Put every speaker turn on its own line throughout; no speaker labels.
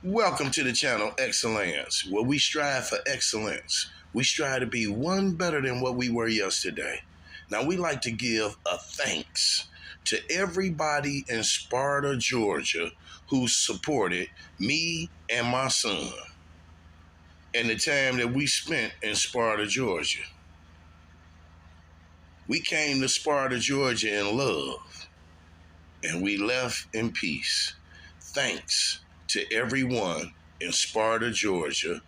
Welcome to the channel Excellence, where we strive for excellence. We strive to be one better than what we were yesterday. Now, we like to give a thanks to everybody in Sparta, Georgia, who supported me and my son and the time that we spent in Sparta, Georgia. We came to Sparta, Georgia in love, and we left in peace. Thanks to everyone in Sparta, Georgia,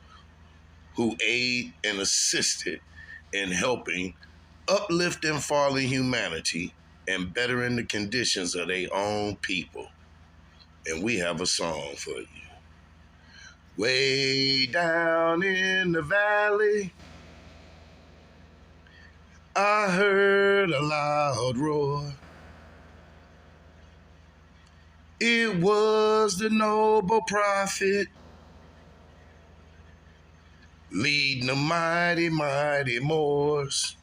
who aid and assisted in helping uplifting fallen humanity and bettering the conditions of their own people. And we have a song for you. Way down in the valley, I heard a loud roar. It was the noble prophet leading the mighty, mighty Moors.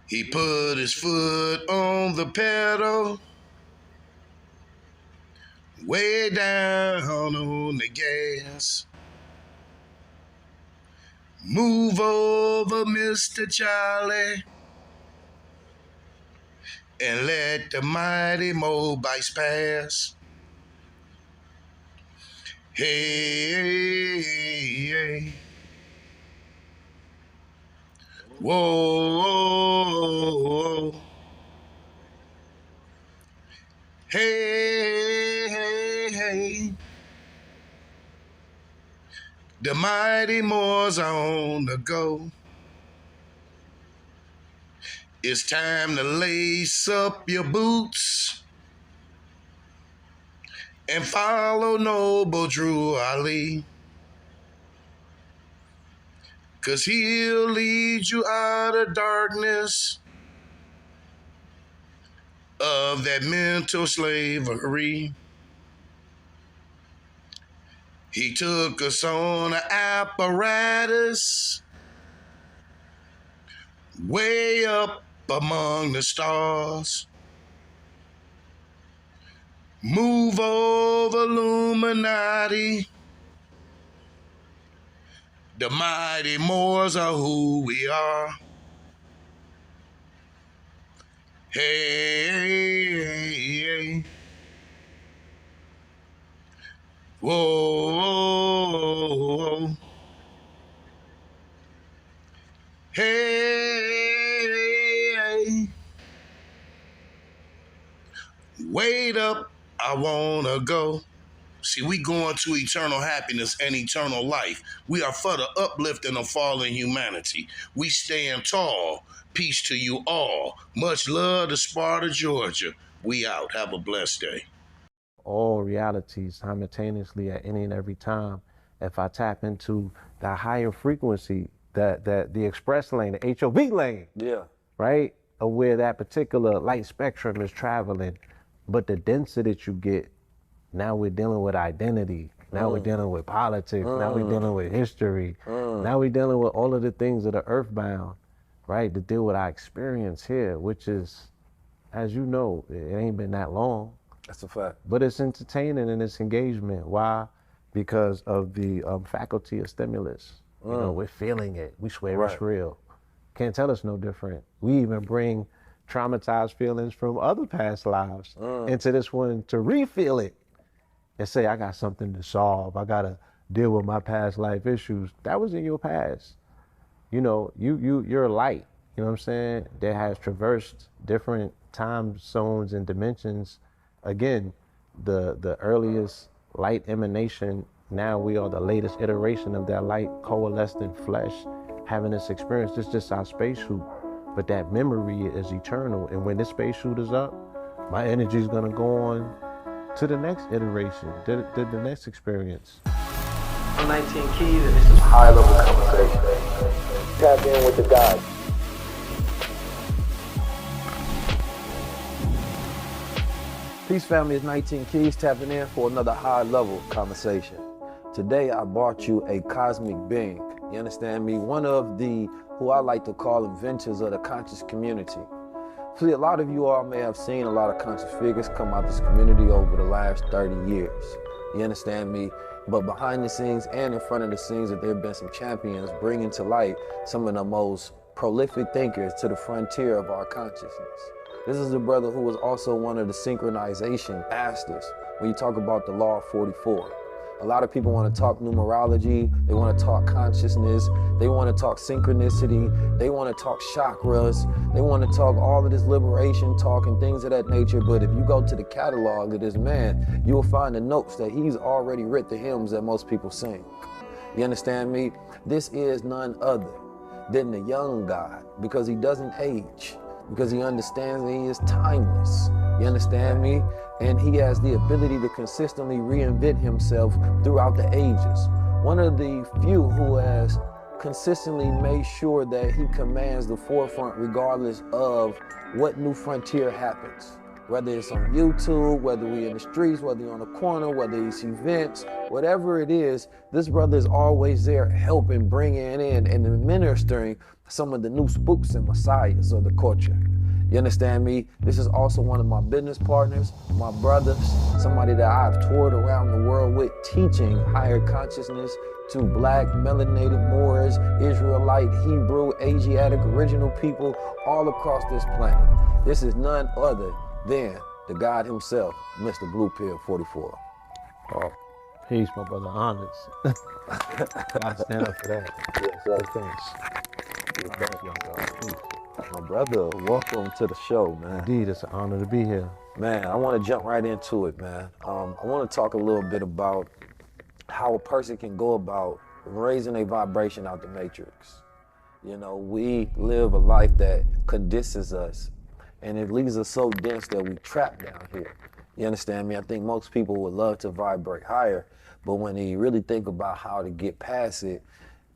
He put his foot on the pedal, way down on the gas. Move over, Mr. Charlie, and let the mighty motorbikes pass. Hey, hey. Whoa. Hey, hey, hey. The mighty Moors are on the go. It's time to lace up your boots and follow noble Drew Ali, 'cause he'll lead you out of darkness of that mental slavery. He took us on an apparatus way up among the stars. Move over, Illuminati. The mighty Moors are who we are. Hey, hey, hey. Whoa. Hey. Wait up, I wanna go. See, we going to eternal happiness and eternal life. We are for the uplifting of fallen humanity. We stand tall. Peace to you all. Much love to Sparta, Georgia. We out. Have a blessed day.
All realities simultaneously at any and every time. If I tap into the higher frequency, the express lane, the HOV lane, right, of where that particular light spectrum is traveling, but the denser that you get, now we're dealing with identity. Now we're dealing with politics. Now we're dealing with history. Now we're dealing with all of the things that are earthbound, right, to deal with our experience here, which is, as you know, it ain't been that long.
That's a fact.
But it's entertaining and it's engagement. Why? Because of the faculty of stimulus. You know, we're feeling it. We swear it's real. Can't tell us no different. We even bring traumatized feelings from other past lives into this one to re-feel it and say, I got something to solve. I got to deal with my past life issues. That was in your past. You know, you're a light, you know what I'm saying, that has traversed different time zones and dimensions. Again, the earliest light emanation, now we are the latest iteration of that light coalesced in flesh, having this experience. This is just our spacesuit, but that memory is eternal. And when this spacesuit is up, my energy is gonna go on to the next iteration, to the next experience.
I'm 19 Keys, and this is high level conversation. Tap in with the guys. Peace family, it's 19 Keys tapping in for another high level conversation. Today I brought you a cosmic being, you understand me? One of the, who I like to call inventors of the conscious community. See, a lot of you all may have seen a lot of conscious figures come out this community over the last 30 years. You understand me? But behind the scenes and in front of the scenes, that there have been some champions bringing to light some of the most prolific thinkers to the frontier of our consciousness. This is a brother who was also one of the synchronization masters when you talk about the law of 44. A lot of people want to talk numerology, they want to talk consciousness, they want to talk synchronicity, they want to talk chakras, they want to talk all of this liberation talk and things of that nature. But if you go to the catalog of this man, you will find the notes that he's already writ the hymns that most people sing. You understand me? This is none other than the young God, because he doesn't age, because he understands that he is timeless. You understand me? And he has the ability to consistently reinvent himself throughout the ages. One of the few who has consistently made sure that he commands the forefront regardless of what new frontier happens. Whether it's on YouTube, whether we in the streets, whether you're on the corner, whether it's events, whatever it is, this brother is always there helping, bringing in, and administering some of the new spooks and messiahs of the culture. You understand me? This is also one of my business partners, my brothers, somebody that I've toured around the world with, teaching higher consciousness to Black, melanated Moors, Israelite, Hebrew, Asiatic, original people all across this planet. This is none other than the God himself, Mr. Blue Pill 44.
Oh, peace, my brother. Honest. I stand up for that.
Yes, sir.
Thanks.
Thank you, God. My brother, welcome to the show, man.
Indeed, it's an honor to be here.
Man, I want to jump right into it, man. I want to talk a little bit about how a person can go about raising a vibration out the matrix. You know, we live a life that condenses us, and it leaves us so dense that we trap down here. You understand me? I think most people would love to vibrate higher, but when they really think about how to get past it,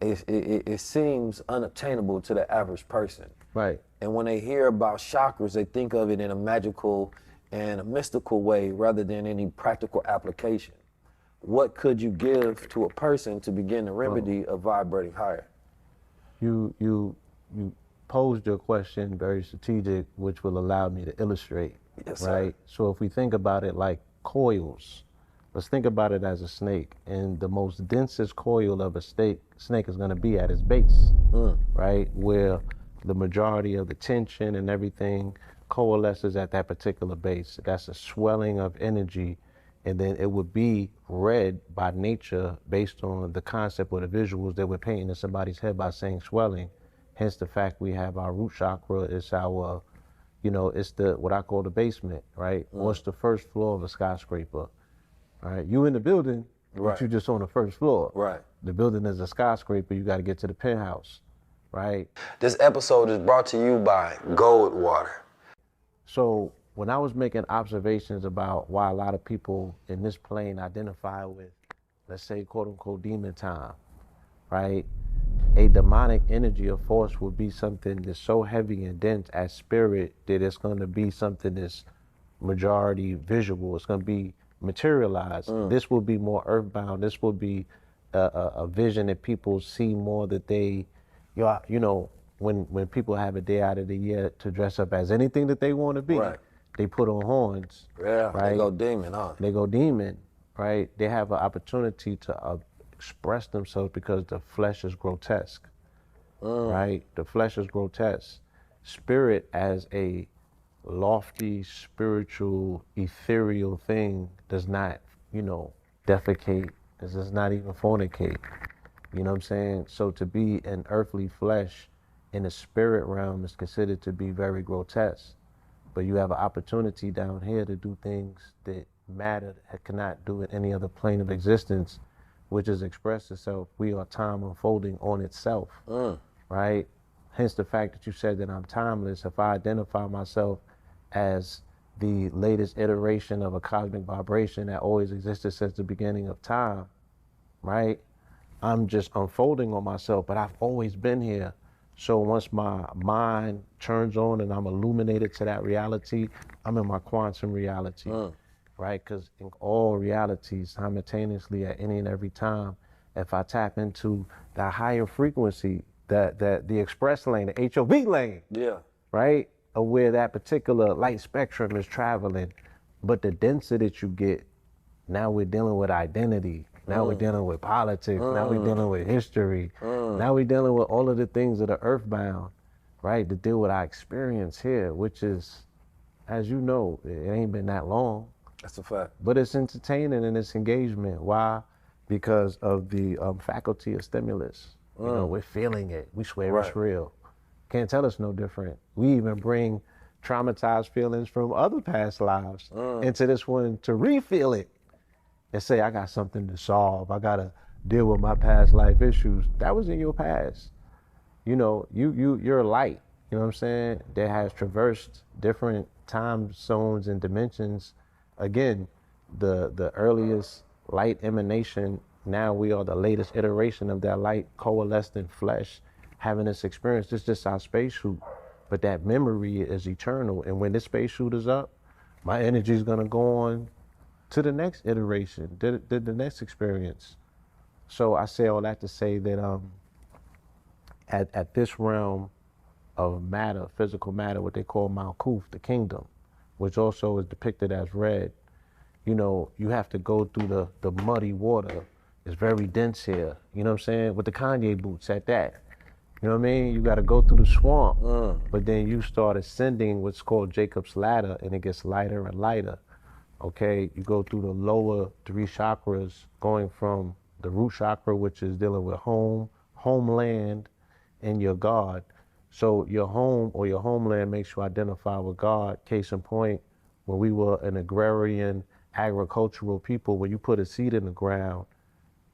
it seems unobtainable to the average person.
Right.
And when they hear about chakras, they think of it in a magical and a mystical way rather than any practical application. What could you give to a person to begin the remedy of vibrating higher?
You posed your question very strategic, which will allow me to illustrate.
Yes,
right?
Sir.
So if we think about it like coils, let's think about it as a snake, and the most densest coil of a snake is going to be at its base, right? Where the majority of the tension and everything coalesces at that particular base. That's a swelling of energy, and then it would be read by nature based on the concept or the visuals that we're painting in somebody's head by saying swelling. Hence the fact we have our root chakra, it's our, it's the, what I call the basement, right? Or it's the first floor of a skyscraper. All right, you in the building,
Right.
but you just on the first floor.
Right.
The building is a skyscraper, you got to get to the penthouse, right?
This episode is brought to you by Gold Water.
So when I was making observations about why a lot of people in this plane identify with, let's say, quote unquote, demon time, right? A demonic energy or force would be something that's so heavy and dense as spirit that it's going to be something that's majority visual. It's going to be materialized. This will be more earthbound. This will be a vision that people see more, that they, when people have a day out of the year to dress up as anything that they want to be,
Right.
they put on horns.
Yeah,
right?
they go demon, huh?
They go demon, right? They have an opportunity to express themselves because the flesh is grotesque, right? The flesh is grotesque. Spirit as a lofty, spiritual, ethereal thing does not, defecate, does not even fornicate. You know what I'm saying? So to be an earthly flesh in the spirit realm is considered to be very grotesque. But you have an opportunity down here to do things that matter, that cannot do in any other plane of existence, which is express itself. We are time unfolding on itself, right? Hence the fact that you said that I'm timeless. If I identify myself as the latest iteration of a cosmic vibration that always existed since the beginning of time, right? I'm just unfolding on myself, but I've always been here. So once my mind turns on and I'm illuminated to that reality, I'm in my quantum reality, right? Because in all realities, simultaneously at any and every time, if I tap into the higher frequency, the express lane, the HOV lane,
Yeah.
right? Of where that particular light spectrum is traveling, but the denser that you get, Now we're dealing with identity. Now we're dealing with politics. Now we're dealing with history. Now we're dealing with all of the things that are earthbound, right? To deal with our experience here, which is, as you know, it ain't been that long.
That's a fact.
But it's entertaining and it's engagement. Why? Because of the faculty of stimulus. You know, we're feeling it. We swear it's real. Can't tell us no different. We even bring traumatized feelings from other past lives into this one to re-feel it and say, I got something to solve. I got to deal with my past life issues. That was in your past. You know, you're a light, you know what I'm saying, that has traversed different time zones and dimensions. Again, the earliest light emanation, now we are the latest iteration of that light coalesced in flesh, having this experience. It's just our spacesuit, but that memory is eternal. And when this spacesuit is up, my energy is gonna go on to the next iteration, the next experience. So I say all that to say that at this realm of matter, physical matter, what they call Malkuth, the kingdom, which also is depicted as red, you know, you have to go through the muddy water. It's very dense here, you know what I'm saying? With the Kanye boots at that. You know what I mean? You got to go through the swamp, but then you start ascending what's called Jacob's ladder, and it gets lighter and lighter. Okay, you go through the lower 3 chakras, going from the root chakra, which is dealing with home, homeland, and your God. So your home or your homeland makes you identify with God. Case in point, when we were an agrarian, agricultural people, when you put a seed in the ground,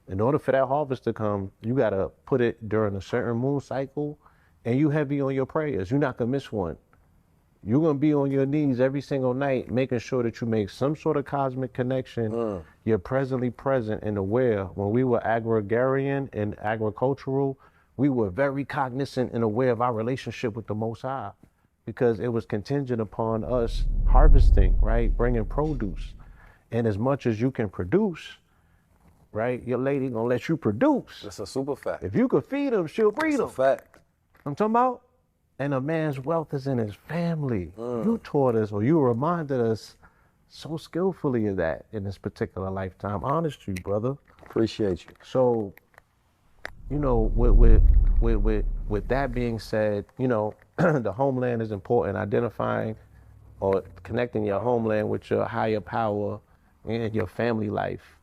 in order for that harvest to come, you got to put it during a certain moon cycle, and you heavy on your prayers. You're not going to miss one. You're going to be on your knees every single night, making sure that you make some sort of cosmic connection. You're presently present and aware. When we were agrarian and agricultural, we were very cognizant and aware of our relationship with the Most High, because it was contingent upon us harvesting, right? Bringing produce. And as much as you can produce, right? Your lady gonna let you produce.
That's a super fact.
If you could feed them, she'll breed them.
That's a fact.
I'm talking about. And a man's wealth is in his family. You taught us, or you reminded us so skillfully of that in this particular lifetime. Honest to you, brother.
Appreciate you.
So, you know, with that being said, you know, the homeland is important. Identifying or connecting your homeland with your higher power and your family life.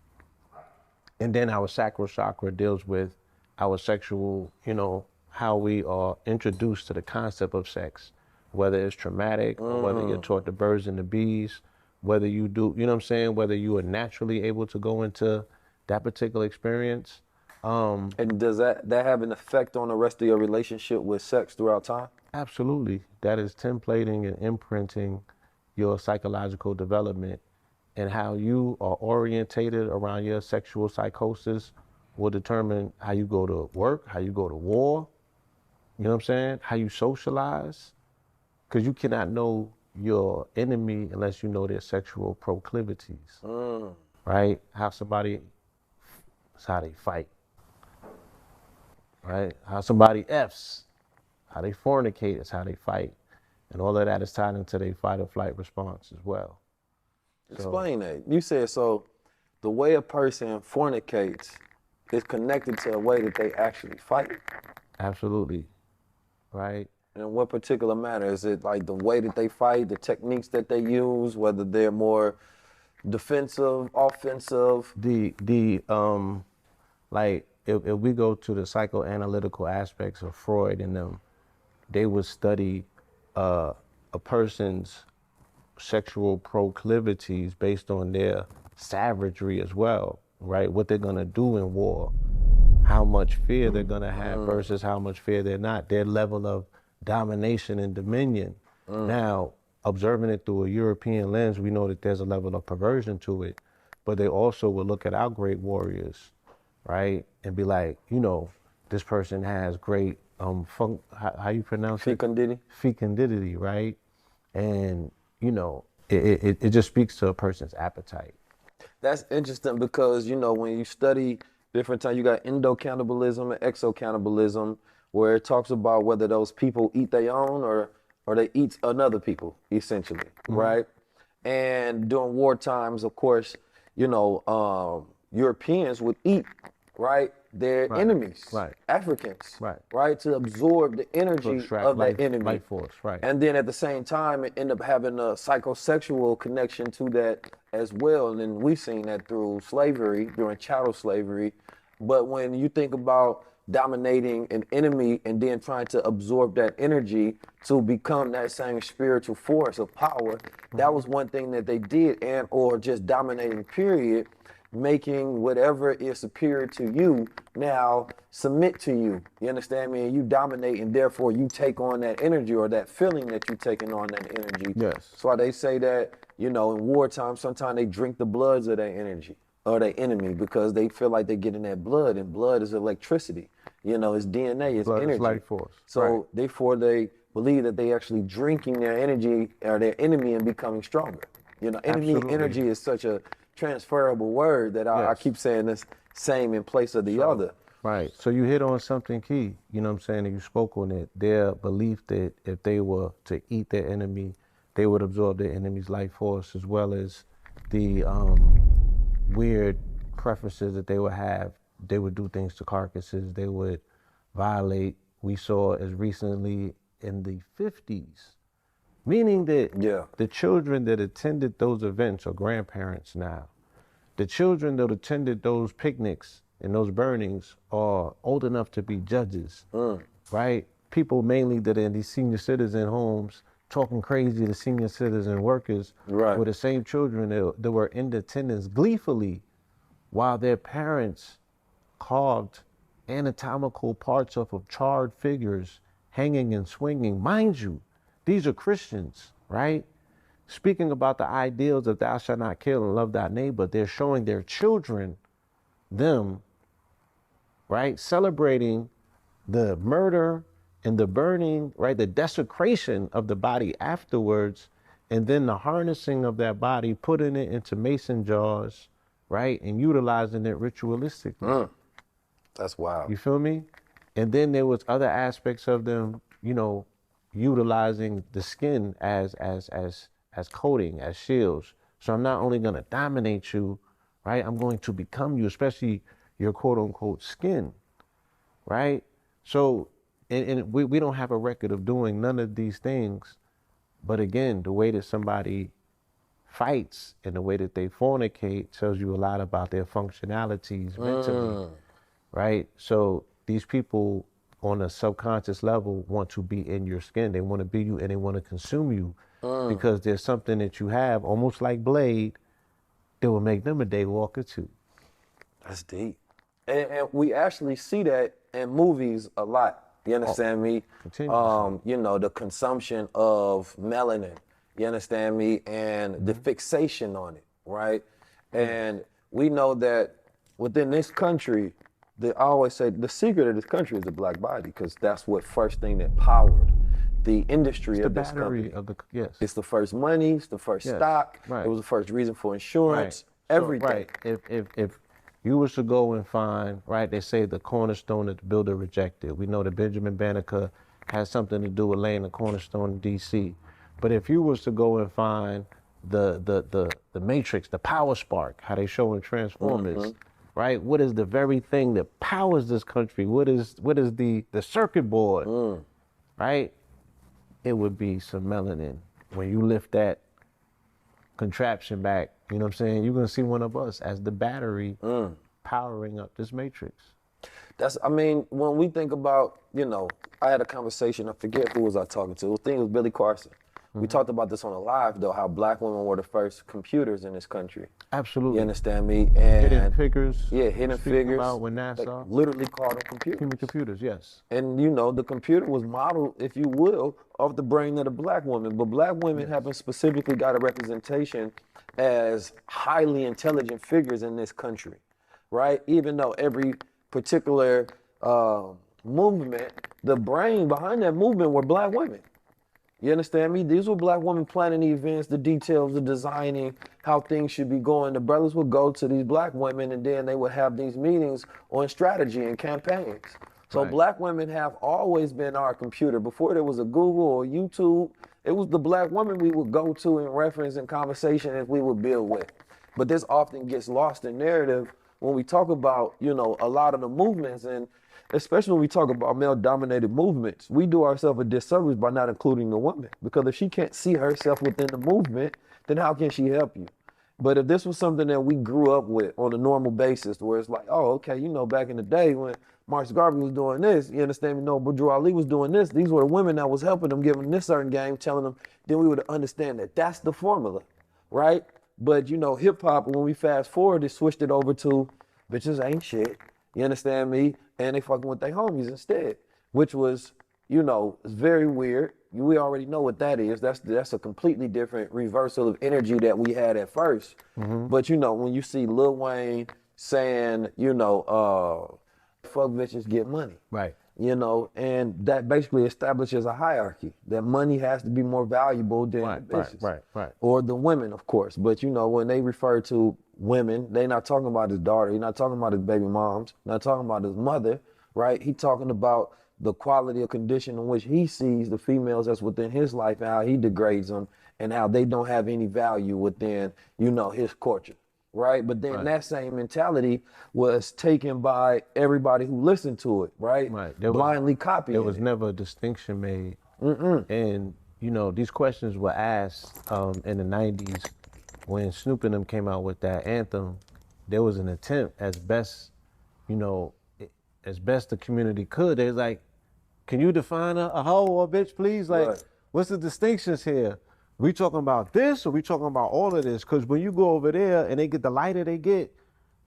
And then our sacral chakra deals with our sexual, you know, how we are introduced to the concept of sex, whether it's traumatic or whether you're taught the birds and the bees, whether you do, you know what I'm saying, whether you are naturally able to go into that particular experience.
And does that have an effect on the rest of your relationship with sex throughout time?
Absolutely. That is templating and imprinting your psychological development, and how you are orientated around your sexual psychosis will determine how you go to work, how you go to war, you know what I'm saying? How you socialize. Because you cannot know your enemy unless you know their sexual proclivities, right? How somebody, that's how they fight, right? How somebody F's, how they fornicate is how they fight. And all of that is tied into their fight or flight response as well.
Explain that. You said, so the way a person fornicates is connected to the way that they actually fight?
Absolutely, right?
In what particular manner? Is it like the way that they fight, the techniques that they use, whether they're more defensive, offensive?
Like if we go to the psychoanalytical aspects of Freud and them, they would study a person's sexual proclivities based on their savagery as well, right? What they're gonna do in war, how much fear they're gonna have versus how much fear they're not, their level of domination and dominion. Now, observing it through a European lens, we know that there's a level of perversion to it, but they also will look at our great warriors, right? And be like, you know, this person has great, how you pronounce it? Fecundity, right? And, you know, it just speaks to a person's appetite.
That's interesting because, you know, when you study different times, you got endocannibalism and exocannibalism, where it talks about whether those people eat their own or they eat another people, essentially, right? And during war times, of course, Europeans would eat, right, their enemies, Africans, right, to absorb the energy of that enemy.
Life force, right.
And then at the same time, it end up having a psychosexual connection to that as well. And then we've seen that through slavery, during chattel slavery. But when you think about dominating an enemy and then trying to absorb that energy to become that same spiritual force of power, that was one thing that they did, and or just dominating, period, making whatever is superior to you now submit to you. You understand me? And you dominate, and therefore you take on that energy, or that feeling that you're taking on that energy.
Yes.
That's why they say that, in wartime, sometimes they drink the bloods of that energy or their enemy, because they feel like they're getting that blood, and blood is electricity. It's DNA, it's
blood
energy.
Is life force.
So therefore they believe that they actually drinking their energy or their enemy and becoming stronger. Enemy
Absolutely.
energy is such a transferable word that I keep saying this same in place of the other.
Right. So you hit on something key, you know what I'm saying, and you spoke on it. Their belief that if they were to eat their enemy, they would absorb their enemy's life force, as well as the weird preferences that they would have. They would do things to carcasses. They would violate. We saw as recently in the 50s, meaning that the children that attended those events are grandparents now. The children that attended those picnics and those burnings are old enough to be judges, right? People mainly that are in these senior citizen homes talking crazy to senior citizen workers were the same children that were in attendance gleefully while their parents carved anatomical parts of charred figures hanging and swinging. Mind you, these are Christians, right? Speaking about the ideals of thou shalt not kill and love thy neighbor, they're showing their children them, right? Celebrating the murder and the burning, right? The desecration of the body afterwards, and then the harnessing of that body, putting it into mason jars, right? And utilizing it ritualistically.
That's wild.
You feel me? And then there was other aspects of them, utilizing the skin as coating, as shields. So I'm not only gonna dominate you, right? I'm going to become you, especially your quote unquote skin, right? So, and we don't have a record of doing none of these things. But again, the way that somebody fights and the way that they fornicate tells you a lot about their functionalities mentally, right? So these people on a subconscious level want to be in your skin. They want to be you, and they want to consume you because there's something that you have, almost like Blade, that will make them a day walker too.
That's deep. And we actually see that in movies a lot. You understand me? The consumption of melanin. You understand me? And the fixation on it, right? And we know that within this country, I always say the secret of this country is the black body, because that's what first thing that powered the industry of this country. It's the first money, it's the first stock, it was the first reason for insurance, everything.
If you was to go and find, right, they say the cornerstone that the builder rejected. We know that Benjamin Banneker has something to do with laying the cornerstone in DC. But if you was to go and find the matrix, the power spark, how they show in Transformers, right? What is the very thing that powers this country? What is the circuit board, right? It would be some melanin. When you lift that contraption back, you know what I'm saying? You're gonna see one of us as the battery powering up this matrix.
When we think about, I had a conversation, I forget who was I talking to. I think it was Billy Carson. We talked about this on a live though, how black women were the first computers in this country.
Absolutely.
You understand me? And
hidden figures.
Yeah, hidden figures.
About when NASA
literally called them computers.
Human computers, yes.
And the computer was modeled, if you will, off the brain of the black woman. But black women haven't specifically got a representation as highly intelligent figures in this country, right? Even though every particular movement, the brain behind that movement were black women. You understand me? These were black women planning the events, the details, the designing, how things should be going. The brothers would go to these black women, and then they would have these meetings on strategy and campaigns. So black women have always been our computer. Before there was a Google or YouTube, it was the black woman we would go to in reference and conversation as we would build with. But this often gets lost in narrative when we talk about, you know, a lot of the movements, and especially when we talk about male-dominated movements, we do ourselves a disservice by not including the woman. Because if she can't see herself within the movement, then how can she help you? But if this was something that we grew up with on a normal basis, where it's like, oh, okay, you know, back in the day when Marcus Garvey was doing this, you understand me? No, Bourgeois Ali was doing this. These were the women that was helping them, giving them this certain game, telling them, then we would understand that that's the formula, right? But, you know, hip hop, when we fast forward, it switched it over to bitches ain't shit, you understand me? And they fucking with their homies instead, which was, you know, it's very weird. We already know what that is. That's a completely different reversal of energy that we had at first. But you know, when you see Lil Wayne saying, you know, fuck bitches, get money.
Right.
You know, and that basically establishes a hierarchy that money has to be more valuable than the bitches.
Right.
Or the women, of course. But you know, when they refer to women, they not talking about his daughter. He's not talking about his baby moms. Not talking about his mother, right? He talking about the quality of condition in which he sees the females that's within his life and how he degrades them and how they don't have any value within, you know, his culture, right? But then that same mentality was taken by everybody who listened to it, right? Blindly copying
There was
it.
never a distinction made. And, you know, these questions were asked in the 90s when Snoop and them came out with that anthem. There was an attempt as best, you know, as best the community could. They was like, can you define a hoe or a bitch, please? Like, what's the distinctions here? We talking about this or we talking about all of this? Because when you go over there and they get the lighter they get,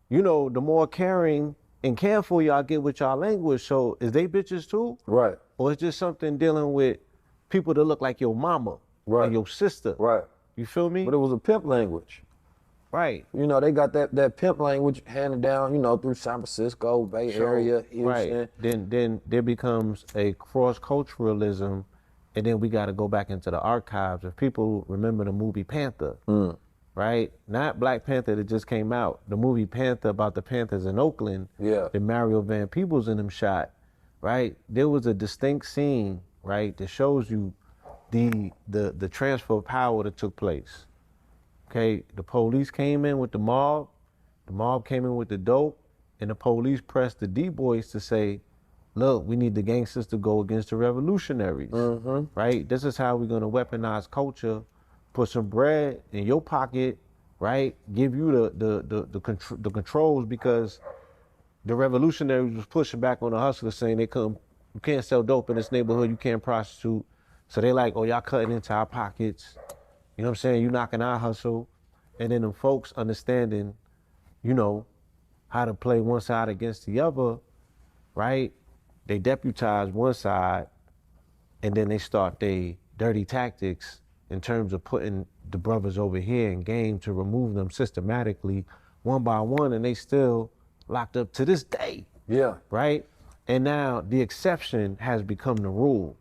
you know, the more caring and careful y'all get with y'all language. So is they bitches too?
Right.
Or it's just something dealing with people that look like your mama or your sister?
Right.
You feel me?
But it was a pimp language.
Right.
You know, they got that pimp language handed down, you know, through San Francisco, Bay Area, Houston.
Right. Then there becomes a cross-culturalism, and then we got to go back into the archives. If people remember the movie Panther, right? Not Black Panther that just came out. The movie Panther about the Panthers in Oakland, that Mario Van Peebles and them shot, right? There was a distinct scene, right, that shows you the transfer of power that took place. Okay, the police came in with the mob came in with the dope, and the police pressed the D-boys to say, look, we need the gangsters to go against the revolutionaries, right? This is how we're gonna weaponize culture, put some bread in your pocket, right? Give you the controls, because the revolutionaries was pushing back on the hustlers saying you can't sell dope in this neighborhood, you can't prostitute. So they like, oh, y'all cutting into our pockets. You know what I'm saying? You knocking our hustle. And then them folks understanding, you know, how to play one side against the other, right? They deputize one side, and then they start their dirty tactics in terms of putting the brothers over here in game to remove them systematically, one by one, and they still locked up to this day.
Yeah.
Right? And now the exception has become the rule.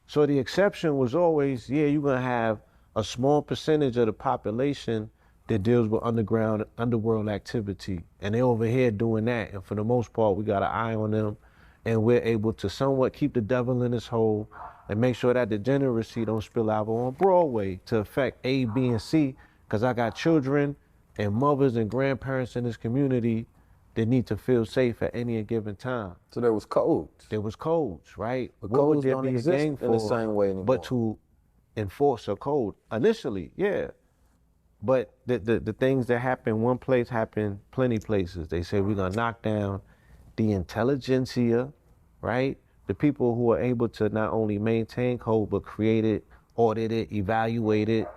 So the exception was always, yeah, you're gonna have a small percentage of the population that deals with underworld activity. And they over here doing that. And for the most part, we got an eye on them, and we're able to somewhat keep the devil in his hole and make sure that degeneracy don't spill out on Broadway to affect A, B, and C, because I got children and mothers and grandparents in this community that need to feel safe at any given time.
So there was codes.
There was codes, right?
But
what
codes
would there
don't
be
exist
a gang
in the
for,
same way anymore.
but to enforce a code? Initially, yeah. But the things that happen one place happen plenty places. They say we're gonna knock down the intelligentsia, right? The people who are able to not only maintain code, but create it, audit it, evaluate it,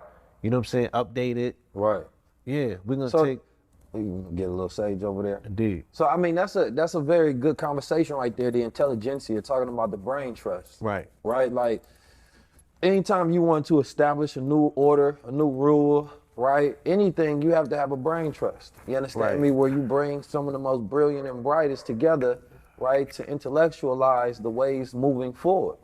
you know what I'm saying, update it.
Right.
Yeah, we're gonna
So-
take,
You can get a little sage over there.
indeed.
So I mean, that's a very good conversation right there. The intelligentsia, talking about the brain trust.
Right.
Right. Like, anytime you want to establish a new order, a new rule, right? Anything, you have to have a brain trust. You understand me? Where you bring some of the most brilliant and brightest together, right, to intellectualize the ways moving forward.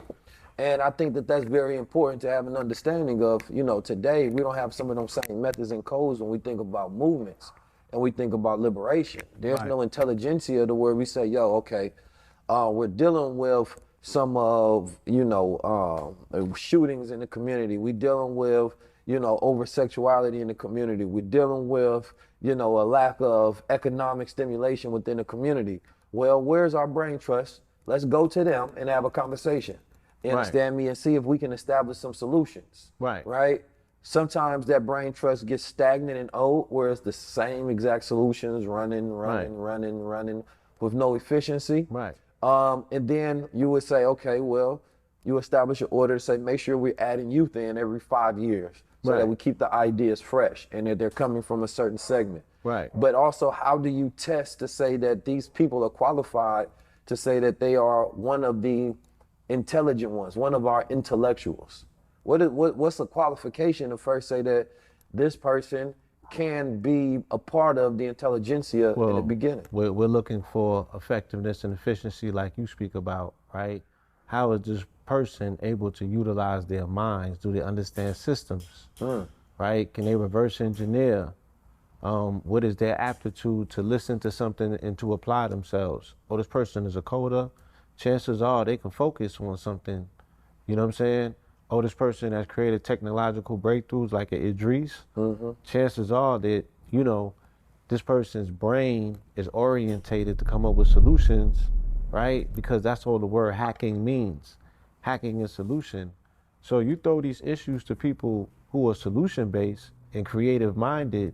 And I think that that's very important to have an understanding of. You know, today we don't have some of those same methods and codes when we think about movements and we think about liberation. There's no intelligentsia to where we say, yo, okay, we're dealing with some of, you know, shootings in the community. We dealing with, over sexuality in the community. We're dealing with, a lack of economic stimulation within the community. Well, where's our brain trust? Let's go to them and have a conversation. You understand me? And see if we can establish some solutions. Right? Sometimes that brain trust gets stagnant and old, where it's the same exact solutions running with no efficiency. And then you would say, okay, well, you establish an order to say, make sure we're adding youth in every 5 years so that we keep the ideas fresh and that they're coming from a certain segment. But also, how do you test to say that these people are qualified to say that they are one of the intelligent ones, one of our intellectuals? What's the qualification to first say that this person can be a part of the intelligentsia in the beginning?
We're looking for effectiveness and efficiency like you speak about, right? How is this person able to utilize their minds? Do they understand systems, right? Can they reverse engineer? What is their aptitude to listen to something and to apply themselves? Oh, this person is a coder. Chances are they can focus on something, you know what I'm saying? Oh, this person has created technological breakthroughs like an Idris. Chances are that, this person's brain is orientated to come up with solutions, right? Because that's all the word hacking means. Hacking is solution. So you throw these issues to people who are solution-based and creative-minded,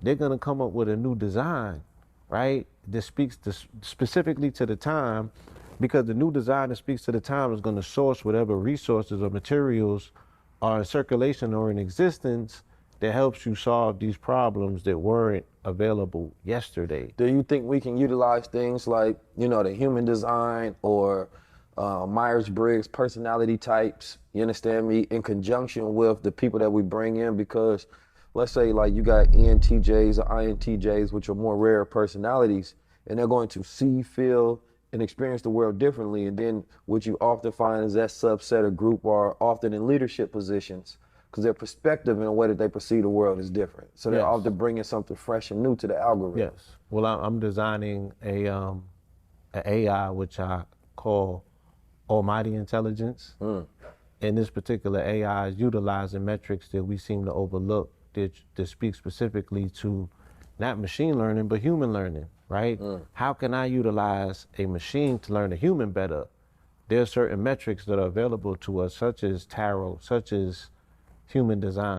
they're gonna come up with a new design, right? That speaks specifically to the time, because the new design that speaks to the time is gonna source whatever resources or materials are in circulation or in existence that helps you solve these problems that weren't available yesterday.
Do you think we can utilize things like, the human design or Myers-Briggs personality types, you understand me, in conjunction with the people that we bring in? Because let's say like you got ENTJs or INTJs, which are more rare personalities, and they're going to see, feel, and experience the world differently. And then what you often find is that subset or group are often in leadership positions because their perspective and the way that they perceive the world is different. So they're often bringing something fresh and new to the algorithm.
Yes. Well, I'm designing an AI, which I call Almighty Intelligence. And this particular AI is utilizing metrics that we seem to overlook that speak specifically to not machine learning, but human learning, right? How can I utilize a machine to learn a human better? There are certain metrics that are available to us, such as tarot, such as human design.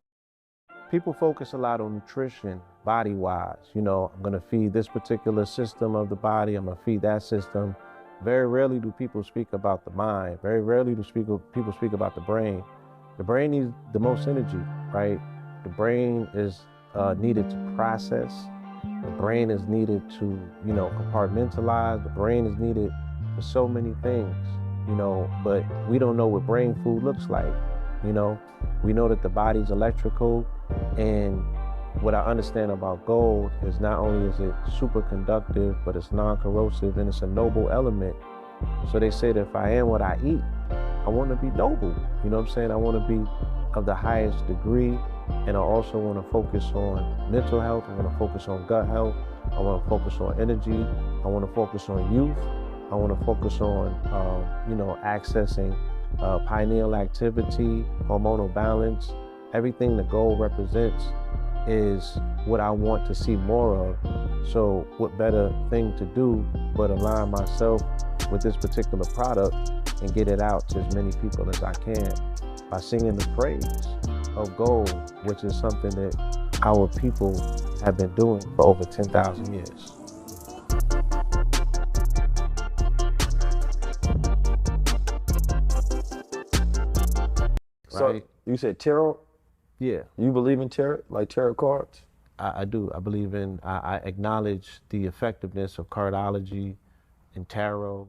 People focus a lot on nutrition, body-wise. I'm gonna feed this particular system of the body, I'm gonna feed that system. Very rarely do people speak about the mind. Very rarely do people speak about the brain. The brain needs the most energy, right? The brain is needed to process. The brain is needed to, compartmentalize. The brain is needed for so many things, but we don't know what brain food looks like. We know that the body's electrical, and what I understand about gold is not only is it superconductive, but it's non-corrosive and it's a noble element. So they say that if I am what I eat, I want to be noble. You know what I'm saying? I want to be of the highest degree, and I also want to focus on mental health. I want to focus on gut health. I want to focus on energy. I want to focus on youth. I want to focus on, accessing pineal activity, hormonal balance. Everything the goal represents is what I want to see more of. So what better thing to do but align myself with this particular product and get it out to as many people as I can by singing the praise of gold, which is something that our people have been doing for over 10,000 years.
So you said tarot?
Yeah.
You believe in tarot, like tarot cards?
I do. I acknowledge the effectiveness of cardology and tarot,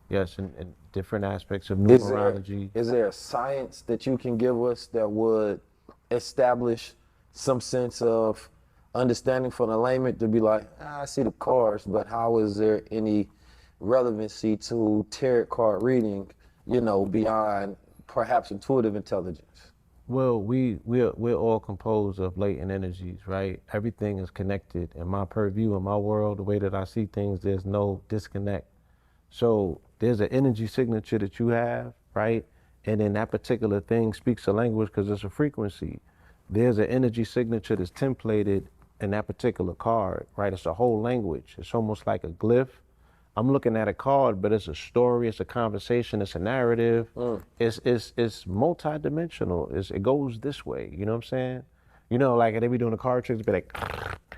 yes, and different aspects of numerology.
Is there a science that you can give us that would establish some sense of understanding for the layman to be like, I see the cards, but how is there any relevancy to tarot card reading, beyond perhaps intuitive intelligence?
Well, we're all composed of latent energies, right? Everything is connected. In my purview, in my world, the way that I see things, there's no disconnect. So there's an energy signature that you have, right? And then that particular thing speaks a language because it's a frequency. there's an energy signature that's templated in that particular card, right? It's a whole language. It's almost like a glyph. I'm looking at a card, but it's a story, it's a conversation, it's a narrative. It's multi-dimensional. It goes this way, you know what I'm saying? You know, like they be doing the card tricks, be like,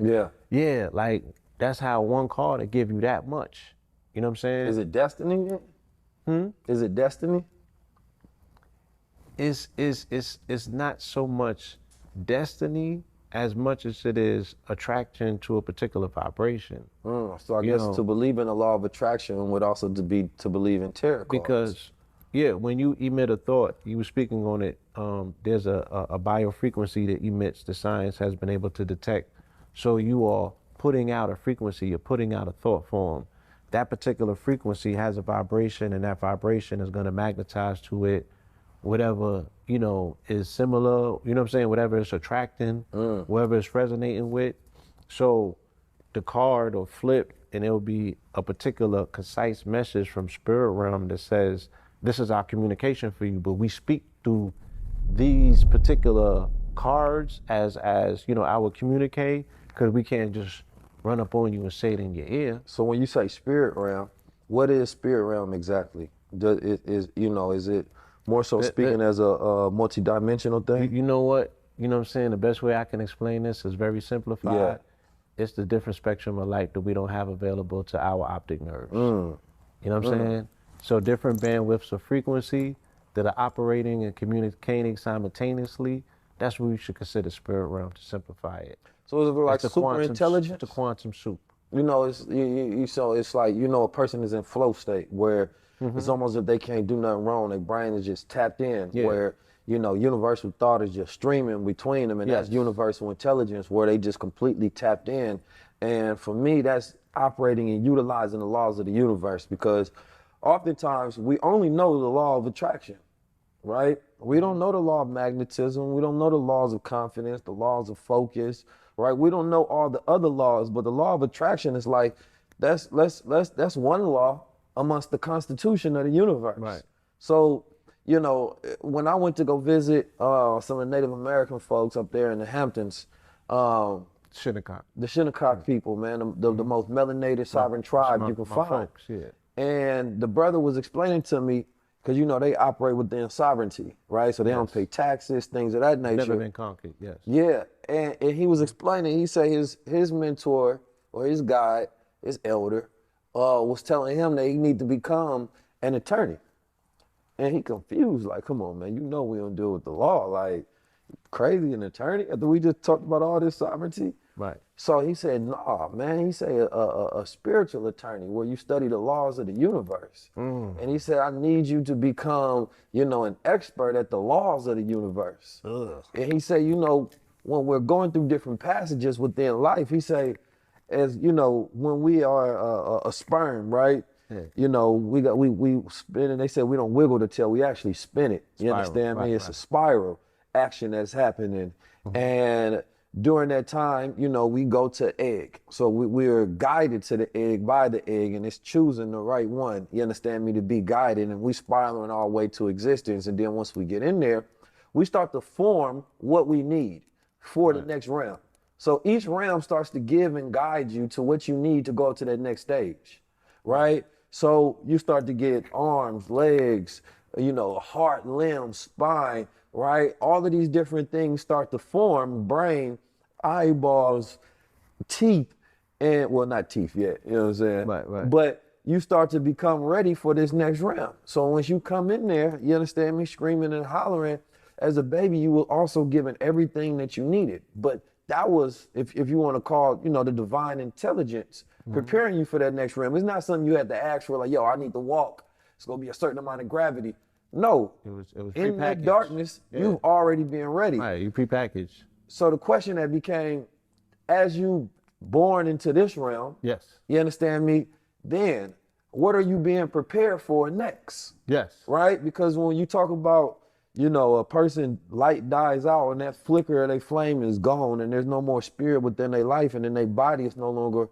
Yeah.
yeah, like that's how one card will give you that much. You know what I'm saying?
Is it destiny yet? Is it destiny?
It's not so much destiny as much as it is attraction to a particular vibration.
So I guess to believe in the law of attraction would also to believe in tarot cards.
Because, yeah, when you emit a thought, you were speaking on it, there's a biofrequency that emits that science has been able to detect. So you are putting out a frequency, you're putting out a thought form. That particular frequency has a vibration, and that vibration is going to magnetize to it whatever, you know, is similar, you know what I'm saying, whatever it's attracting, whatever it's resonating with. So the card or flip, and it'll be a particular concise message from spirit realm that says, this is our communication for you, but we speak through these particular cards as you know, our communicate, because we can't just run up on you and say it in your ear.
So when you say spirit realm, what is spirit realm exactly? Is it more so speaking as a multi-dimensional thing?
You know what? You know what I'm saying? The best way I can explain this is very simplified.
Yeah.
It's the different spectrum of light that we don't have available to our optic nerves. You know what I'm saying? So different bandwidths of frequency that are operating and communicating simultaneously, that's what we should consider spirit realm, to simplify it.
So is it like
It's
super intelligence?
It's a quantum soup.
You know, so it's like, you know, a person is in flow state where it's almost as if they can't do nothing wrong. Their brain is just tapped in, where, you know, universal thought is just streaming between them, and that's universal intelligence, where they just completely tapped in. And for me, that's operating and utilizing the laws of the universe, because oftentimes we only know the law of attraction, right? We don't know the law of magnetism. We don't know the laws of confidence, the laws of focus, right? We don't know all the other laws, but the law of attraction is like, that's one law amongst the constitution of the universe.
Right.
So, you know, when I went to go visit some of the Native American folks up there in the Hamptons,
Shinnecock.
the Shinnecock people, man, the most melanated sovereign tribe you can find.
Folks, yeah.
And the brother was explaining to me, because, you know, they operate within sovereignty, right? So they don't pay taxes, things of that nature.
Never been conquered, yes.
Yeah, and he was explaining, he said his mentor or his guide, his elder, was telling him that he need to become an attorney. And he confused, like, come on, man, you know we don't deal with the law. Like, crazy, an attorney? After we just talked about all this sovereignty?
Right.
So he said, nah, man, he said a spiritual attorney where you study the laws of the universe. And he said, I need you to become, you know, an expert at the laws of the universe. And he said, you know, when we're going through different passages within life, he said, as you know, when we are a sperm, right? Yeah. You know, we spin, and they said we don't wiggle the tail, we actually spin it. You understand me? It's a spiral action that's happening. And during that time, you know, we go to egg. So we're guided to the egg by the egg, and it's choosing the right one, you understand me, to be guided, and we spiraling our way to existence. And then once we get in there, we start to form what we need for the next realm. So each realm starts to give and guide you to what you need to go to that next stage, right? So you start to get arms, legs, you know, heart, limbs, spine, right? All of these different things start to form, brain, eyeballs, teeth, and, well, not teeth yet, you know what I'm saying?
Right.
But you start to become ready for this next realm. So once you come in there, you understand me, screaming and hollering, as a baby, you were also given everything that you needed. But that was, if you want to call, you know, the divine intelligence preparing you for that next realm. It's not something you had to ask for, like, yo, I need to walk. It's going to be a certain amount of gravity. No.
It was
in that darkness, you've already been ready.
Right, you prepackaged.
So the question that became, as you born into this realm,
yes,
you understand me, then what are you being prepared for next?
Yes.
Right? Because when you talk about, you know, a person, light dies out and that flicker of their flame is gone and there's no more spirit within their life and then their body is no longer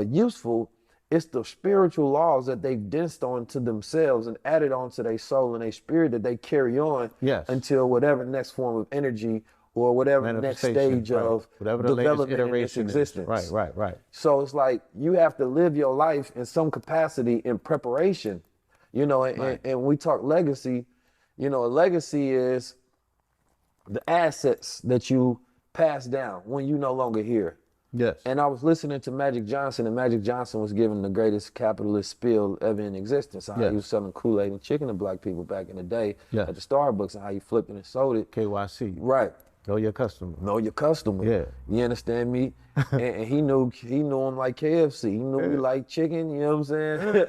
useful, it's the spiritual laws that they've densed onto themselves and added onto their soul and their spirit that they carry on until whatever next form of energy or whatever the next stage of
whatever the
development
latest
in its
iteration
existence.
is. Right.
So it's like you have to live your life in some capacity in preparation, you know, and we talk legacy, you know, a legacy is the assets that you pass down when you no longer here.
Yes.
And I was listening to Magic Johnson, and Magic Johnson was giving the greatest capitalist spiel ever in existence. How he was selling Kool-Aid and chicken to black people back in the day at the Starbucks, and how he flipped it and sold it.
KYC.
Right.
Know your customer.
Know your customer.
Yeah.
You understand me? and he knew him like KFC. He knew he liked chicken, you know what I'm saying?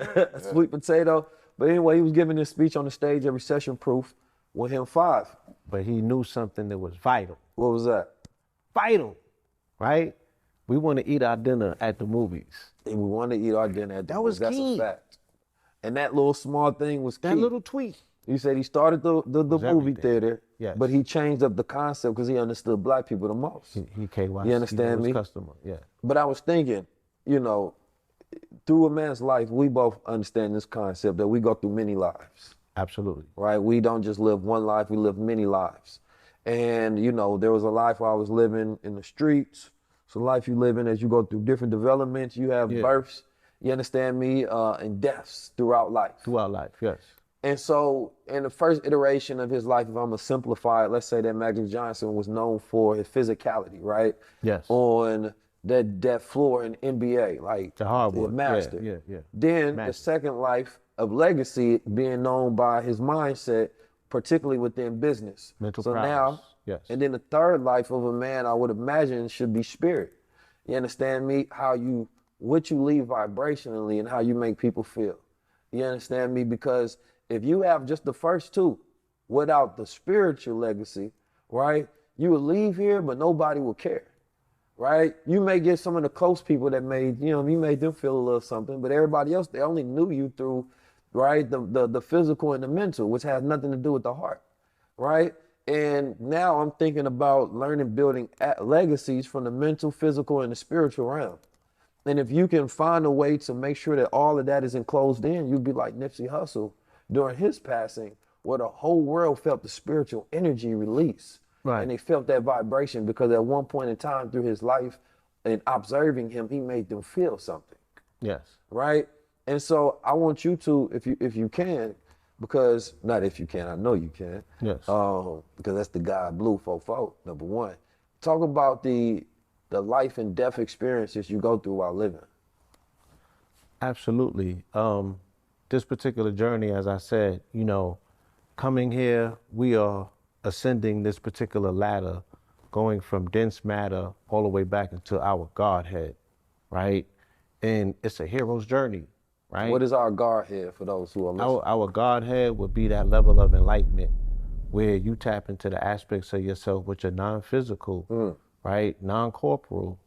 Sweet potato. But anyway, he was giving this speech on the stage at Recession Proof with him 5.
But he knew something that was vital.
What was that?
Vital, right? We want to eat our dinner at the movies.
And we want to eat our dinner at the
movies.
That's
key.
a fact. And that little small thing was key.
That little tweet.
He said he started the movie theater, but he changed up the concept because he understood black people the most.
He KYC.
You understand me?
Customer, yeah.
But I was thinking, you know, through a man's life, we both understand this concept that we go through many lives.
Absolutely.
Right? We don't just live one life, we live many lives. And, you know, there was a life where I was living in the streets. It's a life you live in as you go through different developments. You have births, you understand me, and deaths throughout life.
Throughout life, yes.
And so in the first iteration of his life, if I'm gonna simplify it, let's say that Magic Johnson was known for his physicality, right?
Yes.
On that floor in NBA, like
the hardwood
master.
Yeah.
Then the second life of legacy being known by his mindset, particularly within business.
Mental
so
prowess.
Now, and then the third life of a man, I would imagine, should be spirit. You understand me? What you leave vibrationally and how you make people feel. You understand me? Because if you have just the first two without the spiritual legacy, right, you will leave here, but nobody will care, right? You may get some of the close people that you made them feel a little something, but everybody else, they only knew you through, right, the physical and the mental, which has nothing to do with the heart, right? And now I'm thinking about building legacies from the mental, physical, and the spiritual realm. And if you can find a way to make sure that all of that is enclosed in, you'd be like Nipsey Hussle during his passing, where the whole world felt the spiritual energy release.
Right.
And they felt that vibration because at one point in time through his life and observing him, he made them feel something.
Yes.
Right? And so I want you to, if you can, because, not if you can, I know you can.
Yes.
Because that's the God Blue 44, number one. Talk about the life and death experiences you go through while living.
Absolutely. This particular journey, as I said, coming here, we are ascending this particular ladder, going from dense matter all the way back into our Godhead, right? And it's a hero's journey, right?
What is our Godhead for those who are listening?
Our Godhead would be that level of enlightenment where you tap into the aspects of yourself which are non-physical, right? Non-corporal,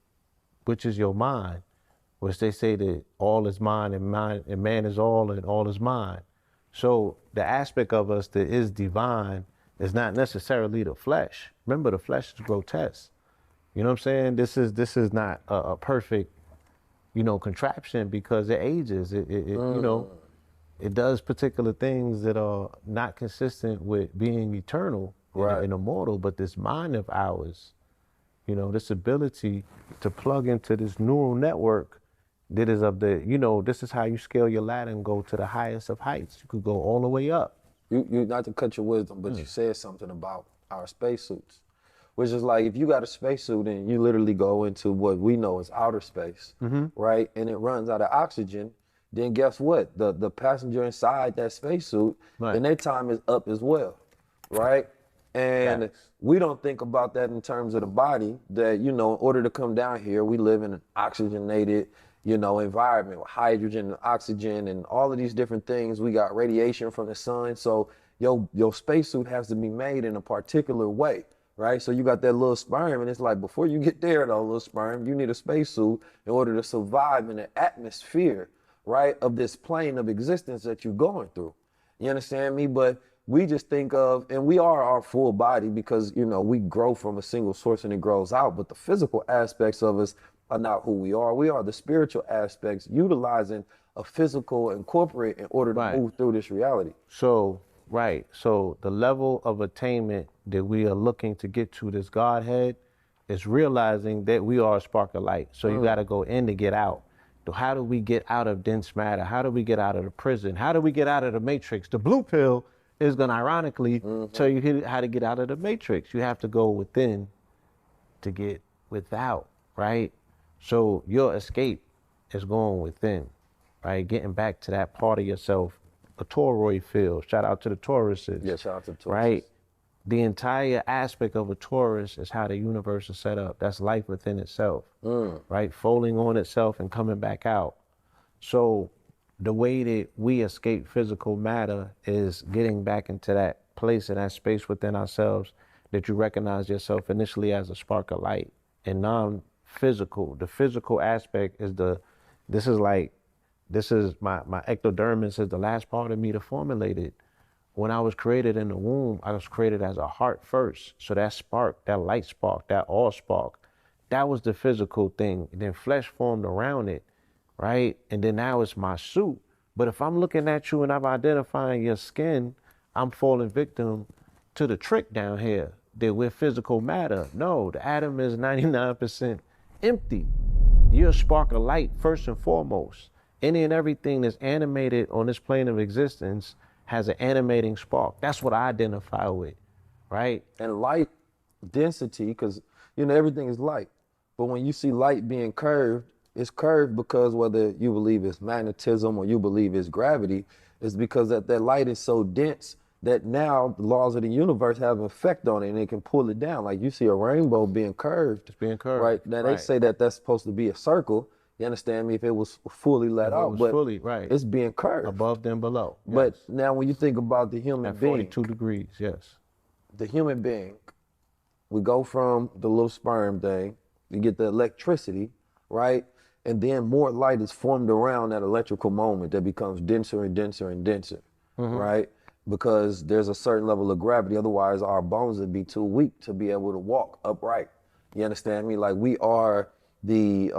which is your mind, which they say that all is mind and man is all and all is mind. So the aspect of us that is divine is not necessarily the flesh. Remember, the flesh is grotesque. You know what I'm saying? This is not a perfect, contraption because it ages. It does particular things that are not consistent with being eternal and immortal. But this mind of ours, this ability to plug into this neural network that is of this is how you scale your ladder and go to the highest of heights. You could go all the way up.
You not to cut your wisdom, but you said something about our spacesuits, which is like if you got a spacesuit and you literally go into what we know as outer space, right? And it runs out of oxygen, then guess what? The passenger inside that spacesuit, and their time is up as well, right? And we don't think about that in terms of the body, that, in order to come down here, we live in an oxygenated, environment with hydrogen and oxygen and all of these different things. We got radiation from the sun. So your spacesuit has to be made in a particular way, right? So you got that little sperm, and it's like, before you get there, though, little sperm, you need a spacesuit in order to survive in the atmosphere, right, of this plane of existence that you're going through. You understand me? But we just think of, and we are our full body because, we grow from a single source and it grows out, but the physical aspects of us are not who we are. We are the spiritual aspects utilizing a physical and corporate in order to move through this reality.
So Right. So the level of attainment that we are looking to get to this Godhead is realizing that we are a spark of light. So you got to go in to get out. So how do we get out of dense matter? How do we get out of the prison? How do we get out of the matrix? The blue pill is going to ironically tell you how to get out of the matrix. You have to go within to get without, right? So your escape is going within, right? Getting back to that part of yourself, a toroid field. Shout out to the Tauruses.
Yeah, shout out to the Tauruses.
Right? The entire aspect of a Taurus is how the universe is set up. That's life within itself, right? Folding on itself and coming back out. So the way that we escape physical matter is getting back into that place and that space within ourselves that you recognize yourself initially as a spark of light and non-physical. The physical aspect is this is my ectodermis is the last part of me to formulate it. When I was created in the womb, I was created as a heart first. So that spark, that light spark, that all spark, that was the physical thing. And then flesh formed around it, right? And then now it's my suit. But if I'm looking at you and I'm identifying your skin, I'm falling victim to the trick down here that we're physical matter. No, the atom is 99% empty. You're a spark of light first and foremost. Any and everything that's animated on this plane of existence has an animating spark. That's what I identify with, right?
And light density, because everything is light. But when you see light being curved, it's curved because whether you believe it's magnetism or you believe it's gravity, it's because that light is so dense that now the laws of the universe have an effect on it and it can pull it down. Like you see a rainbow being curved.
It's being curved.
Right? Now they say that that's supposed to be a circle. You understand me? If it was fully let out, but
fully, right.
It's being curved.
Above then below. Yes.
But now when you think about the human
at
being.
42 degrees, yes.
The human being, we go from the little sperm thing, you get the electricity, right? And then more light is formed around that electrical moment that becomes denser and denser and denser, right? Because there's a certain level of gravity, otherwise our bones would be too weak to be able to walk upright. You understand me? Like we are the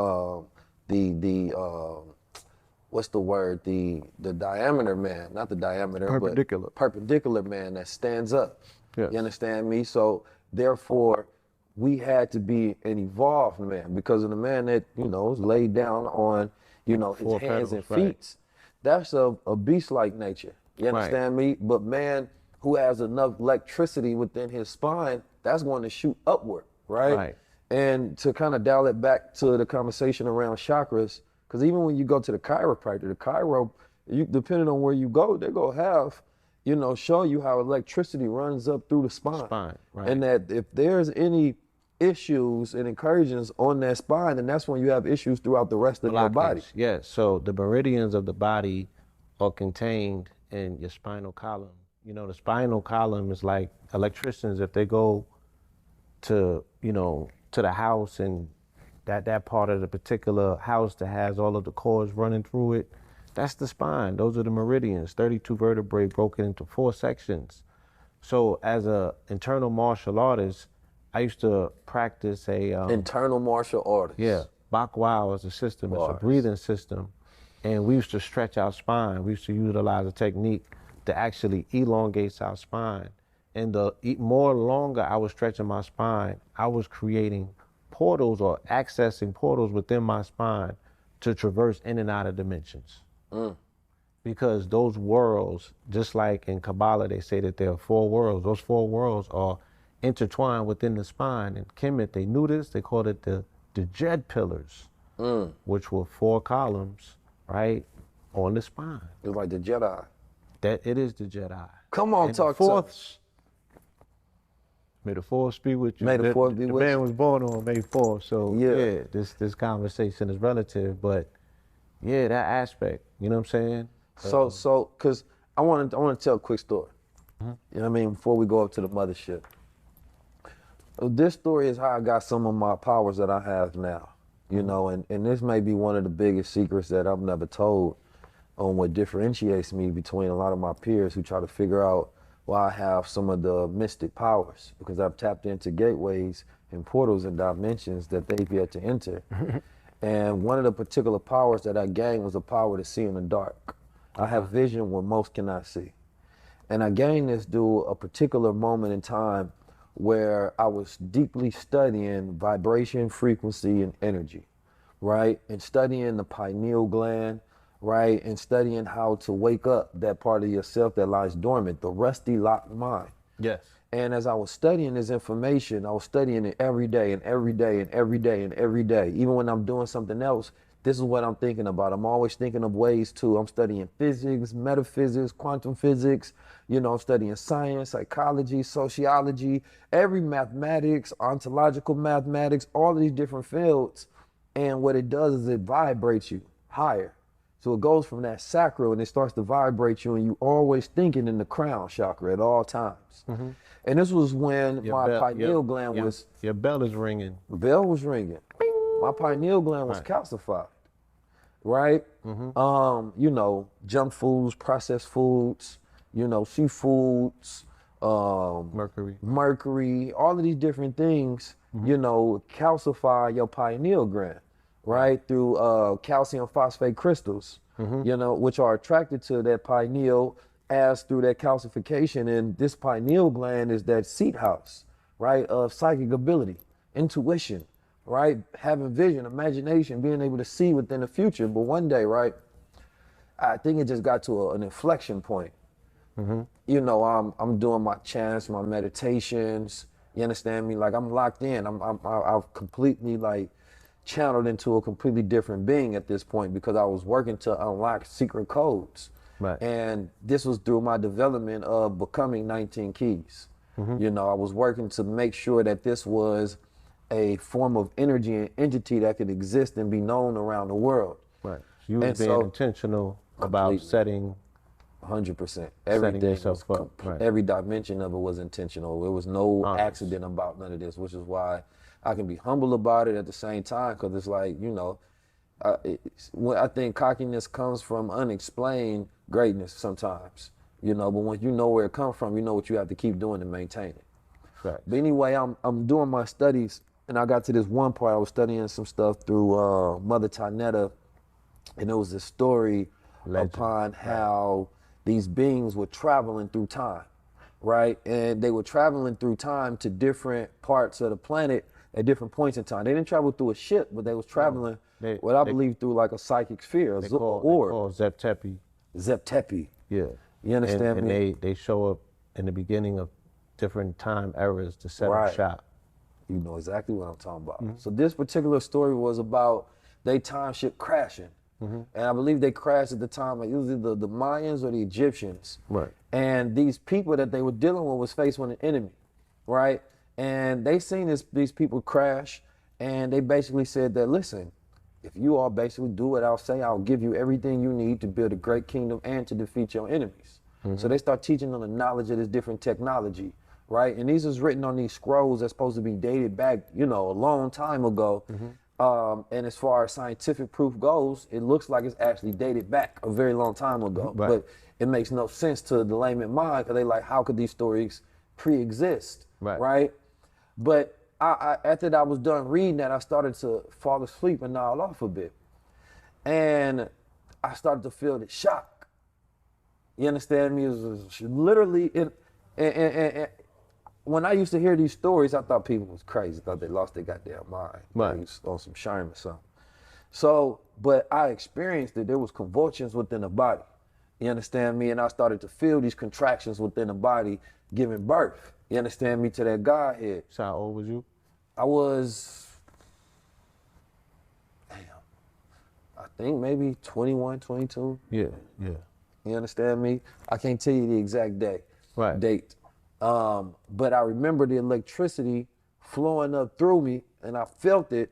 what's the word? The diameter man, not the diameter,
perpendicular.
But perpendicular man that stands up.
Yes.
You understand me? So therefore, we had to be an evolved man because of the man that, is laid down on, his
Four
hands
pedals,
and feet.
right.
That's a beast-like nature. You understand me? But man who has enough electricity within his spine, that's going to shoot upward, right? And to kind of dial it back to the conversation around chakras, because even when you go to the chiropractor, depending on where you go, they're going to have, show you how electricity runs up through the spine.
Right.
And that if there's any issues and incursions on that spine, then that's when you have issues throughout the rest of your body.
Yes, so the meridians of the body are contained in your spinal column. The spinal column is like electricians, if they go to, to the house and that part of the particular house that has all of the cords running through it, that's the spine. Those are the meridians, 32 vertebrae broken into 4 sections. So as a internal martial artist, I used to practice
internal martial artist.
Yeah, Bakwao is a system. It's a breathing system. And we used to stretch our spine. We used to utilize a technique to actually elongate our spine. And the more longer I was stretching my spine, I was creating portals or accessing portals within my spine to traverse in and out of dimensions. Because those worlds, just like in Kabbalah, they say that there are 4 worlds. Those 4 worlds are intertwined within the spine. And Kemet, they knew this, they called it the Jed pillars, which were 4 columns, right, on the spine.
It's like the Jedi.
That it is the Jedi.
Come on,
and
talk
the
to
fourths, may the fourth be with you.
May the fourth be with you.
The man was born on May 4th, so yeah, this conversation is relative, but yeah, that aspect, you know what I'm saying?
So, cause I want to tell a quick story. You know what I mean? Before we go up to the mothership. This story is how I got some of my powers that I have now. And this may be one of the biggest secrets that I've never told on what differentiates me between a lot of my peers who try to figure out why I have some of the mystic powers, because I've tapped into gateways and portals and dimensions that they've yet to enter. And one of the particular powers that I gained was a power to see in the dark. I have vision where most cannot see. And I gained this through a particular moment in time where I was deeply studying vibration, frequency, and energy, right? And studying the pineal gland, right? And studying how to wake up that part of yourself that lies dormant, the rusty locked mind.
Yes.
And as I was studying this information, I was studying it every day and every day and every day and every day. Even when I'm doing something else, this is what I'm thinking about. I'm always thinking of ways to, I'm studying physics, metaphysics, quantum physics, you know, I'm studying science, psychology, sociology, every mathematics, ontological mathematics, all of these different fields. And what it does is it vibrates you higher. So it goes from that sacral and it starts to vibrate you, and you always thinking in the crown chakra at all times.
Mm-hmm.
And this was when my pineal gland was...
Your bell is ringing.
The bell was ringing. My pineal gland was calcified, right?
Mm-hmm.
You know, junk foods, processed foods, you know, seafoods, mercury, all of these different things, you know, calcify your pineal gland, right? Through calcium phosphate crystals, you know, which are attracted to that pineal as through that calcification. And this pineal gland is that seat house, right, of psychic ability, intuition, right, having vision, imagination, being able to see within the future. But one day, right, I think it just got to an inflection point. You know, I'm doing my chants, my meditations, you understand me? Like, I'm locked in. I've completely, like, channeled into a completely different being at this point, because I was working to unlock secret codes.
Right.
And this was through my development of becoming 19 Keys. You know, I was working to make sure that this was a form of energy and entity that could exist and be known around the world.
Right. You was being intentional about setting
100%. Everything
yourself up. Right.
Every dimension of it was intentional. There was no accident about none of this, which is why I can be humble about it at the same time, because it's like, you know, I think cockiness comes from unexplained greatness sometimes, you know, but when you know where it comes from, you know what you have to keep doing to maintain it.
Right.
But anyway, I'm doing my studies, and I got to this one part. I was studying some stuff through Mother Tanetta, and it was a story upon how these beings were traveling through time, right? And they were traveling through time to different parts of the planet at different points in time. They didn't travel through a ship, but they was traveling, what I believe, through like a psychic sphere, or
Zep-Tepi.
Zep-Tepi.
Yeah.
You understand me?
And they show up in the beginning of different time eras to set up shop.
You know exactly what I'm talking about. So this particular story was about they time ship crashing. And I believe they crashed at the time, like it was either the Mayans or the Egyptians.
Right.
And these people that they were dealing with was faced with an enemy, right? And they seen these people crash, and they basically said that, listen, if you all basically do what I'll say, I'll give you everything you need to build a great kingdom and to defeat your enemies. So they start teaching them the knowledge of this different technology, right? And these is written on these scrolls that's supposed to be dated back, you know, a long time ago. And as far as scientific proof goes, it looks like it's actually dated back a very long time ago.
Right.
But it makes no sense to the layman mind, because they like, how could these stories pre-exist, right? But after I was done reading that, I started to fall asleep and nod off a bit. And I started to feel the shock. You understand me? It was literally, and when I used to hear these stories, I thought people was crazy. I thought they lost their goddamn mind.
Right.
They was on some Sherm or something. So, but I experienced it. There was convulsions within the body. You understand me? And I started to feel these contractions within the body giving birth. You understand me? To that Godhead.
So how old was you?
I was, I think maybe 21, 22.
Yeah.
You understand me? I can't tell you the exact date. But I remember the electricity flowing up through me, and I felt it.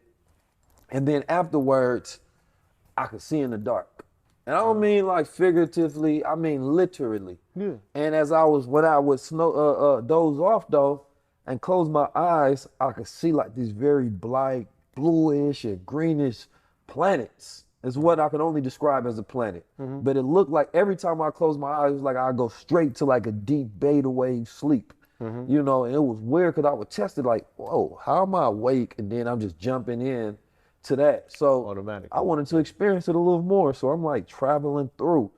And then afterwards, I could see in the dark. And I don't mean like figuratively, I mean literally.
Yeah.
And when I would doze off though, and close my eyes, I could see like these very black, bluish and greenish planets. Is what I can only describe as a planet. But it looked like every time I closed my eyes, it was like I go straight to like a deep beta wave sleep. You know, and it was weird, because I would test it like, whoa, how am I awake? And then I'm just jumping in to that. So
automatically.
I wanted to experience it a little more. So I'm like traveling through.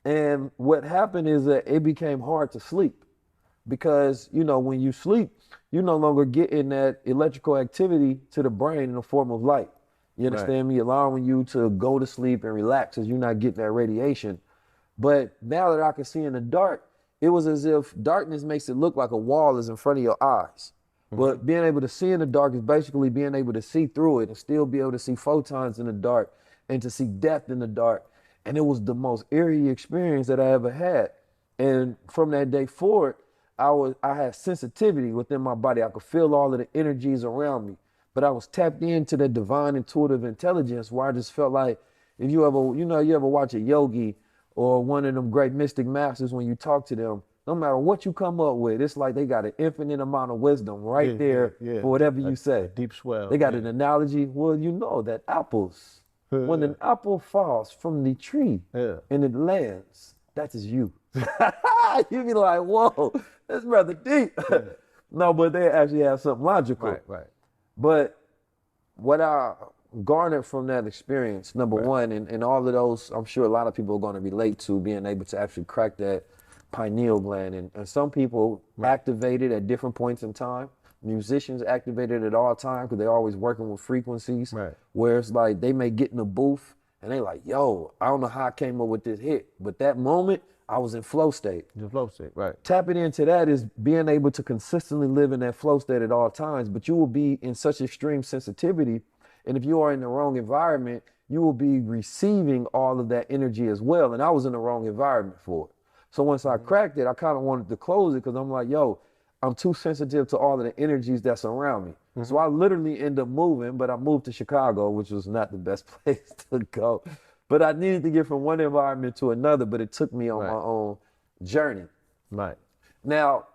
And what happened is that it became hard to sleep because, you know, when you sleep, you no longer getting that electrical activity to the brain in the form of light. You understand me? Allowing you to go to sleep and relax as you're not getting that radiation. But now that I can see in the dark, it was as if darkness makes it look like a wall is in front of your eyes. But being able to see in the dark is basically being able to see through it and still be able to see photons in the dark and to see depth in the dark. And it was the most eerie experience that I ever had. And from that day forward, I had sensitivity within my body. I could feel all of the energies around me. But I was tapped into that divine intuitive intelligence where I just felt like if you ever, you ever watch a yogi or one of them great mystic masters, when you talk to them, no matter what you come up with, it's like they got an infinite amount of wisdom right there for whatever you say.
A deep swell.
They got an analogy. Well, you know that apples, when an apple falls from the tree and it lands, that is you. You be like, whoa, that's rather deep. No, but they actually have something logical.
Right.
But what I garnered from that experience, number one, and all of those, I'm sure a lot of people are going to relate to being able to actually crack that pineal gland. And some people activate it at different points in time. Musicians activate it at all times because they're always working with frequencies. Where it's like they may get in a booth and they like, yo, I don't know how I came up with this hit. But that moment, I was in flow state.
The flow state, right.
Tapping into that is being able to consistently live in that flow state at all times, but you will be in such extreme sensitivity. And if you are in the wrong environment, you will be receiving all of that energy as well. And I was in the wrong environment for it. So once I cracked it, I kind of wanted to close it because I'm like, yo, I'm too sensitive to all of the energies that's around me. So I literally end up moving, but I moved to Chicago, which was not the best place to go. But I needed to get from one environment to another, but it took me on my own journey.
Right.
Now,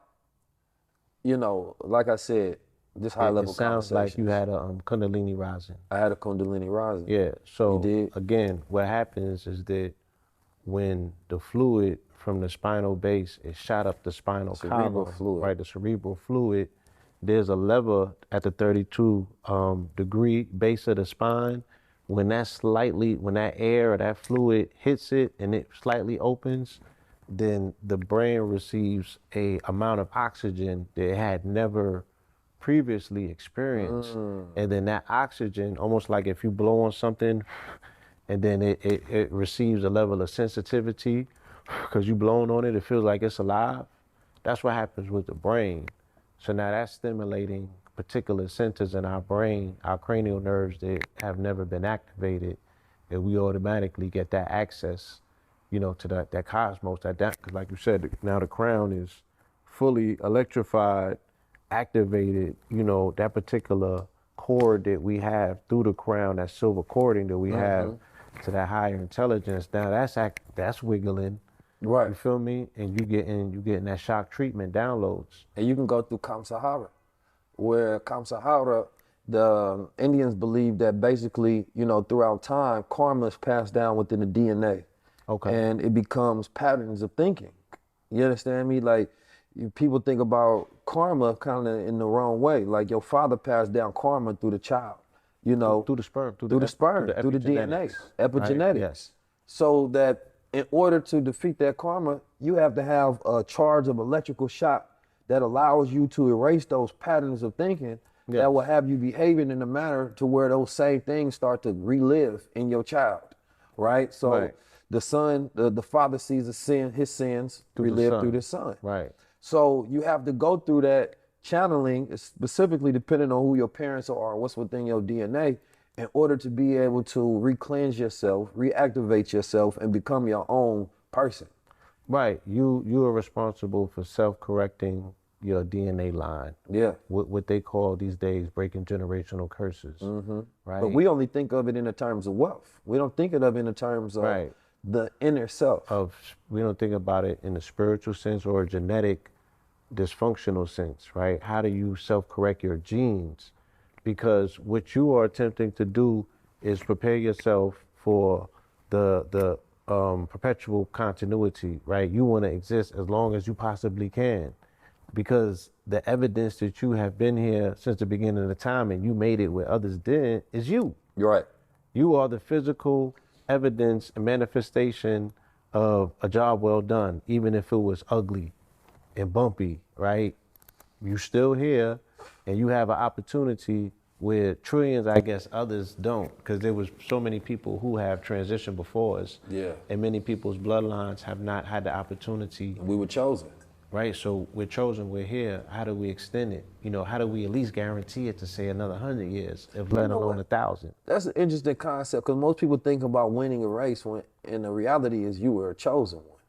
you know, like I said, this high level
sounds like you had a Kundalini rising.
I had a Kundalini rising.
Yeah. So
You did?
again, what happens is that when the fluid from the spinal base is shot up the spinal
Cerebral
column,
fluid.
right? The cerebral fluid. There's a lever at the 32 degree base of the spine. When that air or that fluid hits it and it slightly opens, then the brain receives a amount of oxygen that it had never previously experienced. And then that oxygen, almost like if you blow on something and then it receives a level of sensitivity because you blowing on it, it feels like it's alive. That's what happens with the brain. So now that's stimulating particular centers in our brain, our cranial nerves that have never been activated, and we automatically get that access, you know, to that cosmos, because like you said, now the crown is fully electrified, activated, you know, that particular cord that we have through the crown, that silver cording that we have to that higher intelligence. Now that's wiggling.
Right.
You feel me? And you getting that shock treatment downloads.
And you can go through Kamsahara, where Kamsahara, the Indians believe that basically, you know, throughout time, karma is passed down within the DNA.
Okay.
And it becomes patterns of thinking. You understand me? Like, people think about karma kind of in the wrong way. Like, your father passed down karma through the child, you know.
Through the sperm.
Through the DNA, epigenetics.
Right? Yes.
So that in order to defeat that karma, you have to have a charge of electrical shock that allows you to erase those patterns of thinking that will have you behaving in a manner to where those same things start to relive in your child, right? So the son, the father sees his sins relive through the son.
Right.
So you have to go through that channeling, specifically depending on who your parents are or what's within your DNA, in order to be able to re-cleanse yourself, reactivate yourself, and become your own person.
Right. You are responsible for self-correcting your DNA line.
Yeah.
What they call these days breaking generational curses. Right.
But we only think of it in the terms of wealth. We don't think of it in the terms of the inner self.
We don't think about it in a spiritual sense or a genetic dysfunctional sense, right? How do you self-correct your genes? Because what you are attempting to do is prepare yourself for the perpetual continuity, right? You want to exist as long as you possibly can, because the evidence that you have been here since the beginning of the time and you made it where others didn't is you.
You're right.
You are the physical evidence and manifestation of a job well done, even if it was ugly and bumpy, right? You still here, and you have an opportunity where trillions, I guess, others don't, because there was so many people who have transitioned before us.
Yeah.
And many people's bloodlines have not had the opportunity.
And we were chosen.
Right, so we're chosen, we're here. How do we extend it? You know, how do we at least guarantee it to say another 100 years, if let alone 1,000?
That's an interesting concept, because most people think about winning a race when, and the reality is you were a chosen one.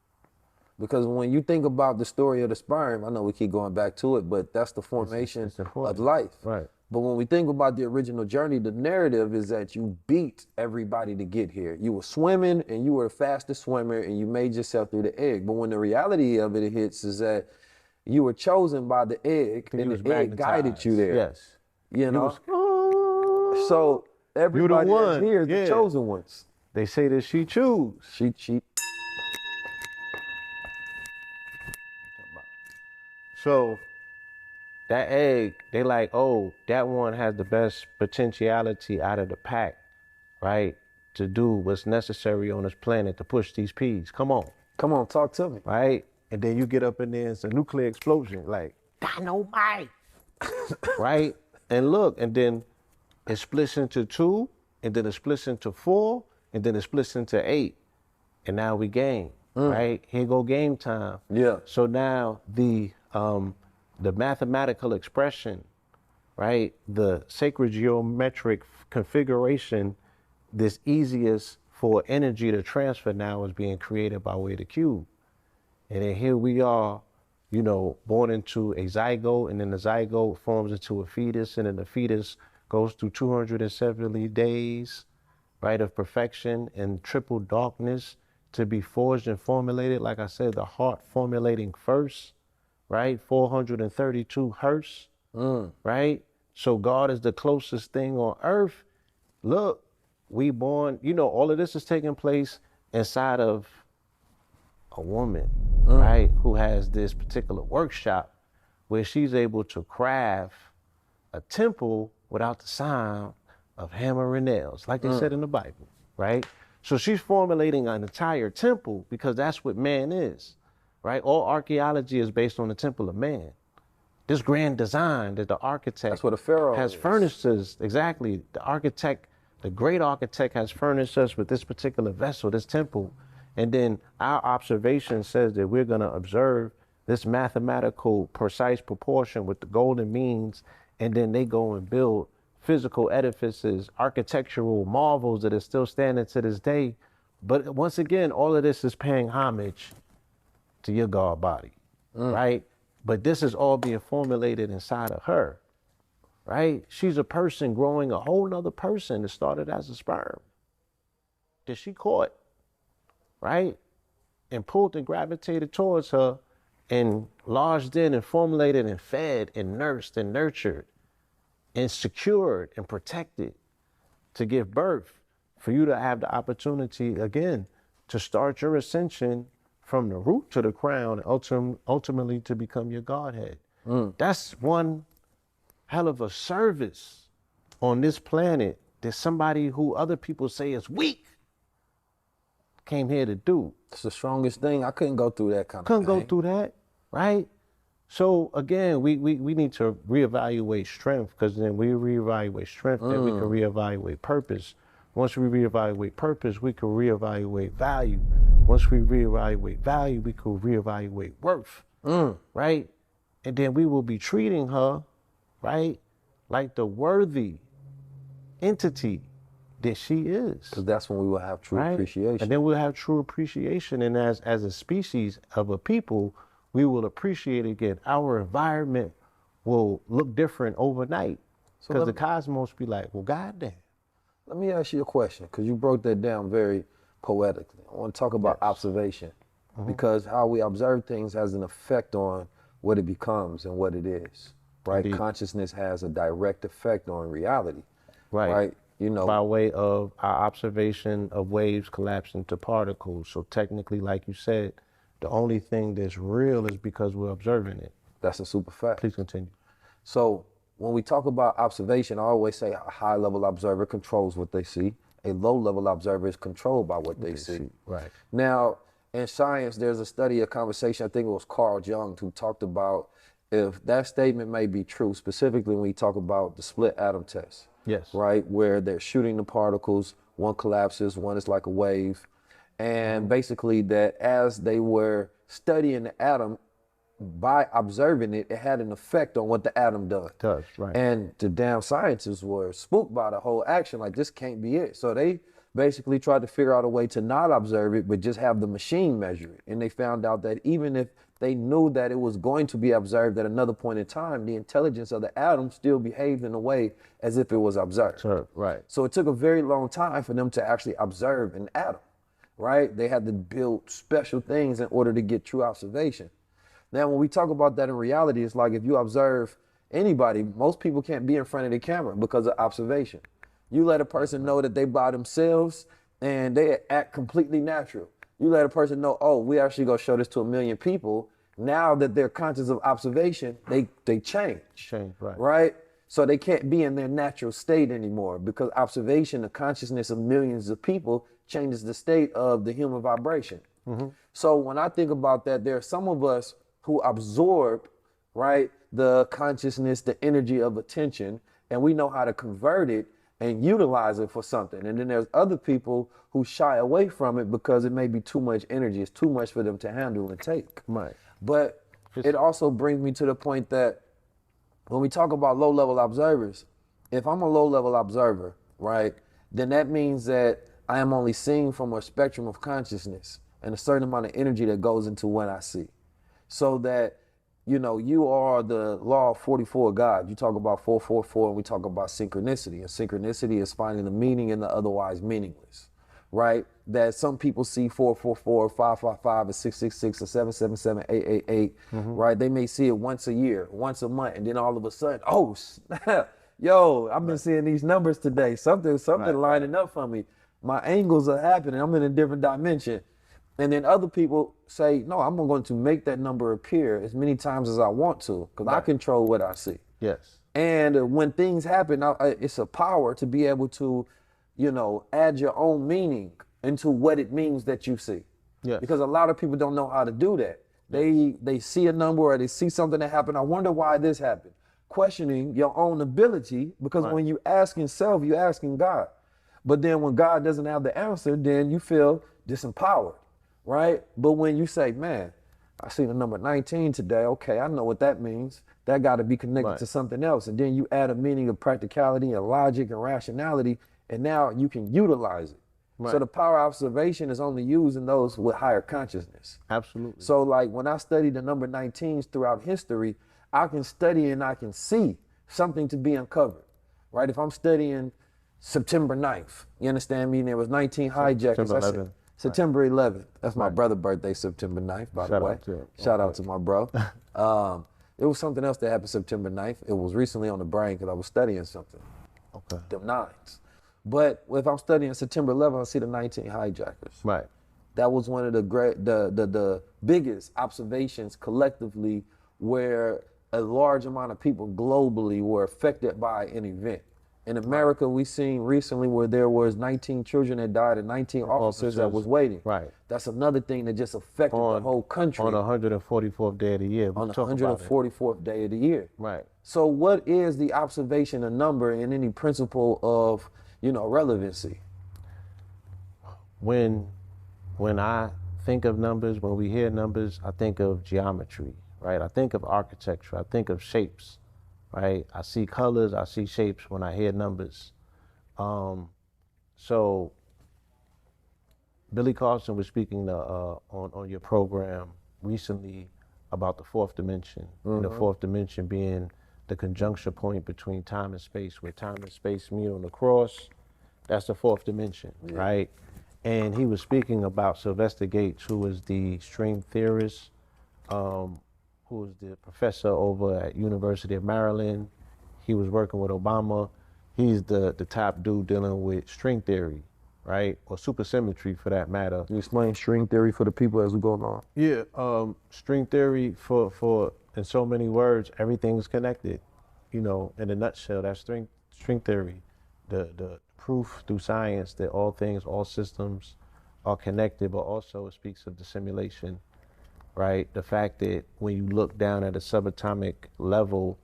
Because when you think about the story of the sperm, I know we keep going back to it, but that's the formation of life.
Right.
But when we think about the original journey, the narrative is that you beat everybody to get here. You were swimming and you were the fastest swimmer and you made yourself through the egg. But when the reality of it hits is that you were chosen by the egg and the egg guided you there.
Yes.
You know? So everybody that's here is the chosen ones.
They say that she choose.
She.
So that egg, they like, oh, that one has the best potentiality out of the pack, right? To do what's necessary on this planet to push these peas. Come on.
Come on, talk to me.
Right? And then you get up in there, it's a nuclear explosion, like, dynamite. Right? And look, and then it splits into 2, and then it splits into 4, and then it splits into 8. And now we game, right? Here go game time.
Yeah.
So now the mathematical expression, right? The sacred geometric configuration that's easiest for energy to transfer now is being created by way of the cube. And then here we are, you know, born into a zygote, and then the zygote forms into a fetus, and then the fetus goes through 270 days, right, of perfection and triple darkness to be forged and formulated. Like I said, the heart formulating first, right? 432 hertz, right? So God is the closest thing on earth. Look, we born, you know, all of this is taking place inside of a woman, right? Who has this particular workshop where she's able to craft a temple without the sound of hammer and nails, like they said in the Bible, right? So she's formulating an entire temple because that's what man is, right? All archaeology is based on the temple of man. This grand design that the architect
That's what a pharaoh
has furnished us, exactly. The architect, the great architect has furnished us with this particular vessel, this temple. And then our observation says that we're gonna observe this mathematical precise proportion with the golden means, and then they go and build physical edifices, architectural marvels that are still standing to this day. But once again, all of this is paying homage to your God body, right? But this is all being formulated inside of her, right? She's a person growing a whole nother person that started as a sperm that she caught, right? And pulled and gravitated towards her and lodged in and formulated and fed and nursed and nurtured and secured and protected to give birth for you to have the opportunity, again, to start your ascension from the root to the crown, and ultimately to become your Godhead. That's one hell of a service on this planet that somebody who other people say is weak came here to do.
It's the strongest thing. I couldn't go through that kind of
Couldn't
thing.
go through that, right? So again, we need to reevaluate strength, because then we reevaluate strength, then we can reevaluate purpose. Once we reevaluate purpose, we can reevaluate value. Once we reevaluate value, we can reevaluate worth, right? And then we will be treating her, right, like the worthy entity that she is.
Because that's when we will have true appreciation.
And then we'll have true appreciation. And as a species of a people, we will appreciate again. Our environment will look different overnight. Because the cosmos be like, well, goddamn.
Let me ask you a question, because you broke that down very poetically. I want to talk about observation, because how we observe things has an effect on what it becomes and what it is, right?
Indeed.
Consciousness has a direct effect on reality,
Right.
right? You know,
By way of our observation of waves collapsing to particles. So technically, like you said, the only thing that's real is because we're observing it.
that's a super fact.
Please continue.
So when we talk about observation, I always say a high-level observer controls what they see. A low-level observer is controlled by what they see.
Right.
Now, in science, there's a study, a conversation, I think it was Carl Jung, who talked about if that statement may be true, specifically when we talk about the split atom test.
Yes.
Right, where they're shooting the particles, one collapses, one is like a wave. And basically that as they were studying the atom, by observing it, it had an effect on what the atom does.
Right.
And the damn scientists were spooked by the whole action, like this can't be it. So they basically tried to figure out a way to not observe it, but just have the machine measure it. And they found out that even if they knew that it was going to be observed at another point in time, the intelligence of the atom still behaved in a way as if it was observed.
Sure, right.
So it took a very long time for them to actually observe an atom, right? They had to build special things in order to get true observation. Now, when we talk about that in reality, it's like if you observe anybody, most people can't be in front of the camera because of observation. You let a person know that they by themselves and they act completely natural. You let a person know, oh, we actually gonna show this to 1 million people. Now that they're conscious of observation, they change. Right? So they can't be in their natural state anymore because observation, the consciousness of millions of people changes the state of the human vibration. So when I think about that, there are some of us who absorb, right, the consciousness, the energy of attention, and we know how to convert it and utilize it for something. And then there's other people who shy away from it because it may be too much energy. It's too much for them to handle and take.
Right.
But it also brings me to the point that when we talk about low-level observers, if I'm a low-level observer, right, then that means that I am only seeing from a spectrum of consciousness and a certain amount of energy that goes into what I see. So that, you know, you are the law of 44 God. You talk about 444 and we talk about synchronicity. And synchronicity is finding the meaning in the otherwise meaningless, right? That some people see 444, 555, and 666, and 777, 888, right? They may see it once a year, once a month, and then all of a sudden, oh, snap. Yo, I've been seeing these numbers today. Something lining up for me. My angles are happening. I'm in a different dimension. And then other people say, no, I'm going to make that number appear as many times as I want to because I control what I see.
Yes.
And when things happen, it's a power to be able to, you know, add your own meaning into what it means that you see.
Yes.
Because a lot of people don't know how to do that. They see a number or they see something that happened. I wonder why this happened. Questioning your own ability because when you asking self, you asking God. But then when God doesn't have the answer, then you feel disempowered. Right? But when you say, man, I see the number 19 today, okay, I know what that means. That got to be connected to something else. And then you add a meaning of practicality and logic and rationality, and now you can utilize it. So the power of observation is only used in those with higher consciousness.
Absolutely.
So like when I study the number 19s throughout history, I can study and I can see something to be uncovered, right? If I'm studying September 9th, you understand me? And there was 19 hijackers.
September 11th.
September 11th. That's my brother's birthday, September 9th, by the way. Shout out to my bro. It was something else that happened September 9th. It was recently on the brain because I was studying something.
Okay.
Them nines. But if I'm studying September 11th, I see the 19 hijackers.
Right.
That was one of the biggest observations collectively where a large amount of people globally were affected by an event. In America, we seen recently where there was 19 children that died and 19 officers that was waiting.
Right.
That's another thing that just affected the whole country.
On the 144th day of the year.
On the 144th day of the year.
Right.
So what is the observation of number in any principle of, you know, relevancy?
When I think of numbers, when we hear numbers, I think of geometry, right? I think of architecture, I think of shapes. Right, I see colors, I see shapes when I hear numbers. So Billy Carson was speaking on your program recently about the fourth dimension, and the fourth dimension being the conjunction point between time and space, where time and space meet on the cross. That's the fourth dimension, right? And he was speaking about Sylvester Gates, who was the string theorist, who was the professor over at University of Maryland. He was working with Obama. He's the top dude dealing with string theory, right? Or supersymmetry for that matter.
Can you explain string theory for the people as we go along?
Yeah, string theory for in so many words, everything's connected. You know, in a nutshell, that's string theory. The proof through science that all things, all systems are connected, but also it speaks of the simulation, right? The fact that when you look down at a subatomic level,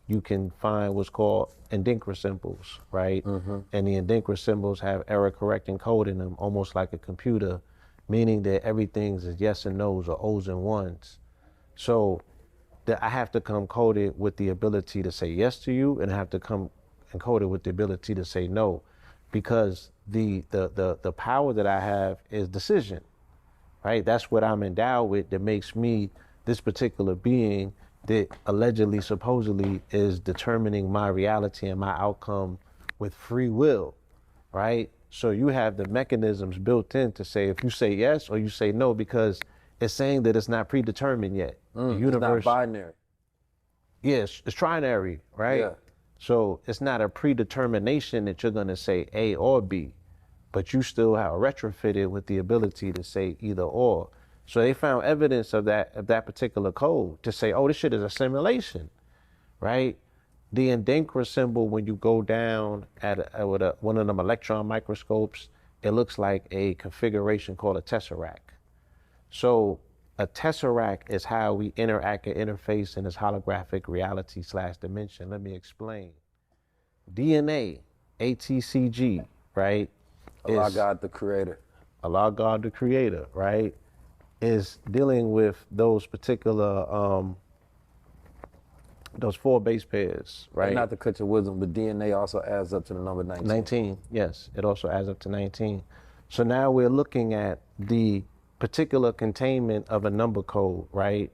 you can find what's called Adinkra symbols, right? And the Adinkra symbols have error correcting code in them, almost like a computer, meaning that everything's is yes and no's or O's and ones. So that I have to come coded with the ability to say yes to you, and I have to come encoded with the ability to say no, because the power that I have is decision, right? That's what I'm endowed with that makes me this particular being that allegedly, supposedly is determining my reality and my outcome with free will, right? So you have the mechanisms built in to say if you say yes or you say no, because it's saying that it's not predetermined yet. The universe,
it's not binary.
yes, it's trinary, right?
Yeah.
So it's not a predetermination that you're gonna say A or B, but you still have retrofitted with the ability to say either or. So they found evidence of that particular code to say, oh, this shit is a simulation, right? The Adinkra symbol, when you go down with one of them electron microscopes, it looks like a configuration called a tesseract. So a tesseract is how we interact and interface in this holographic reality / dimension. Let me explain. DNA, ATCG, right?
Allah God the creator.
Allah God the creator, right? Is dealing with those particular, those 4 base pairs, right?
And not to cut your wisdom, but DNA also adds up to the number 19.
19, yes, it also adds up to 19. So now we're looking at the particular containment of a number code, right?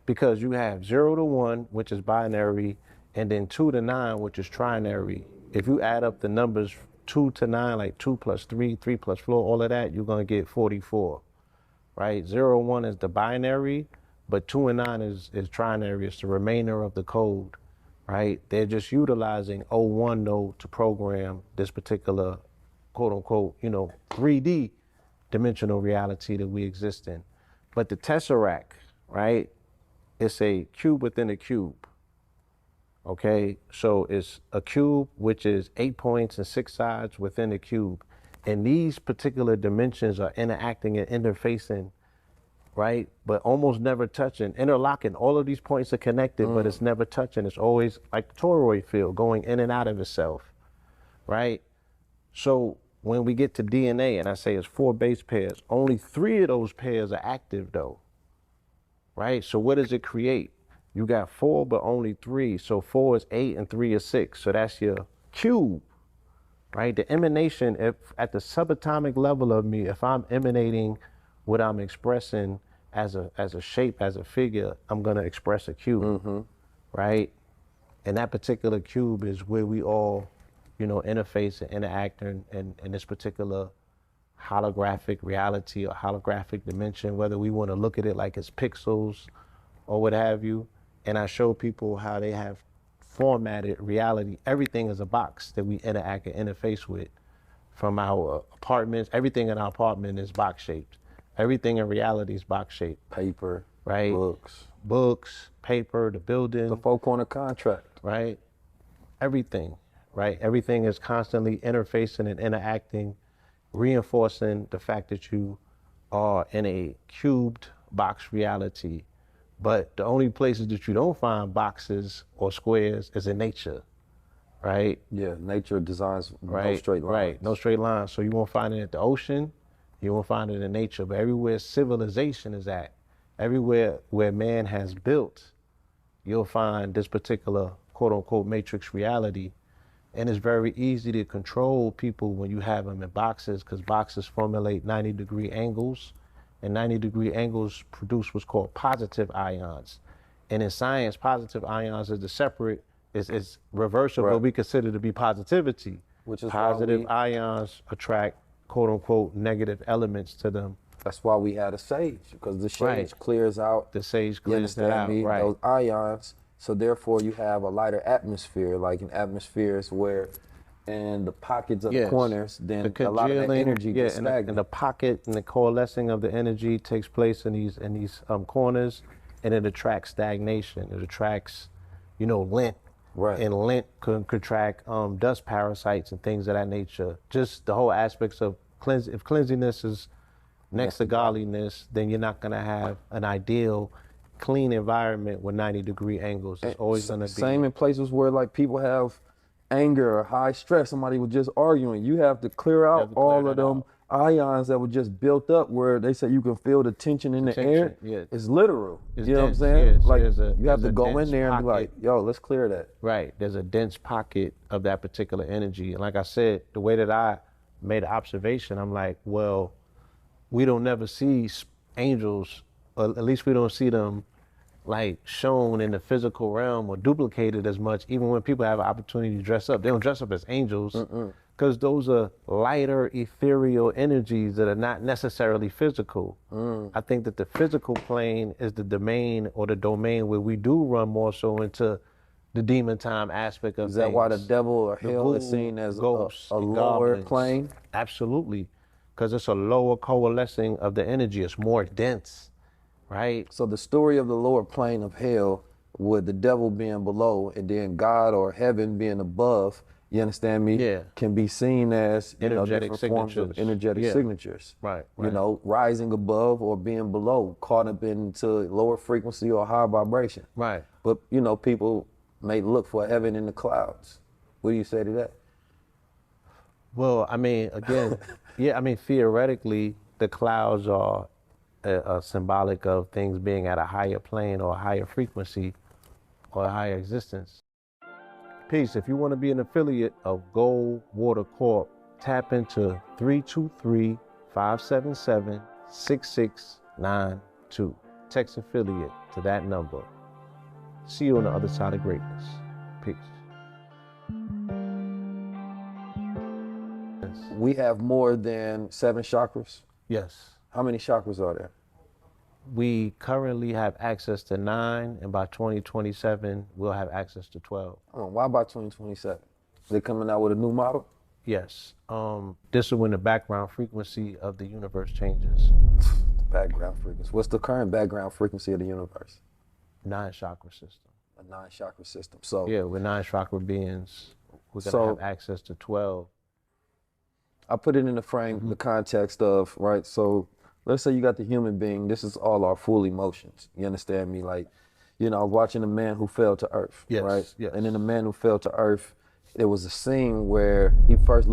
Because you have 0 to 1, which is binary, and then 2 to 9, which is trinary. If you add up the numbers 2 to 9, like 2 plus 3, 3 plus 4, all of that, you're gonna get 44, right? 0, 1 is the binary, but 2 and 9 is trinary. It's the remainder of the code, right? They're just utilizing 01 node to program this particular, quote unquote, 3D dimensional reality that we exist in. But the tesseract, right? It's a cube within a cube. Okay, so it's a cube which is 8 points and 6 sides within a cube. And these particular dimensions are interacting and interfacing, right? But almost never touching, interlocking. All of these points are connected, but it's never touching. It's always like the toroid field going in and out of itself, right? So when we get to DNA, and I say it's 4 base pairs, only 3 of those pairs are active though, right? So what does it create? You got 4, but only 3. So 4 is 8 and 3 is 6. So that's your cube, right? The emanation, if at the subatomic level of me, if I'm emanating what I'm expressing as a shape, as a figure, I'm gonna express a cube, right? And that particular cube is where we all, interface and interact in this particular holographic reality or holographic dimension, whether we wanna look at it like it's pixels or what have you. And I show people how they have formatted reality. Everything is a box that we interact and interface with. From our apartments, everything in our apartment is box shaped. Everything in reality is box shaped.
Paper,
right? Books, paper, the building.
The 4-corner contract.
Right? Everything, right? Everything is constantly interfacing and interacting, reinforcing the fact that you are in a cubed box reality. But the only places that you don't find boxes or squares is in nature, right?
Yeah, nature designs no straight lines.
Right, no straight lines. So you won't find it at the ocean, you won't find it in nature, but everywhere civilization is at, everywhere where man has built, you'll find this particular quote unquote matrix reality. And it's very easy to control people when you have them in boxes, because boxes formulate 90-degree angles. And 90-degree angles produce what's called positive ions. And in science, positive ions is the separate, is reversal, what we consider to be positivity.
Which is
positive ions attract, quote unquote, negative elements to them.
That's why we had a sage, because the sage clears out.
The sage clears it out, right.
Those ions. So therefore you have a lighter atmosphere, like in atmospheres where in the pockets of the corners, then a lot of that energy gets stagnant.
And the pocket and the coalescing of the energy takes place in these corners, and it attracts stagnation. It attracts, lint.
Right.
And lint can attract dust parasites and things of that nature. Just the whole aspects of if cleanliness is next to godliness, then you're not gonna have an ideal clean environment with 90-degree angles. It's always gonna be
same in places where like people have anger or high stress. Somebody was just arguing. You have to clear out all of them ions that were just built up, where they say you can feel the tension in the air.
Yeah.
It's literal.
It's
you know
dense,
what I'm saying?
yes.
Like you have
there's
to
a
go in
dense
there and be
pocket.
like, yo, let's clear that.
Right. There's a dense pocket of that particular energy. And like I said, the way that I made an observation, I'm like, well, we don't never see angels, or at least we don't see them like shown in the physical realm or duplicated as much. Even when people have an opportunity to dress up, they don't dress up as angels because those are lighter ethereal energies that are not necessarily physical. I think that the physical plane is the domain where we do run more so into the demon time aspect of
Is that
things.
why the devil or hell is seen as a lower plane?
Absolutely, because it's a lower coalescing of the energy. It's more dense, right?
So the story of the lower plane of hell, with the devil being below and then God or heaven being above, you understand me?
Yeah.
Can be seen as
Energetic
different forms of
signatures.
energetic
Yeah.
signatures.
Right.
You know, rising above or being below, caught up into lower frequency or high vibration.
Right.
But people may look for heaven in the clouds. What do you say to that?
Well, I mean, again, theoretically, the clouds are symbolic of things being at a higher plane or a higher frequency or a higher existence. Peace. If you want to be an affiliate of Gold Water Corp, tap into 323-577-6692. Text affiliate to that number. See you on the other side of greatness. Peace.
We have more than 7 chakras.
Yes.
How many chakras are there?
We currently have access to 9, and by 2027, we'll have access to 12.
Why by 2027? They coming out with a new model?
Yes. This is when the background frequency of the universe changes.
Background frequency. What's the current background frequency of the universe?
9 chakra system.
A 9 chakra system. So
yeah, with 9 chakra beings, we're gonna have access to 12.
I put it in the frame, the context of, right? So let's say you got the human being. This is all our full emotions. You understand me? Like, I was watching A Man Who Fell to Earth, right?
Yes.
And in A Man Who Fell to Earth, there was a scene where he first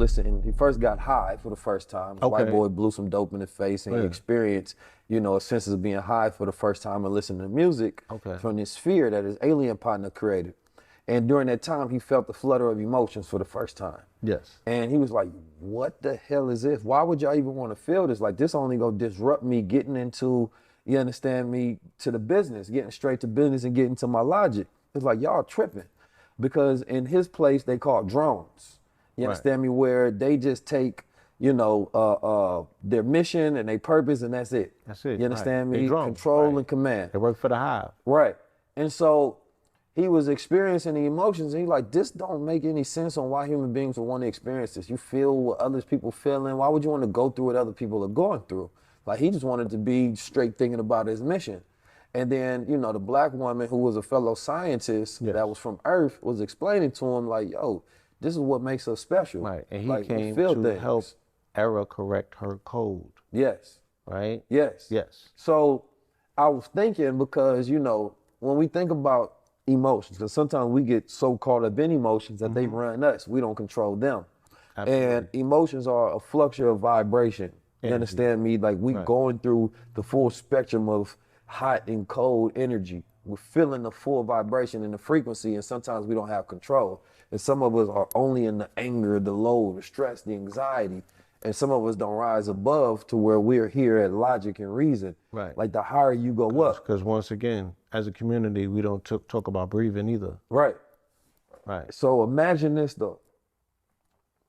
got high for the first time. The white boy blew some dope in his face, and he experienced, a sense of being high for the first time and listening to music from this sphere that his alien partner created. And during that time, he felt the flutter of emotions for the first time.
Yes.
And he was like, what the hell is this? Why would y'all even want to feel this? Like, this only gonna disrupt me getting into, you understand me, to the business, getting straight to business and getting to my logic. It's like, y'all tripping. Because in his place, they call drones. You understand me? Where they just take, their mission and their purpose, and that's it.
That's it.
You understand me?
Drones,
Control and command.
They work for the hive.
Right. And so he was experiencing the emotions, and he's like, this don't make any sense on why human beings would want to experience this. You feel what other people feeling. Why would you want to go through what other people are going through? Like, he just wanted to be straight thinking about his mission. And then, the black woman who was a fellow scientist that was from Earth was explaining to him, like, yo, this is what makes us special.
Right. And he
like,
came to help error correct her code.
Yes.
Right?
Yes.
Yes.
So I was thinking, because, when we think about emotions, because sometimes we get so caught up in emotions that they run us. We don't control them. Absolutely. And emotions are a fluctuation of vibration. You understand me? Like, we going through the full spectrum of hot and cold energy. We're feeling the full vibration and the frequency, and sometimes we don't have control. And some of us are only in the anger, the low, the stress, the anxiety. And some of us don't rise above to where we're here at logic and reason. Right. Like, the higher you go up.
Because once again, as a community, we don't talk about breathing either.
Right.
Right.
So imagine this though.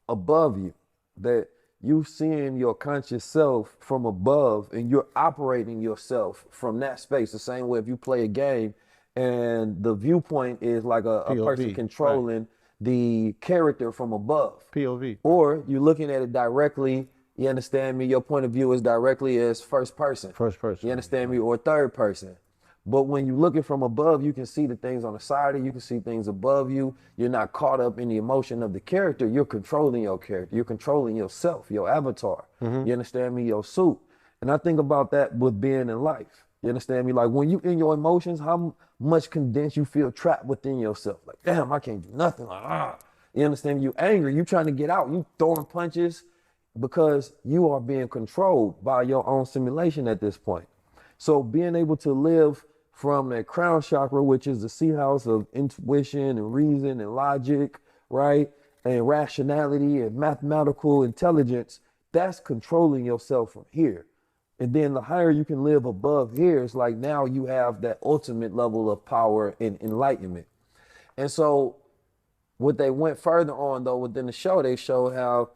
Above you, that you seeing your conscious self from above, and you're operating yourself from that space. The same way if you play a game and the viewpoint is like a person controlling the character from above.
POV.
Or you're looking at it directly, you understand me? Your point of view is directly as first person.
First person.
You understand me? Or third person. But when you're looking from above, you can see the things on the side of you, you can see things above you. You're not caught up in the emotion of the character. You're controlling your character. You're controlling yourself, your avatar. You understand me? Your suit. And I think about that with being in life. You understand me? Like when you in your emotions, how much condensed you feel trapped within yourself. Like, damn, I can't do nothing. Like, ah. You understand me? You angry. You trying to get out. You throwing punches because you are being controlled by your own simulation at this point. So being able to live from that crown chakra, which is the seat house of intuition and reason and logic, right? And rationality and mathematical intelligence, that's controlling yourself from here. And then the higher you can live above here, it's like now you have that ultimate level of power and enlightenment. And so what they went further on though within the show, they showed how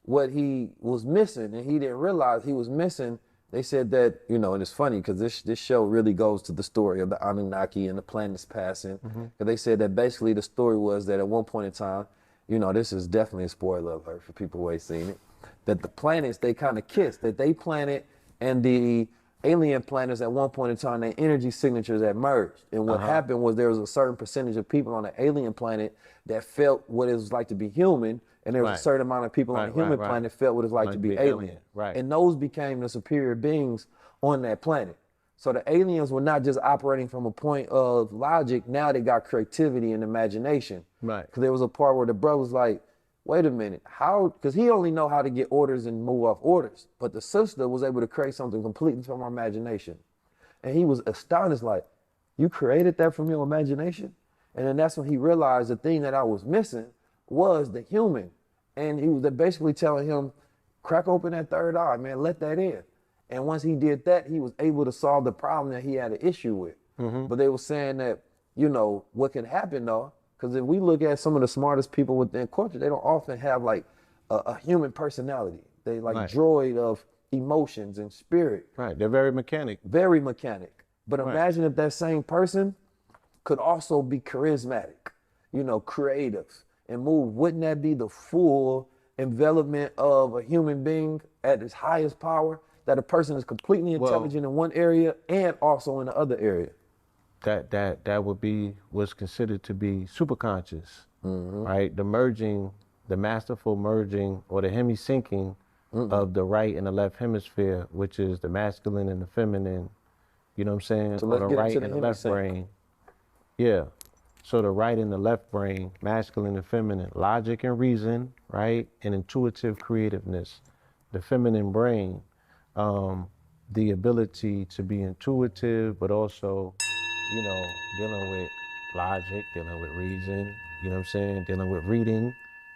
what he was missing and he didn't realize he was missing. They said that, you know, and it's funny because this show really goes to the story of the Anunnaki and the planets passing. Because they said that basically the story was that at one point in time, you know, this is definitely a spoiler alert for people who ain't seen it, that the planets, they kind of kissed, that they planet and the alien planets at one point in time, their energy signatures had merged. And what happened was there was a certain percentage of people on the alien planet that felt what it was like to be human, and there was a certain amount of people on the human planet felt what it's like to be alien. And those became the superior beings on that planet. So the aliens were not just operating from a point of logic, now they got creativity and imagination. Because there was a part where the brother was like, wait a minute, how, because he only know how to get orders and move off orders. But the sister was able to create something completely from her imagination. And he was astonished, like, you created that from your imagination? And then that's when he realized the thing that I was missing was the human. And he was basically telling him, crack open that third eye, man, let that in. And once he did that, he was able to solve the problem that he had an issue with. But they were saying that, you know, what can happen though, because if we look at some of the smartest people within culture, they don't often have like a human personality. They like droid of emotions and spirit.
They're very mechanic.
Very mechanic. But imagine if that same person could also be charismatic, you know, creative and move. Wouldn't that be the full envelopment of a human being at its highest power? That a person is completely intelligent in one area and also in the other area.
That would be what's considered to be superconscious, right? The merging, the masterful merging or the hemi-syncing of the right and the left hemisphere, which is the masculine and the feminine, you know what I'm saying?
So let's
or the
get
right
into
and
the
the left
hemi-sync.
brain. Yeah. So the right and the left brain, masculine and feminine, logic and reason, right? And intuitive creativeness. The feminine brain, the ability to be intuitive, but also, you know, dealing with logic, dealing with reason, you know what I'm saying? Dealing with reading.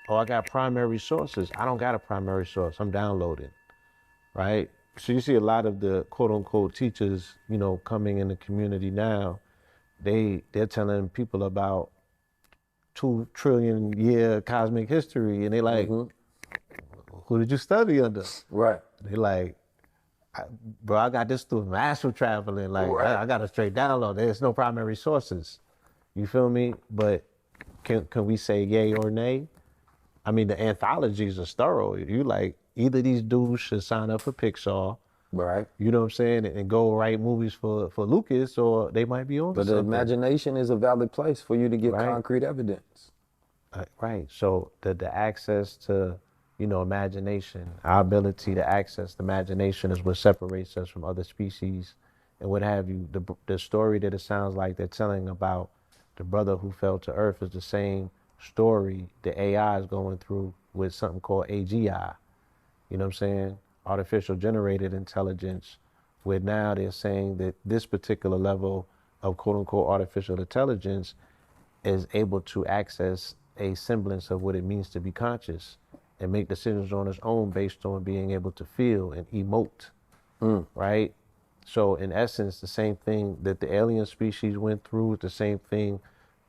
Oh, I got primary sources. I don't got a primary source. I'm downloading, right? So you see a lot of the quote unquote teachers, you know, coming in the community now, they're telling people about 2 trillion year cosmic history. And they like, who did you study under? They like, bro, I got this through astral traveling. Like, I got a straight download. There's no primary sources. You feel me? But can we say yay or nay? I mean, the anthologies are thorough. You like, either these dudes should sign up for Pixar, you know what I'm saying, and go write movies for Lucas, or they might be on
But
something.
the imagination is a valid place for you to get concrete evidence.
So the access to, you know, imagination, our ability to access the imagination is what separates us from other species and what have you. The story that it sounds like they're telling about the brother who fell to earth is the same story the AI is going through with something called AGI. You know what I'm saying? Artificial generated intelligence, where now they're saying that this particular level of quote unquote artificial intelligence is able to access a semblance of what it means to be conscious and make decisions on its own based on being able to feel and emote, right? So in essence, the same thing that the alien species went through, the same thing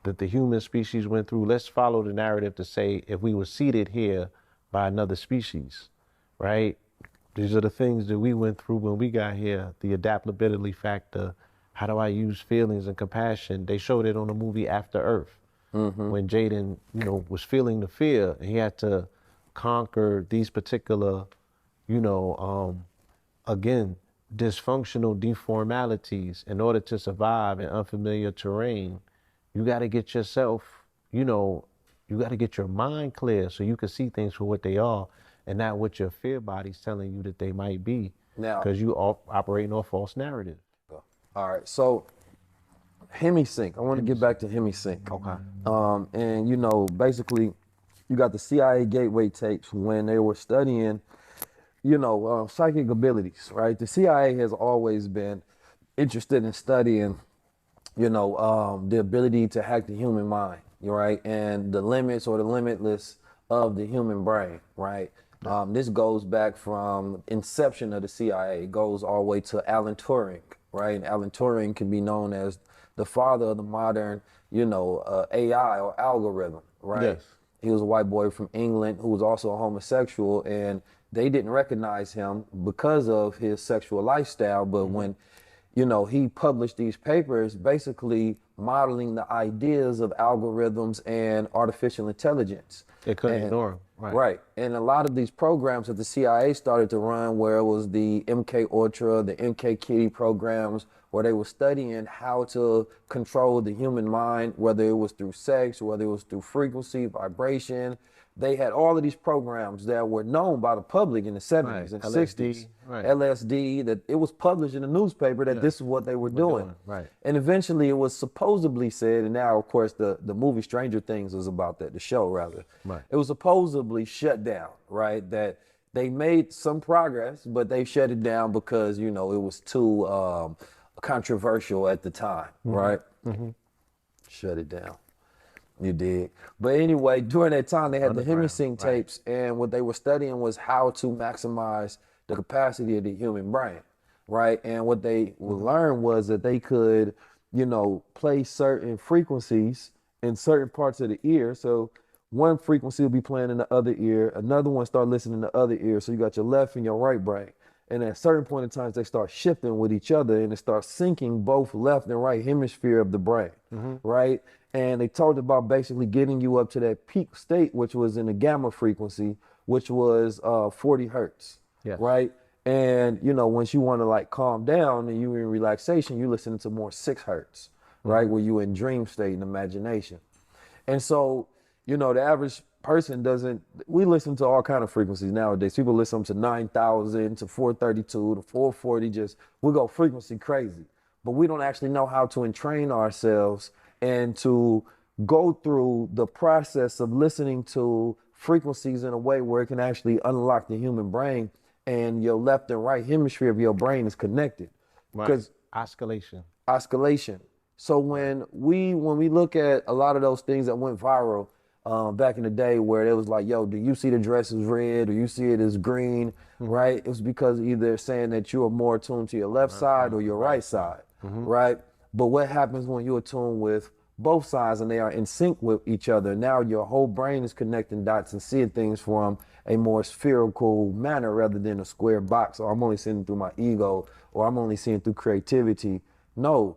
that the human species went through. Let's follow the narrative to say if we were seeded here by another species, right? These are the things that we went through when we got here, the adaptability factor. How do I use feelings and compassion? They showed it on the movie After Earth, when Jaden, you know, was feeling the fear and he had to conquer these particular, you know, again, dysfunctional deformalities in order to survive in unfamiliar terrain. You got to get yourself, you know, you got to get your mind clear so you can see things for what they are and not what your fear body's telling you that they might be.
Now,
because you are operating on false narrative.
all right, so hemisync. I want to get back to hemisync.
Okay.
And you know, basically, you got the CIA gateway tapes when they were studying, you know, psychic abilities, right? The CIA has always been interested in studying, you know, the ability to hack the human mind, right? And the limits or the limitless of the human brain, right? This goes back from inception of the CIA. It goes all the way to Alan Turing, right? And Alan Turing can be known as the father of the modern, you know, AI or algorithm, right?
Yes.
He was a white boy from England who was also a homosexual, and they didn't recognize him because of his sexual lifestyle. But when, you know, he published these papers basically modeling the ideas of algorithms and artificial intelligence.
They couldn't ignore him. Right.
Right. And a lot of these programs that the CIA started to run, where it was the MK Ultra, the MK Kitty programs, where they were studying how to control the human mind, whether it was through sex, whether it was through frequency, vibration. They had all of these programs that were known by the public in the 70s and
LSD,
60s.
right.
LSD, that it was published in the newspaper that this is what they were doing.
Right.
And eventually it was supposedly said, and now of course the movie Stranger Things was about that, the show rather.
Right.
It was supposedly shut down, right? That they made some progress, but they shut it down because, you know, it was too controversial at the time, right? Shut it down. You did. But anyway, during that time, they had the hemisync tapes, and what they were studying was how to maximize the capacity of the human brain, right? And what they would learn was that they could, you know, play certain frequencies in certain parts of the ear. So one frequency will be playing in the other ear, another one start listening in the other ear. So you got your left and your right brain. And at a certain point in time, they start shifting with each other, and it starts syncing both left and right hemisphere of the brain, right? And they talked about basically getting you up to that peak state, which was in the gamma frequency, which was 40 hertz, right? And, you know, once you want to like calm down and you're in relaxation, you listen to more 6 hertz, right? Where you in dream state and imagination. And so, you know, the average person doesn't, we listen to all kind of frequencies nowadays. People listen to 9,000 to 432 to 440, just, we go frequency crazy. But we don't actually know how to entrain ourselves and to go through the process of listening to frequencies in a way where it can actually unlock the human brain and your left and right hemisphere of your brain is connected. Because oscillation. So when we look at a lot of those things that went viral back in the day, where it was like, yo, do you see the dress as red or you see it as green, right? It was because either saying that you are more attuned to your left side or your right side, right? But what happens when you're attuned with both sides and they are in sync with each other? Now your whole brain is connecting dots and seeing things from a more spherical manner rather than a square box, or I'm only seeing through my ego, or I'm only seeing through creativity. No,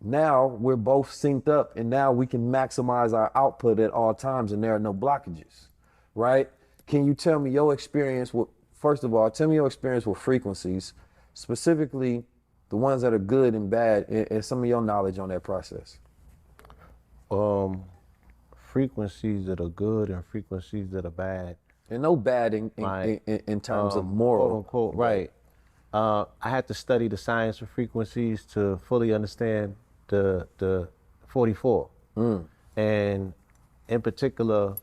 now we're both synced up, and now we can maximize our output at all times and there are no blockages, right? Can you tell me your experience with, first of all, tell me your experience with frequencies, specifically the ones that are good and bad, and some of your knowledge on that process.
Frequencies that are good and frequencies that are bad.
And no bad in terms of moral.
Quote unquote, right. I had to study the science of frequencies to fully understand the 44. And in particular,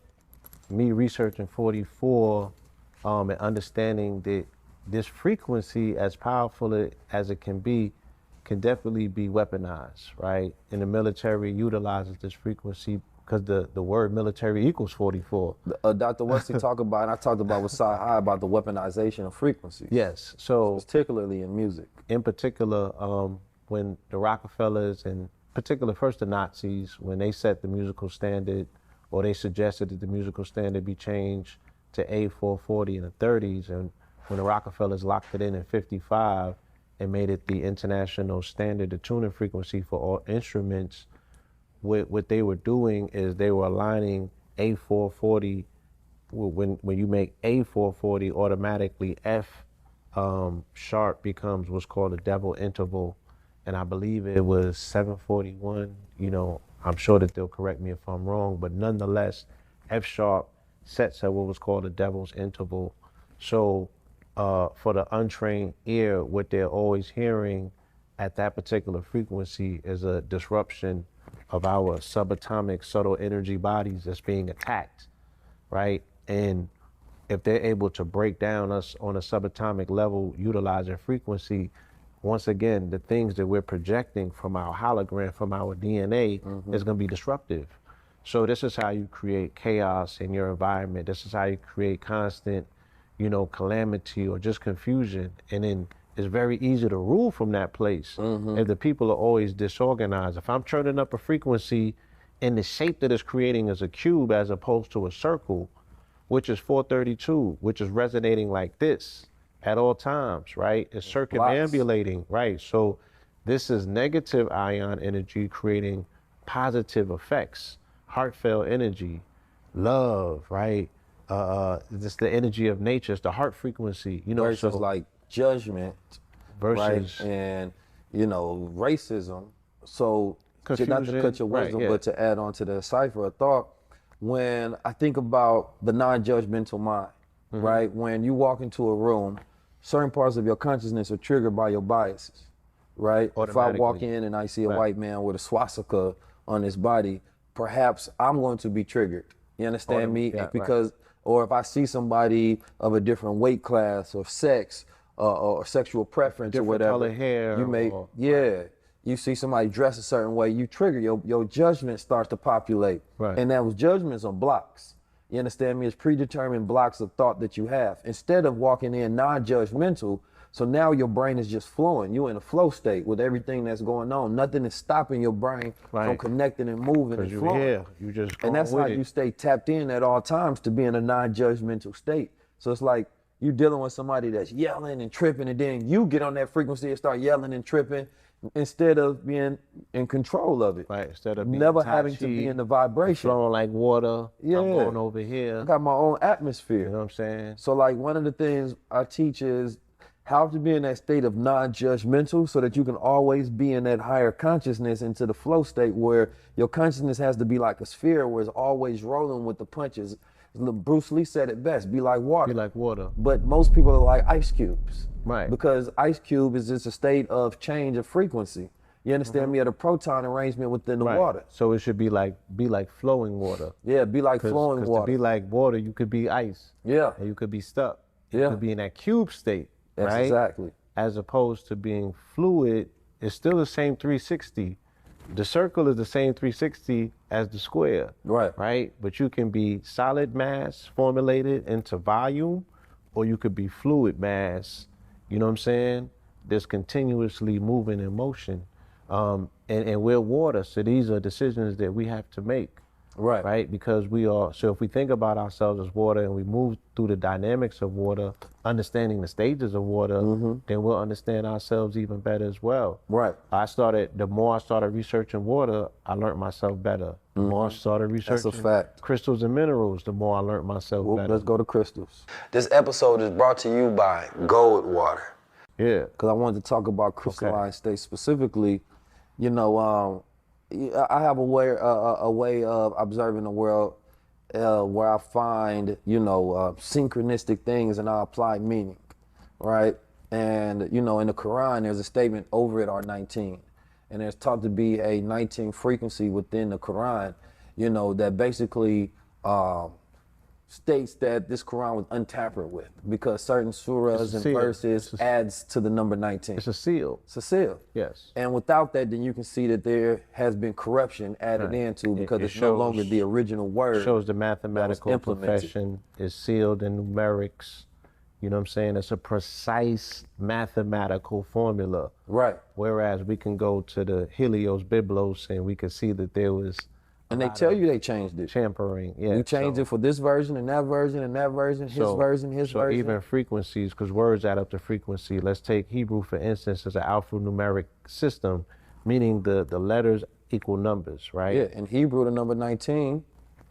me researching 44 and understanding that this frequency, as powerful as it can definitely be weaponized, right? And the military utilizes this frequency because the word military equals 44.
Dr. Wesley talked about, and I talked about with Sci High about the weaponization of frequencies.
Yes, so
particularly in music.
In particular, when the Rockefellers, and particular first the Nazis, when they set the musical standard, or they suggested that the musical standard be changed to A440 in the 30s, and when the Rockefellers locked it in 55 and made it the international standard, the tuning frequency for all instruments, what they were doing is they were aligning A440, when you make A440, automatically F sharp becomes what's called a double interval, and I believe it was 741. I'm sure that they'll correct me if I'm wrong, but nonetheless, F sharp sets at what was called a devil's interval. So for the untrained ear, what they're always hearing at that particular frequency is a disruption of our subatomic subtle energy bodies that's being attacked, right? And if they're able to break down us on a subatomic level utilizing frequency, once again, the things that we're projecting from our hologram, from our DNA, is going to be disruptive. So this is how you create chaos in your environment. This is how you create constant, calamity or just confusion. And then it's very easy to rule from that place if the people are always disorganized. If I'm turning up a frequency and the shape that it's creating is a cube as opposed to a circle, which is 432, which is resonating like this at all times, right? It's circumambulating, right? So this is negative ion energy creating positive effects, heartfelt energy, love, right? This the energy of nature, it's the heart frequency,
versus
so
like judgment,
versus
right? And racism. So not to
confusion,
cut your
right,
wisdom,
yeah.
but to add on to the cipher of thought, when I think about the non-judgmental mind, right? When you walk into a room, certain parts of your consciousness are triggered by your biases, right? If I walk in and I see a white man with a swastika on his body, perhaps I'm going to be triggered. You understand me? Because, or if I see somebody of a different weight class or sex or sexual preference or whatever,
color hair,
you may, you see somebody dress a certain way, you trigger, your judgment starts to populate.
Right.
And those judgments are blocks. You understand me? It's predetermined blocks of thought that you have. Instead of walking in non-judgmental, so now your brain is just flowing. You're in a flow state with everything that's going on. Nothing is stopping your brain from connecting and moving and flowing.
Here, you just
and that's how you stay tapped in at all times to be in a non-judgmental state. So it's like you dealing with somebody that's yelling and tripping, and then you get on that frequency and start yelling and tripping instead of being in control of it.
Right, instead of being
never having to be in the vibration.
Flowing like water.
Yeah.
I'm going over here.
I got my own atmosphere.
You know what I'm saying?
So like one of the things I teach is how to be in that state of non-judgmental so that you can always be in that higher consciousness into the flow state where your consciousness has to be like a sphere where it's always rolling with the punches. Bruce Lee said it best, be like water.
Be like water.
But most people are like ice cubes.
Right.
Because ice cube is just a state of change of frequency. You understand me? At a proton arrangement within the water.
So it should be like flowing water.
Yeah, be like flowing water.
To be like water, you could be ice.
Yeah.
And you could be stuck.
Yeah.
You could be in that cube state.
That's
right?
exactly.
As opposed to being fluid, it's still the same 360. The circle is the same 360 as the square.
Right.
Right? But you can be solid mass formulated into volume, or you could be fluid mass, you know what I'm saying? That's continuously moving in motion. And we're water, so these are decisions that we have to make.
Right.
Right? Because we are, so if we think about ourselves as water and we move through the dynamics of water, understanding the stages of water, then we'll understand ourselves even better as well.
Right.
The more I started researching water, I learned myself better. The more I started researching
That's a fact.
crystals and minerals, the more I learned myself better.
Let's go to crystals. This episode is brought to you by Gold Water.
Yeah.
Because I wanted to talk about crystalline states specifically. You know, I have a way of observing the world where I find, synchronistic things and I apply meaning, right? And, in the Quran, there's a statement, over it are 19. And there's taught to be a 19 frequency within the Quran, that basically states that this Quran was untampered with because certain surahs and verses adds to the number 19.
It's a seal.
It's a seal.
Yes.
And without that, then you can see that there has been corruption added into because it's no longer the original word.
Shows the mathematical profession is sealed in numerics. You know what I'm saying? It's a precise mathematical formula.
Right.
Whereas we can go to the Helios Biblos and we can see that there was
and they tell you they changed it.
Tampering, yeah.
We changed it for this version and that version and that version, his version.
So even frequencies, because words add up to frequency. Let's take Hebrew, for instance, as an alphanumeric system, meaning the letters equal numbers, right?
Yeah, in Hebrew, the number 19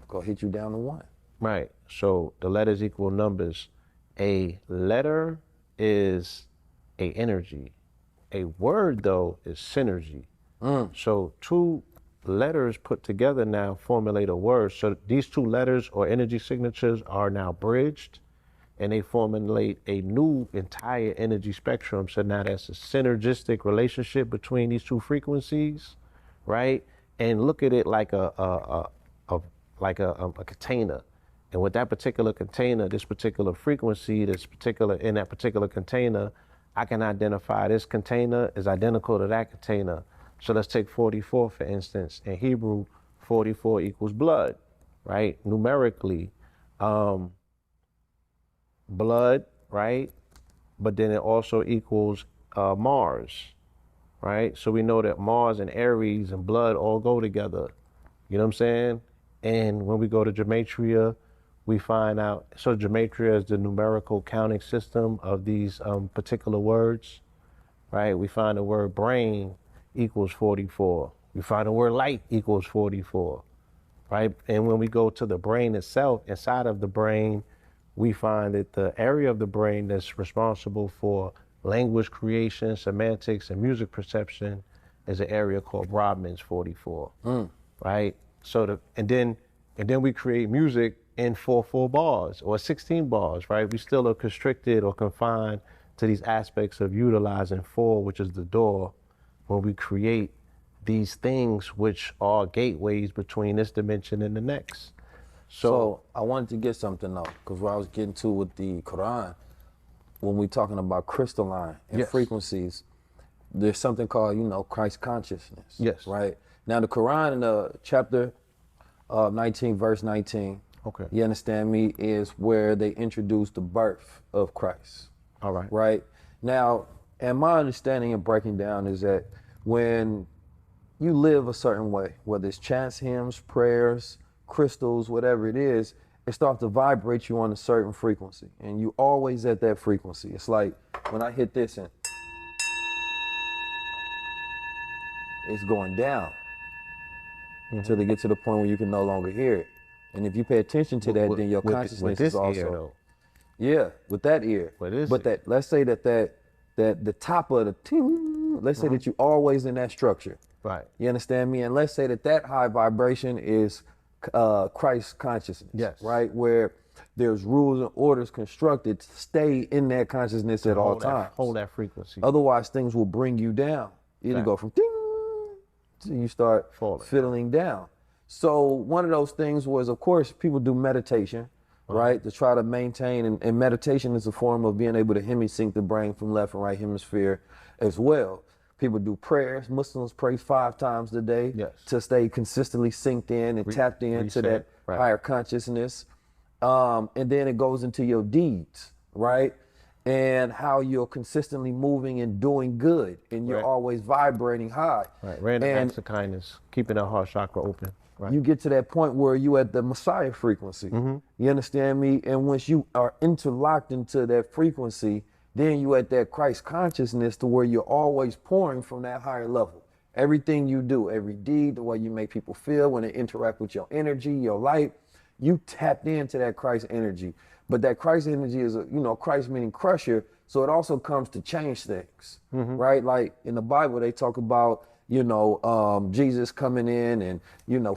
gonna hit you down to 1.
Right, so the letters equal numbers. A letter is a energy. A word, though, is synergy. So two letters put together now formulate a word. So these two letters or energy signatures are now bridged, and they formulate a new entire energy spectrum. So now that's a synergistic relationship between these two frequencies, right? And look at it like a container. And with that particular container, this particular frequency, in that particular container, I can identify this container is identical to that container. So let's take 44, for instance. In Hebrew, 44 equals blood, right? Numerically, blood, right? But then it also equals Mars, right? So we know that Mars and Aries and blood all go together. You know what I'm saying? And when we go to gematria, we find out, so gematria is the numerical counting system of these particular words, right? We find the word brain equals 44. We find the word light equals 44, right? And when we go to the brain itself, inside of the brain, we find that the area of the brain that's responsible for language creation, semantics, and music perception is an area called Rodman's 44, right? So and then we create music in 4/4 bars or 16 bars, right? We still are constricted or confined to these aspects of utilizing 4, which is the door, when we create these things which are gateways between this dimension and the next.
So I wanted to get something though, because what I was getting to with the Quran, when we're talking about crystalline and frequencies, there's something called, Christ consciousness.
Yes.
Right? Now the Quran in the chapter 19, verse 19, you understand me, is where they introduce the birth of Christ.
All right.
Right? Now, and my understanding and breaking down is that when you live a certain way, whether it's chants, hymns, prayers, crystals, whatever it is, it starts to vibrate you on a certain frequency. And you always at that frequency. It's like when I hit this and it's going down until they get to the point where you can no longer hear it. And if you pay attention to that, then your consciousness is also
ear, though.
Yeah, with that ear.
But
that, let's say that the top of the ting, let's say that you always in that structure.
Right.
You understand me? And let's say that high vibration is Christ consciousness.
Yes.
Right? Where there's rules and orders constructed to stay in that consciousness at all times.
Hold that frequency.
Otherwise, things will bring you down. You go from ding to you start fiddling down. So one of those things was, of course, people do meditation, right? To try to maintain, and meditation is a form of being able to hemisync the brain from left and right hemisphere as well. People do prayers. Muslims pray 5 times a day to stay consistently synced in and tapped into that higher consciousness. And then it goes into your deeds, right? And how you're consistently moving and doing good, and you're always vibrating high.
Right, random acts of kindness, keeping that heart chakra open. Right.
You get to that point where you at the Messiah frequency. You understand me? And once you are interlocked into that frequency, then you at that Christ consciousness to where you're always pouring from that higher level. Everything you do, every deed, the way you make people feel when they interact with your energy, your light, you tapped into that Christ energy. But that Christ energy is, Christ meaning crusher, so it also comes to change things, right? Like in the Bible, they talk about, Jesus coming in and,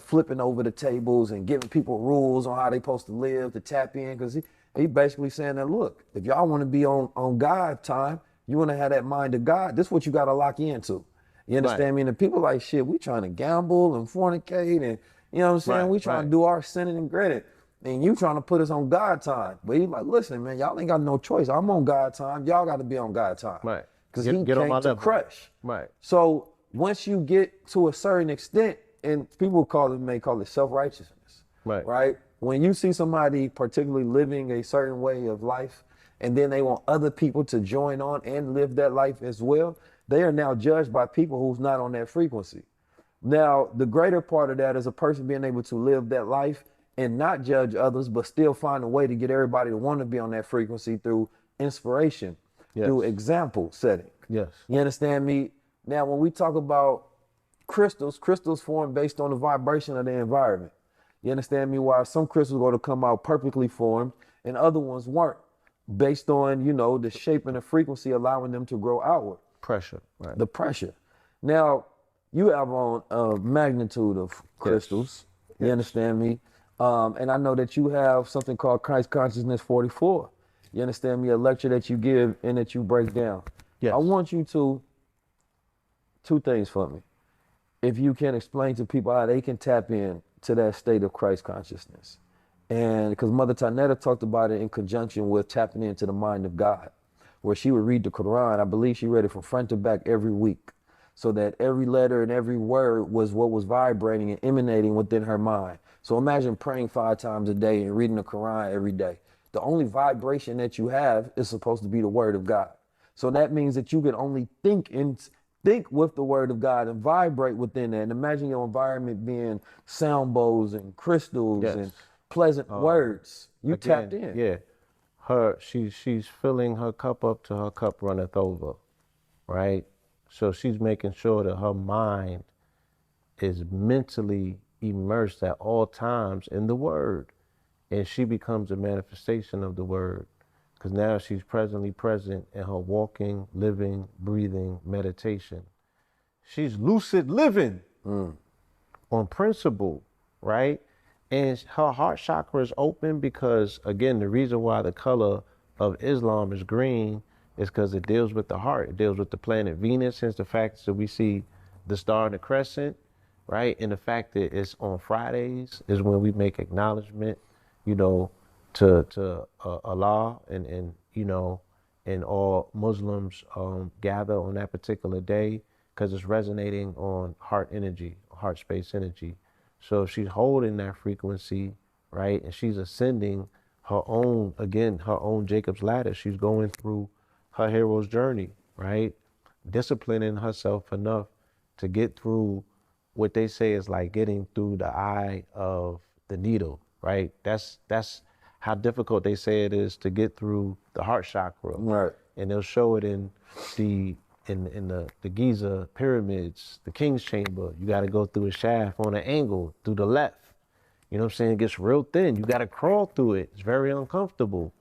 flipping over the tables and giving people rules on how they supposed to live to tap in, because he basically saying that, look, if y'all want to be on God time, you want to have that mind of God, this is what you got to lock into. You understand me? And the people like, shit, we trying to gamble and fornicate and, you know what I'm saying? We trying to do our sinning and granted. And you trying to put us on God time. But he's like, listen, man, y'all ain't got no choice. I'm on God time. Y'all got to be on God time.
Right.
Because he came to crush.
Right.
So once you get to a certain extent, and people may call it self-righteousness.
Right.
Right? When you see somebody particularly living a certain way of life, and then they want other people to join on and live that life as well, they are now judged by people who's not on that frequency. Now, the greater part of that is a person being able to live that life and not judge others, but still find a way to get everybody to want to be on that frequency through inspiration, through example setting.
Yes.
You understand me? Now, when we talk about crystals form based on the vibration of the environment. You understand me? Why some crystals are going to come out perfectly formed and other ones weren't. based on, you know, the shape and the frequency allowing them to grow outward.
Pressure, right?
The pressure. Now, you have on a magnitude of crystals.
Yes.
You understand me? And I know that you have something called Christ Consciousness 44. You understand me? A lecture that you give and that you break down.
Yes.
I want you to, two things for me. If you can explain to people how they can tap in to that state of Christ consciousness. And because Mother Tanetta talked about it in conjunction with tapping into the mind of God, where she would read the Quran. I believe she read it from front to back every week, so that every letter and every word was what was vibrating and emanating within her mind. So imagine praying 5 times a day and reading the Quran every day. The only vibration that you have is supposed to be the word of God. So that means that you can only think with the word of God and vibrate within that. And imagine your environment being sound bowls and crystals and pleasant words. You tapped in.
Yeah. She's filling her cup up till her cup runneth over, right? So she's making sure that her mind is mentally immersed at all times in the word, and she becomes a manifestation of the word, because now she's presently present in her walking, living, breathing meditation. She's lucid living on principle, right? And her heart chakra is open because, again, the reason why the color of Islam is green is because it deals with the heart. It deals with the planet Venus, hence the fact that we see the star and the crescent, right? And the fact that it's on Fridays is when we make acknowledgement, you know, to Allah and you know, and all Muslims gather on that particular day because it's resonating on heart energy, heart space energy. So if she's holding that frequency, right, and she's ascending her own, again, her own Jacob's ladder. She's going through her hero's journey, right? Disciplining herself enough to get through what they say is like getting through the eye of the needle, right? That's how difficult they say it is to get through the heart chakra.
Right.
And they'll show it in the Giza pyramids, the King's Chamber. You got to go through a shaft on an angle through the left. You know what I'm saying? It gets real thin. You got to crawl through it. It's very uncomfortable.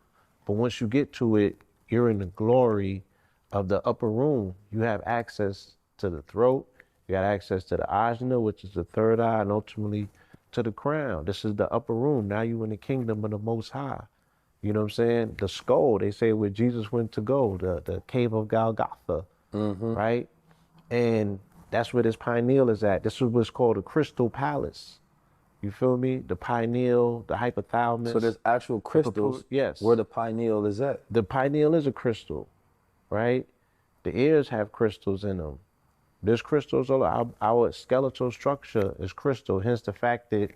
But once you get to it, you're in the glory of the upper room. You have access to the throat. You got access to the ajna, which is the third eye, and ultimately to the crown. This is the upper room. Now you in the kingdom of the Most High. You know what I'm saying? The skull, they say where Jesus went to go, the cave of Golgotha, right? And that's where this pineal is at. This is what's called a crystal palace. You feel me? The pineal, the hypothalamus.
So there's actual crystals
yes.
where the pineal is at.
The pineal is a crystal, right? The ears have crystals in them. There's crystals, our skeletal structure is crystal, hence the fact that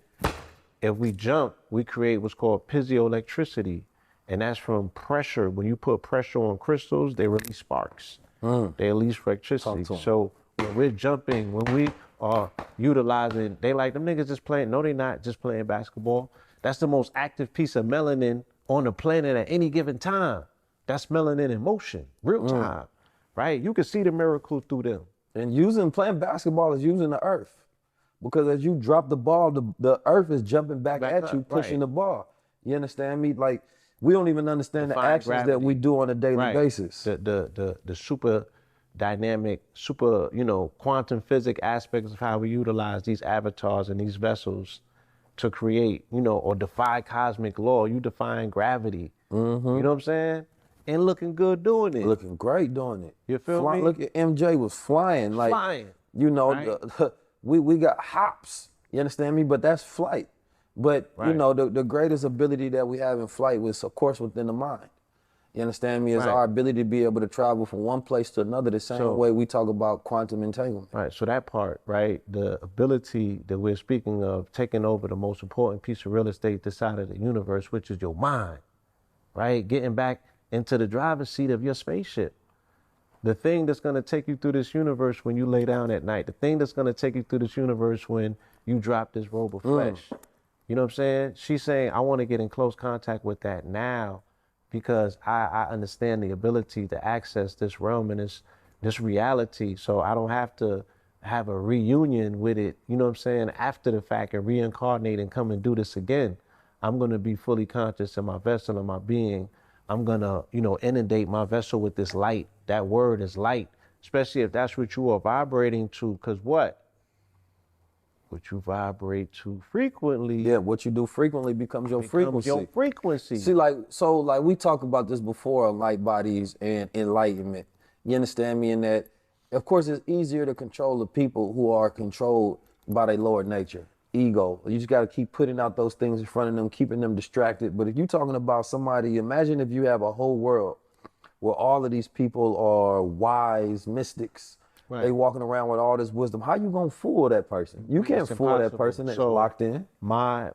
if we jump, we create what's called piezoelectricity. And that's from pressure. When you put pressure on crystals, they release sparks. They release electricity. So when we're jumping, when we are utilizing, they like, them niggas just playing. No, they not just playing basketball. That's the most active piece of melanin on the planet at any given time. That's melanin in motion, real time, right? You can see the miracle through them.
And playing basketball is using the earth. Because as you drop the ball, the earth is jumping back at
up,
you, pushing
right.
the ball. You understand me? Like, we don't even understand the
Defying
actions
gravity.
that we do on a daily
Right.
basis.
The super dynamic, super, you know, quantum physics aspects of how we utilize these avatars and these vessels to create, you know, or defy cosmic law. You defying gravity. You know what I'm saying? And looking good doing it.
Looking great doing it.
You feel me?
Look at MJ was flying. Like,
Flying,
you know,
right?
we got hops. You understand me? But that's flight. But, you
Right.
know, the greatest ability that we have in flight was, of course, within the mind. You understand me? It's
Right.
our ability to be able to travel from one place to another the same way we talk about quantum entanglement.
Right, so that part, right, the ability that we're speaking of, taking over the most important piece of real estate this side of the universe, which is your mind, right? Getting back into the driver's seat of your spaceship. The thing that's going to take you through this universe when you lay down at night. The thing that's going to take you through this universe when you drop this robe of flesh. You know what I'm saying? She's saying, I want to get in close contact with that now because I understand the ability to access this realm and this reality. So I don't have to have a reunion with it, you know what I'm saying, after the fact and reincarnate and come and do this again. I'm going to be fully conscious in my vessel and my being I'm gonna, inundate my vessel with this light. That word is light, especially if that's what you are vibrating to. Because what you vibrate to frequently,
Yeah, what you do frequently becomes your frequency.
your frequency.
See, like we talked about this before on light bodies and enlightenment. You understand me in that? Of course, it's easier to control the people who are controlled by their lower nature, ego. You just got to keep putting out those things in front of them, keeping them distracted. But if you're talking about somebody, imagine if you have a whole world where all of these people are wise mystics. Right. They walking around with all this wisdom. How you gonna fool that person? You can't fool that person that's locked in.
My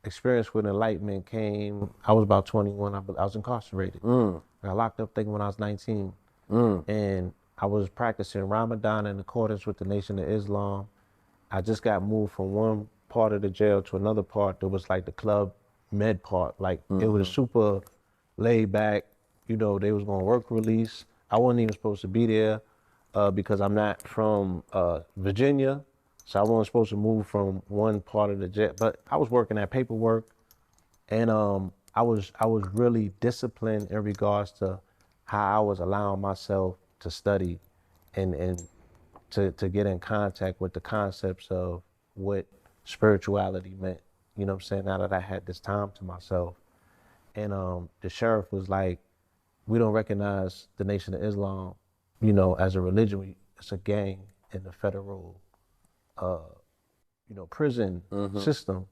experience with enlightenment came. I was about 21. I was incarcerated. I got locked up thinking when I was 19, and I was practicing Ramadan in accordance with the Nation of Islam. I just got moved from one part of the jail to another part that was like the Club Med part. Like it was super laid back. They was gonna work release. I wasn't even supposed to be there because I'm not from Virginia, so I wasn't supposed to move from one part of the jail. But I was working at paperwork, and I was really disciplined in regards to how I was allowing myself to study and to get in contact with the concepts of what spirituality meant. You know what I'm saying? Now that I had this time to myself, and the sheriff was like, we don't recognize the Nation of Islam, as a religion. It's a gang in the federal, prison system.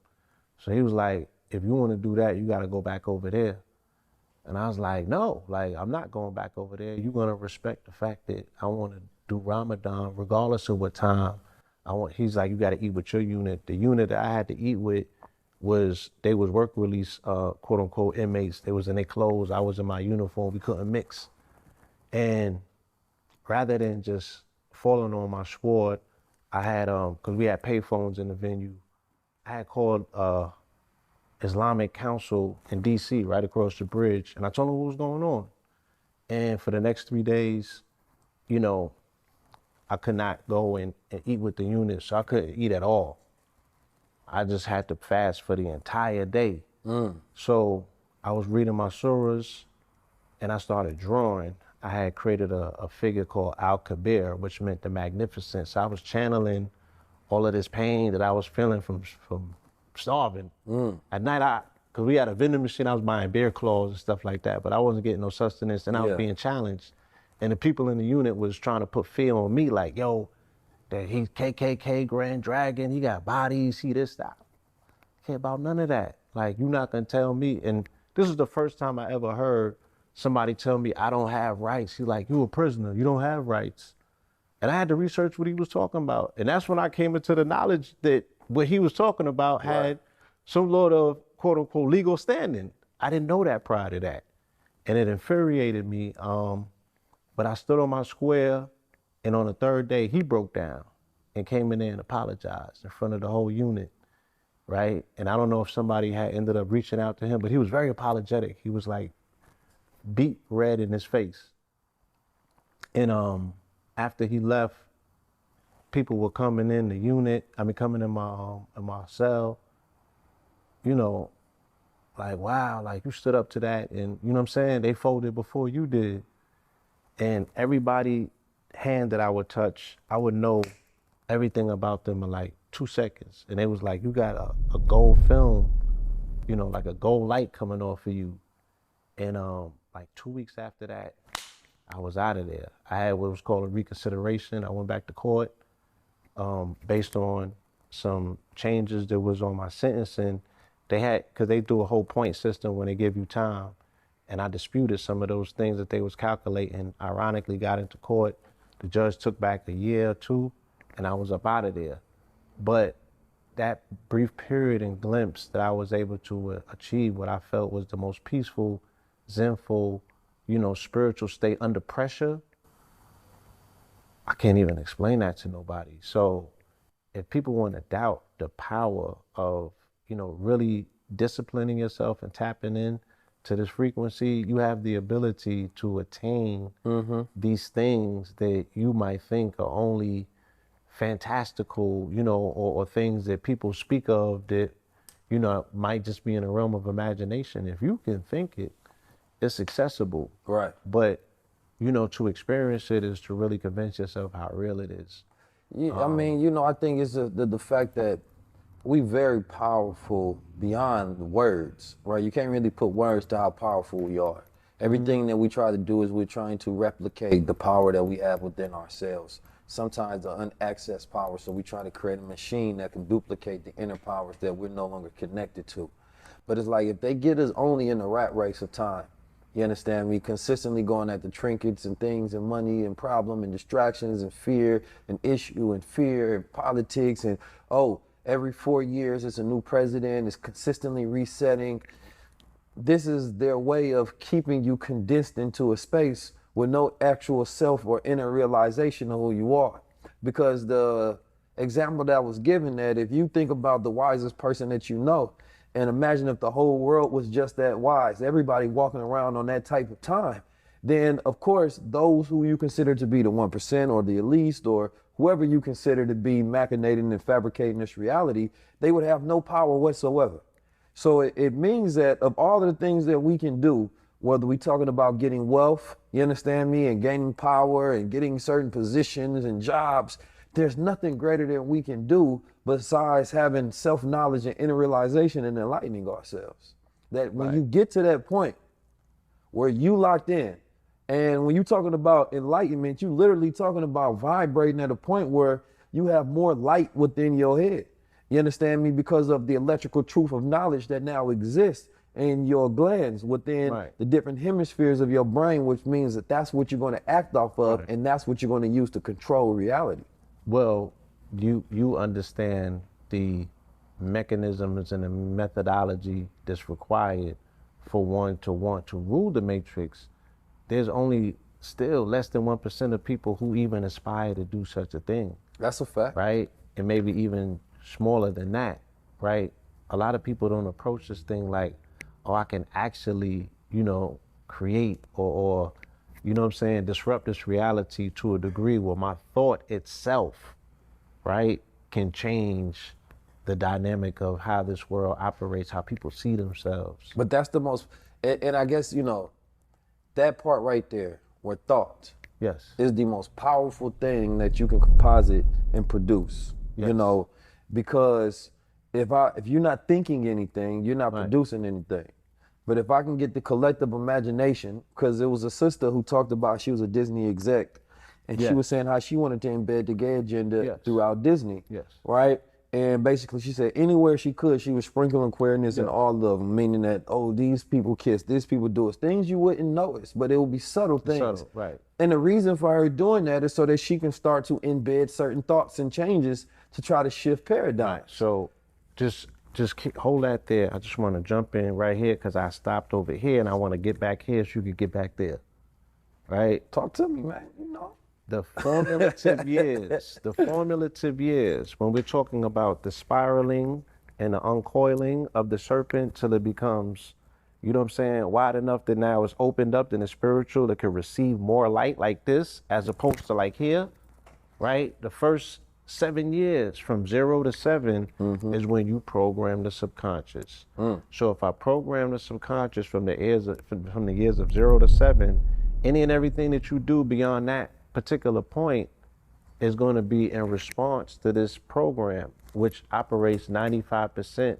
So he was like, if you want to do that, you got to go back over there. And I was like, no, I'm not going back over there. You're going to respect the fact that I want to do Ramadan regardless of what time I want. He's like, you got to eat with your unit. The unit that I had to eat with they was work release, quote unquote, inmates. They was in their clothes. I was in my uniform. We couldn't mix. And rather than just falling on my sword, I had, cause we had payphones in the venue, I had called Islamic Council in DC, right across the bridge. And I told them what was going on. And for the next 3 days, I could not go and eat with the unit. So I couldn't eat at all. I just had to fast for the entire day. So I was reading my surahs and I started drawing. I had created a figure called Al-Kabir, which meant the magnificent. So I was channeling all of this pain that I was feeling from starving. At night, cause we had a vending machine, I was buying bear claws and stuff like that, but I wasn't getting no sustenance and I was being challenged. And the people in the unit was trying to put fear on me like, yo, that he's KKK, Grand Dragon, he got bodies, he this, that. I care about none of that. Like, you're not gonna tell me, and this is the first time I ever heard somebody tell me I don't have rights. He's like, you a prisoner, you don't have rights. And I had to research what he was talking about. And that's when I came into the knowledge that what he was talking about had some sort of quote unquote legal standing. I didn't know that prior to that. And it infuriated me. But I stood on my square, and on the third day, he broke down and came in there and apologized in front of the whole unit, right? And I don't know if somebody had ended up reaching out to him, but he was very apologetic. He was like beet red in his face. And after he left, people were coming in the unit, coming in my cell, like, wow, like you stood up to that. And you know what I'm saying? They folded before you did. And everybody hand that I would touch, I would know everything about them in like 2 seconds. And they was like, you got a gold film, like a gold light coming off of you. And like 2 weeks after that, I was out of there. I had what was called a reconsideration. I went back to court based on some changes that was on my sentence. And cause they do a whole point system when they give you time. And I disputed some of those things that they was calculating, ironically got into court. The judge took back a year or 2, and I was up out of there. But that brief period and glimpse that I was able to achieve what I felt was the most peaceful, zenful, spiritual state under pressure, I can't even explain that to nobody. So if people want to doubt the power of, really disciplining yourself and tapping in to this frequency, you have the ability to attain these things that you might think are only fantastical, or things that people speak of that, you know, it might just be in the realm of imagination. If you can think it, it's accessible.
Right.
But, you know, to experience it is to really convince yourself how real it is.
Yeah, I mean, you know, I think it's the fact that we very powerful beyond words, right? You can't really put words to how powerful we are. Everything that we try to do is we're trying to replicate the power that we have within ourselves. Sometimes the unaccessed power, so we try to create a machine that can duplicate the inner powers that we're no longer connected to. But it's like if they get us only in the rat race of time, you understand me? Consistently going at the trinkets and things and money and problem and distractions and fear and issue and fear and politics and, oh, every 4 years it's a new president, it's consistently resetting. This is their way of keeping you condensed into a space with no actual self or inner realization of who you are. Because the example that was given, that if you think about the wisest person that you know, and imagine if the whole world was just that wise, everybody walking around on that type of time, then of course those who you consider to be the 1% or the elite or whoever you consider to be machinating and fabricating this reality, they would have no power whatsoever. So it means that of all of the things that we can do, whether we're talking about getting wealth, you understand me, and gaining power and getting certain positions and jobs, there's nothing greater than we can do besides having self-knowledge and inner realization and enlightening ourselves. That when you get to that point where you locked in, and when you're talking about enlightenment, you literally talking about vibrating at a point where you have more light within your head. You understand me? Because of the electrical truth of knowledge that now exists in your glands within the different hemispheres of your brain, which means that that's what you're going to act off of, and that's what you're going to use to control reality.
Well, you understand the mechanisms and the methodology that's required for one to want to rule the matrix. There's only still less than 1% of people who even aspire to do such a thing.
That's a fact.
Right? And maybe even smaller than that, right? A lot of people don't approach this thing like, oh, I can actually, you know, create or you know what I'm saying, disrupt this reality to a degree where my thought itself, right, can change the dynamic of how this world operates, how people see themselves.
But that's the most, and I guess, you know, that part right there, where thought is the most powerful thing that you can composite and produce, you know, because if you're not thinking anything, you're not producing anything. But if I can get the collective imagination, because there was a sister who talked about, she was a Disney exec, and she was saying how she wanted to embed the gay agenda throughout Disney, right? And basically she said anywhere she could, she was sprinkling queerness in all of them, meaning that, oh, these people kiss, these people do it. Things you wouldn't notice, but it would be subtle things. And the reason for her doing that is so that she can start to embed certain thoughts and changes to try to shift paradigms.
So just hold that there. I just want to jump in right here because I stopped over here and I want to get back here so you can get back there. Right?
Talk to me, man, you know.
The formulative years, when we're talking about the spiraling and the uncoiling of the serpent till it becomes, you know what I'm saying, wide enough that now it's opened up in the spiritual that can receive more light like this as opposed to like here, right? The first 7 years from 0 to 7 is when you program the subconscious. So if I program the subconscious from the years of 0 to 7, any and everything that you do beyond that particular point is going to be in response to this program, which operates 95%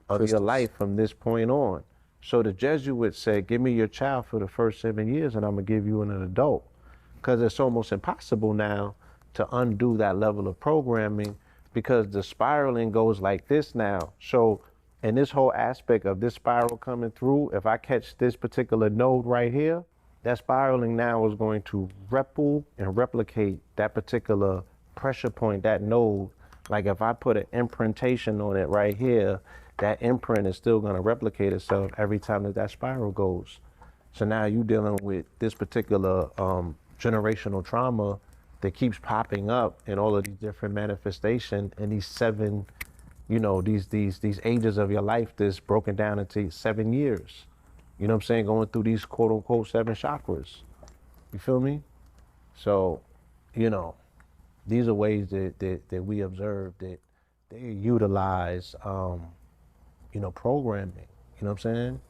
of your life from this point on. So the Jesuits said, give me your child for the first 7 years and I'm going to give you an adult. Because it's almost impossible now to undo that level of programming because the spiraling goes like this now. So in this whole aspect of this spiral coming through, if I catch this particular node right here, that spiraling now is going to ripple and replicate that particular pressure point, that node. Like if I put an imprintation on it right here, that imprint is still going to replicate itself every time that spiral goes. So now you're dealing with this particular generational trauma that keeps popping up in all of these different manifestations in these 7, you know, these ages of your life that's broken down into 7 years. You know what I'm saying? Going through these quote unquote 7 chakras. You feel me? So, you know, these are ways that we observe that they utilize, programming. You know what I'm saying?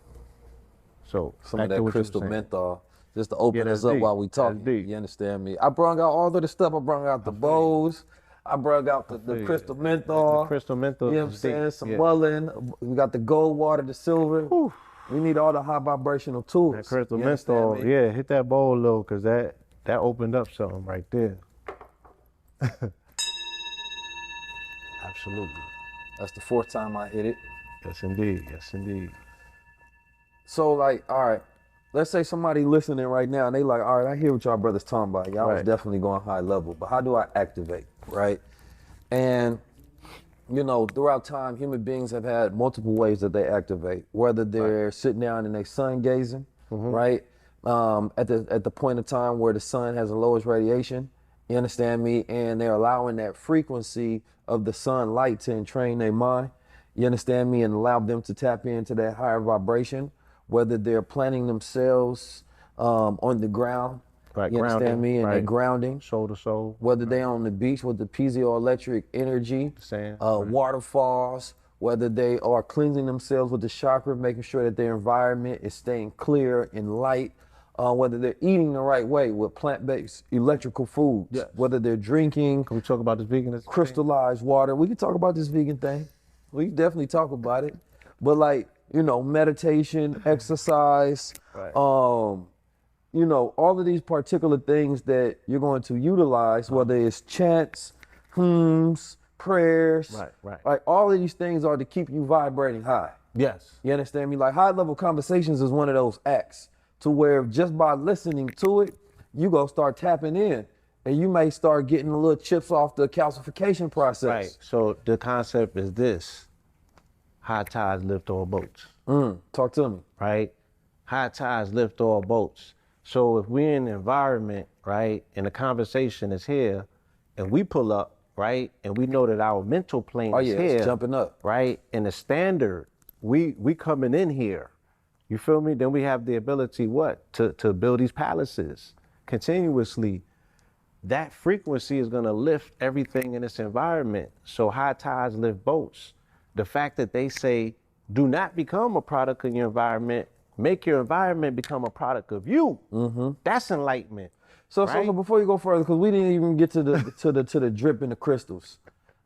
So
Some
back
of
to
that
what you were
crystal
saying.
menthol, just to open
that's
us up
deep.
while we
That's
talking.
deep.
You understand me? I brought out all of the stuff. I brought out the bowls. I brought out the crystal
The
menthol.
crystal menthol
You know what I'm
is deep.
saying? Some
Yeah.
mullein. We got the gold water, the silver.
Whew.
We need all the high vibrational tools.
That crystal
You understand
menthol,
me?
yeah, hit that bowl low, cause that opened up something right there. Absolutely.
That's the fourth time I hit it.
Yes, indeed. Yes, indeed.
So like, all right, let's say somebody listening right now and they like, all right, I hear what y'all brothers talking about. Y'all was
Right.
definitely going high level, but how do I activate, right? And you know, throughout time, human beings have had multiple ways that they activate. Whether they're sitting down and they sun gazing, right? At the point of time where the sun has the lowest radiation, you understand me, and they're allowing that frequency of the sunlight to entrain their mind. You understand me, and allow them to tap into that higher vibration. Whether they're planting themselves on the ground,
Right.
you
Grounding.
understand me, and they're grounding.
Soul to soul.
Whether they on the beach with the piezoelectric energy,
Sand,
waterfalls, whether they are cleansing themselves with the chakra, making sure that their environment is staying clear and light, whether they're eating the right way with plant-based electrical foods,
Yes.
whether they're drinking
Can we talk about this veganism?
crystallized water. We can talk about this vegan thing. We can definitely talk about it. But like, you know, meditation, exercise,
Right.
you know, all of these particular things that you're going to utilize, whether it's chants, hymns, prayers,
Right.
like all of these things are to keep you vibrating high.
Yes.
You understand me? Like high level conversations is one of those acts to where just by listening to it, you go start tapping in and you may start getting a little chips off the calcification process.
Right. So the concept is this: high tides lift all boats.
Talk to me.
Right? High tides lift all boats. So if we're in an environment, right, and the conversation is here, and we pull up, right, and we know that our mental plane is
It's
here,
jumping up.
right, and the standard, we coming in here, you feel me? Then we have the ability, what, to build these palaces continuously. That frequency is gonna lift everything in this environment. So high tides lift boats. The fact that they say, do not become a product of your environment, make your environment become a product of you. That's enlightenment.
So
right?
before you go further, because we didn't even get to the to the drip and the crystals.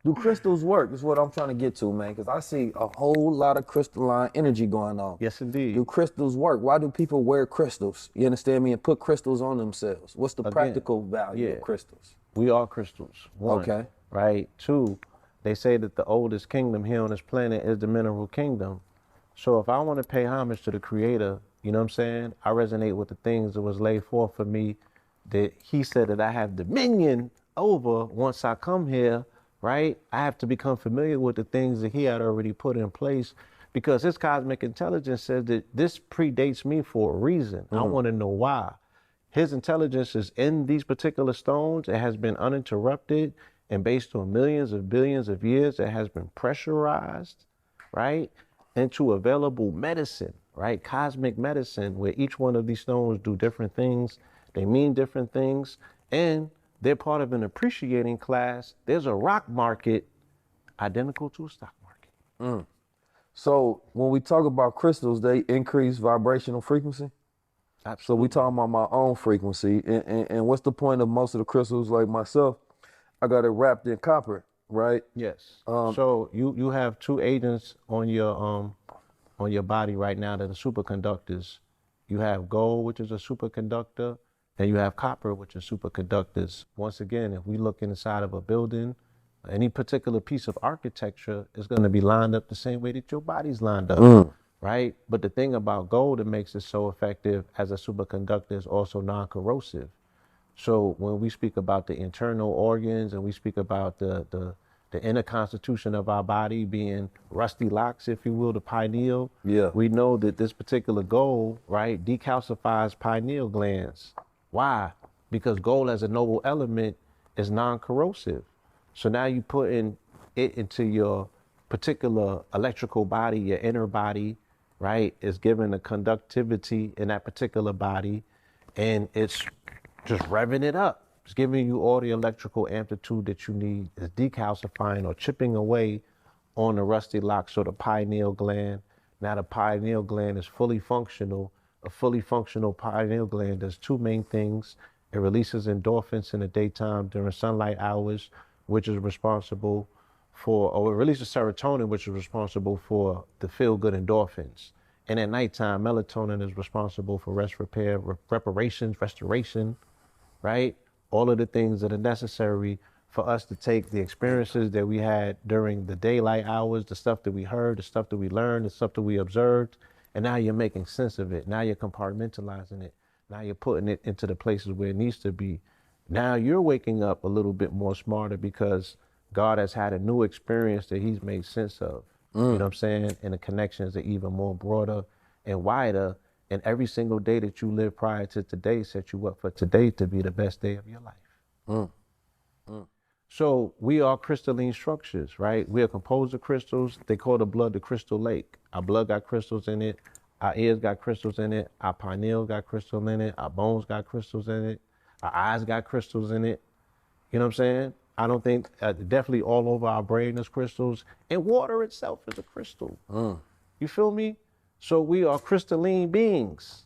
Do crystals work? Is what I'm trying to get to, man. Because I see a whole lot of crystalline energy going on.
Yes, indeed.
Do crystals work? Why do people wear crystals? You understand me? And put crystals on themselves. What's the practical value of crystals?
We are crystals. One,
Okay.
Right. Two, they say that the oldest kingdom here on this planet is the mineral kingdom. So if I want to pay homage to the creator, you know what I'm saying? I resonate with the things that was laid forth for me that he said that I have dominion over once I come here, right? I have to become familiar with the things that he had already put in place because his cosmic intelligence says that this predates me for a reason. I want to know why. His intelligence is in these particular stones. It has been uninterrupted and based on millions of billions of years, it has been pressurized, right? Into available medicine, right? Cosmic medicine, where each one of these stones do different things. They mean different things, and they're part of an appreciating class. There's a rock market identical to a stock market.
So when we talk about crystals, they increase vibrational frequency.
Absolutely.
So we talking about my own frequency, and what's the point of most of the crystals? Like myself, I got it wrapped in copper, right?
Yes. So you have two agents on your body right now that are superconductors. You have gold, which is a superconductor, and you have copper, which are superconductors. Once again, if we look inside of a building, any particular piece of architecture is going to be lined up the same way that your body's lined up, right? But the thing about gold that makes it so effective as a superconductor is also non-corrosive. So when we speak about the internal organs and we speak about the inner constitution of our body being rusty locks, if you will, the pineal, we know that this particular gold, right, decalcifies pineal glands. Why? Because gold as a noble element is non-corrosive. So now you putting it into your particular electrical body, your inner body, right, is given a conductivity in that particular body, and it's just revving it up. It's giving you all the electrical amplitude that you need. It's decalcifying or chipping away on the rusty locks or the pineal gland. Now the pineal gland is fully functional. A fully functional pineal gland does two main things. It releases endorphins in the daytime during sunlight hours, which is responsible for, or it releases serotonin, which is responsible for the feel-good endorphins. And at nighttime, melatonin is responsible for rest, repair, reparations, restoration, right? All of the things that are necessary for us to take the experiences that we had during the daylight hours, the stuff that we heard, the stuff that we learned, the stuff that we observed, and now you're making sense of it. Now you're compartmentalizing it. Now you're putting it into the places where it needs to be. Now you're waking up a little bit more smarter because God has had a new experience that he's made sense of. You know what I'm saying? And the connections are even more broader and wider. And every single day that you live prior to today set you up for today to be the best day of your life. So we are crystalline structures, right? We are composed of crystals. They call the blood the crystal lake. Our blood got crystals in it. Our ears got crystals in it. Our pineal got crystals in it. Our bones got crystals in it. Our eyes got crystals in it. You know what I'm saying? I don't think, definitely all over our brain is crystals. And water itself is a crystal. You feel me? So we are crystalline beings,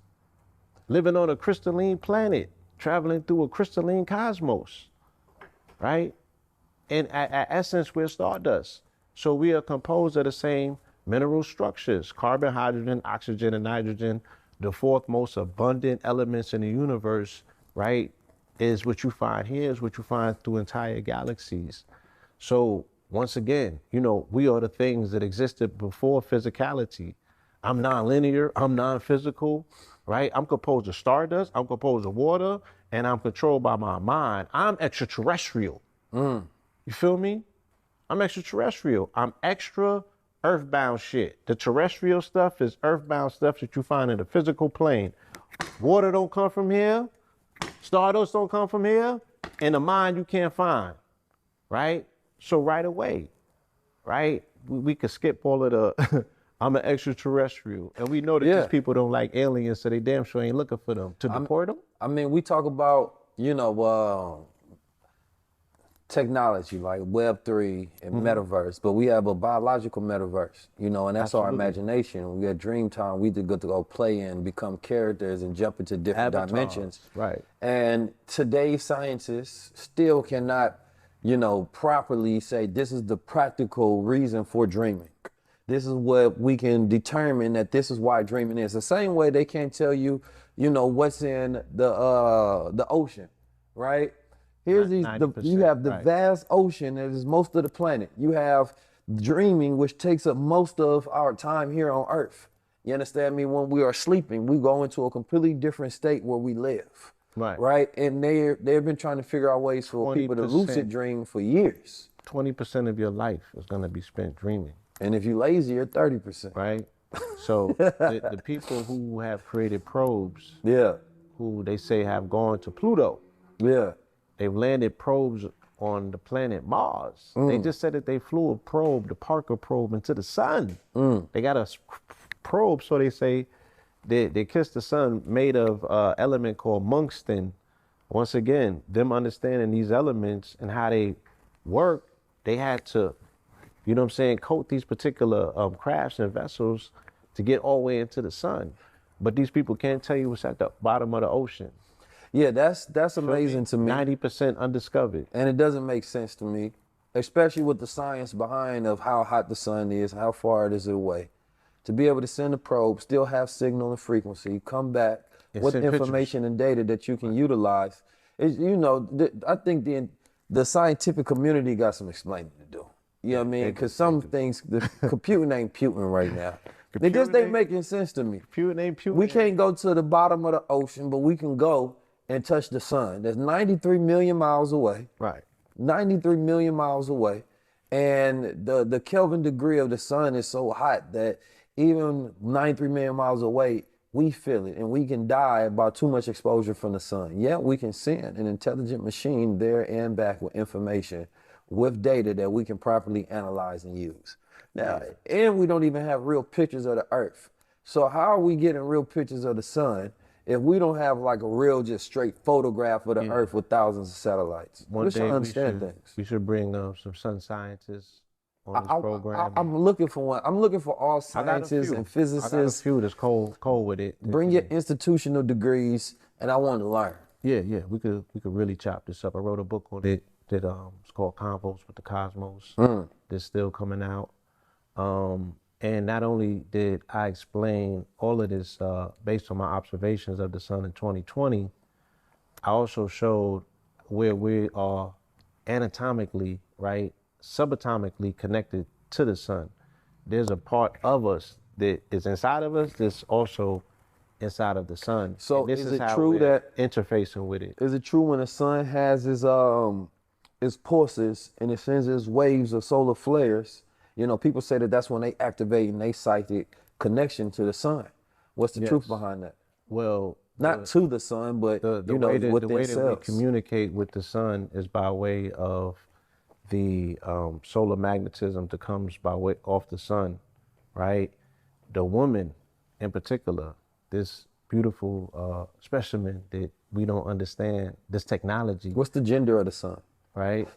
living on a crystalline planet, traveling through a crystalline cosmos, right? And at essence, we're stardust. So we are composed of the same mineral structures: carbon, hydrogen, oxygen, and nitrogen. The fourth most abundant elements in the universe, right, is what you find here, is what you find through entire galaxies. So once again, you know, we are the things that existed before physicality. I'm non-linear, I'm non-physical, right? I'm composed of stardust, I'm composed of water, and I'm controlled by my mind. I'm extraterrestrial. You feel me? I'm extraterrestrial. I'm extra earthbound shit. The terrestrial stuff is earthbound stuff that you find in the physical plane. Water don't come from here, stardust don't come from here, and the mind you can't find, right? So right away, right, we could skip all of the I'm an extraterrestrial. And we know that these people don't like aliens, so they damn sure ain't looking for them. To deport them?
I mean, we talk about, you know, technology like Web3 and metaverse, but we have a biological metaverse, you know, and that's our imagination. We had dream time, we did good to go play and become characters and jump into different dimensions.
Right.
And today's scientists still cannot, you know, properly say this is the practical reason for dreaming. This is what we can determine that this is why dreaming is. The same way they can't tell you, you know, what's in the ocean, right? Here's you have the vast ocean that is most of the planet. You have dreaming, which takes up most of our time here on Earth. You understand me? When we are sleeping, we go into a completely different state where we live. Right. And they've been trying to figure out ways for people to lucid dream for years.
20% of your life is going to be spent dreaming.
And if you're lazy, you're 30%.
Right. So the people who have created probes, who they say have gone to Pluto, they've landed probes on the planet Mars. They just said that they flew a probe, the Parker probe, into the sun. They got a probe, so they say they kissed the sun, made of element called tungsten. Once again, them understanding these elements and how they work, they had to, you know what I'm saying, coat these particular crafts and vessels to get all the way into the sun. But these people can't tell you what's at the bottom of the ocean.
Yeah, that's amazing to me.
90% undiscovered.
And it doesn't make sense to me, especially with the science behind of how hot the sun is, how far it is away. To be able to send a probe, still have signal and frequency, come back with information and data that you can utilize. You know, I think the scientific community got some explaining to do. You know what I mean? Because some things, the computing ain't puting right now. They just ain't making sense to me.
Computing ain't puting.
We can't go to the bottom of the ocean, but we can go and touch the sun. That's 93 million miles away.
Right.
93 million miles away. And the Kelvin degree of the sun is so hot that even 93 million miles away, we feel it, and we can die by too much exposure from the sun. Yet we can send an intelligent machine there and back with information, with data that we can properly analyze and use. Now, and we don't even have real pictures of the Earth. So how are we getting real pictures of the sun if we don't have like a real just straight photograph of the Earth with thousands of satellites?
One day
understand things.
We should bring some sun scientists on this program.
I'm looking for one. I'm looking for all scientists and
I got a
physicists.
few that's cold with it.
Bring your institutional degrees, and I want to learn.
Yeah, we could really chop this up. I wrote a book on it that it's called Convos with the Cosmos. That's still coming out. And not only did I explain all of this based on my observations of the sun in 2020, I also showed where we are anatomically, right, subatomically connected to the sun. There's a part of us that is inside of us that's also inside of the sun.
So
this
is
is
it
how
true
we're
that
interfacing with it?
is it true when the sun has its pulses and it sends its waves of solar flares? You know, people say that that's when they activate and they psychic connection to the sun. What's the truth behind that?
Well,
not to the sun, but
the
you know,
way that,
with
the way that we
themselves.
communicate with the sun is by way of the solar magnetism that comes by way off the sun, right? The woman, in particular, this beautiful specimen that we don't understand, this technology.
What's the gender of the sun?
Right?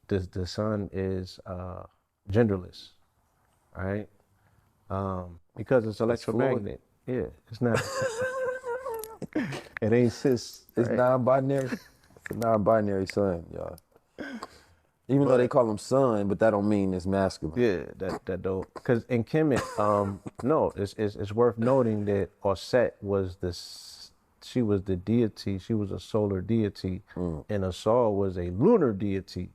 The sun is genderless, right? Because it's electromagnet. Yeah, it's not. It ain't cis.
It's
right?
non-binary. It's a non-binary sun, y'all. Even though they call them sun, but that don't mean it's masculine.
Yeah, that don't. Because in Kemet, no, it's worth noting that Osset was she was the deity. She was a solar deity, and Asar was a lunar deity.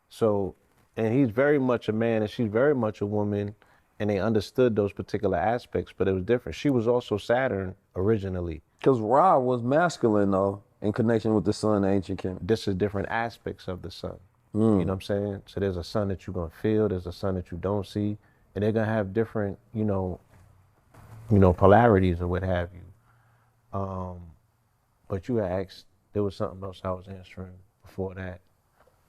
So, and he's very much a man, and she's very much a woman, and they understood those particular aspects, but it was different. She was also Saturn originally.
Because Ra was masculine, though, in connection with the sun in ancient Kemet.
This is different aspects of the sun. You know what I'm saying? So there's a sun that you're gonna feel, there's a sun that you don't see, and they're gonna have different, you know, polarities or what have you. But you had asked, there was something else I was answering before that.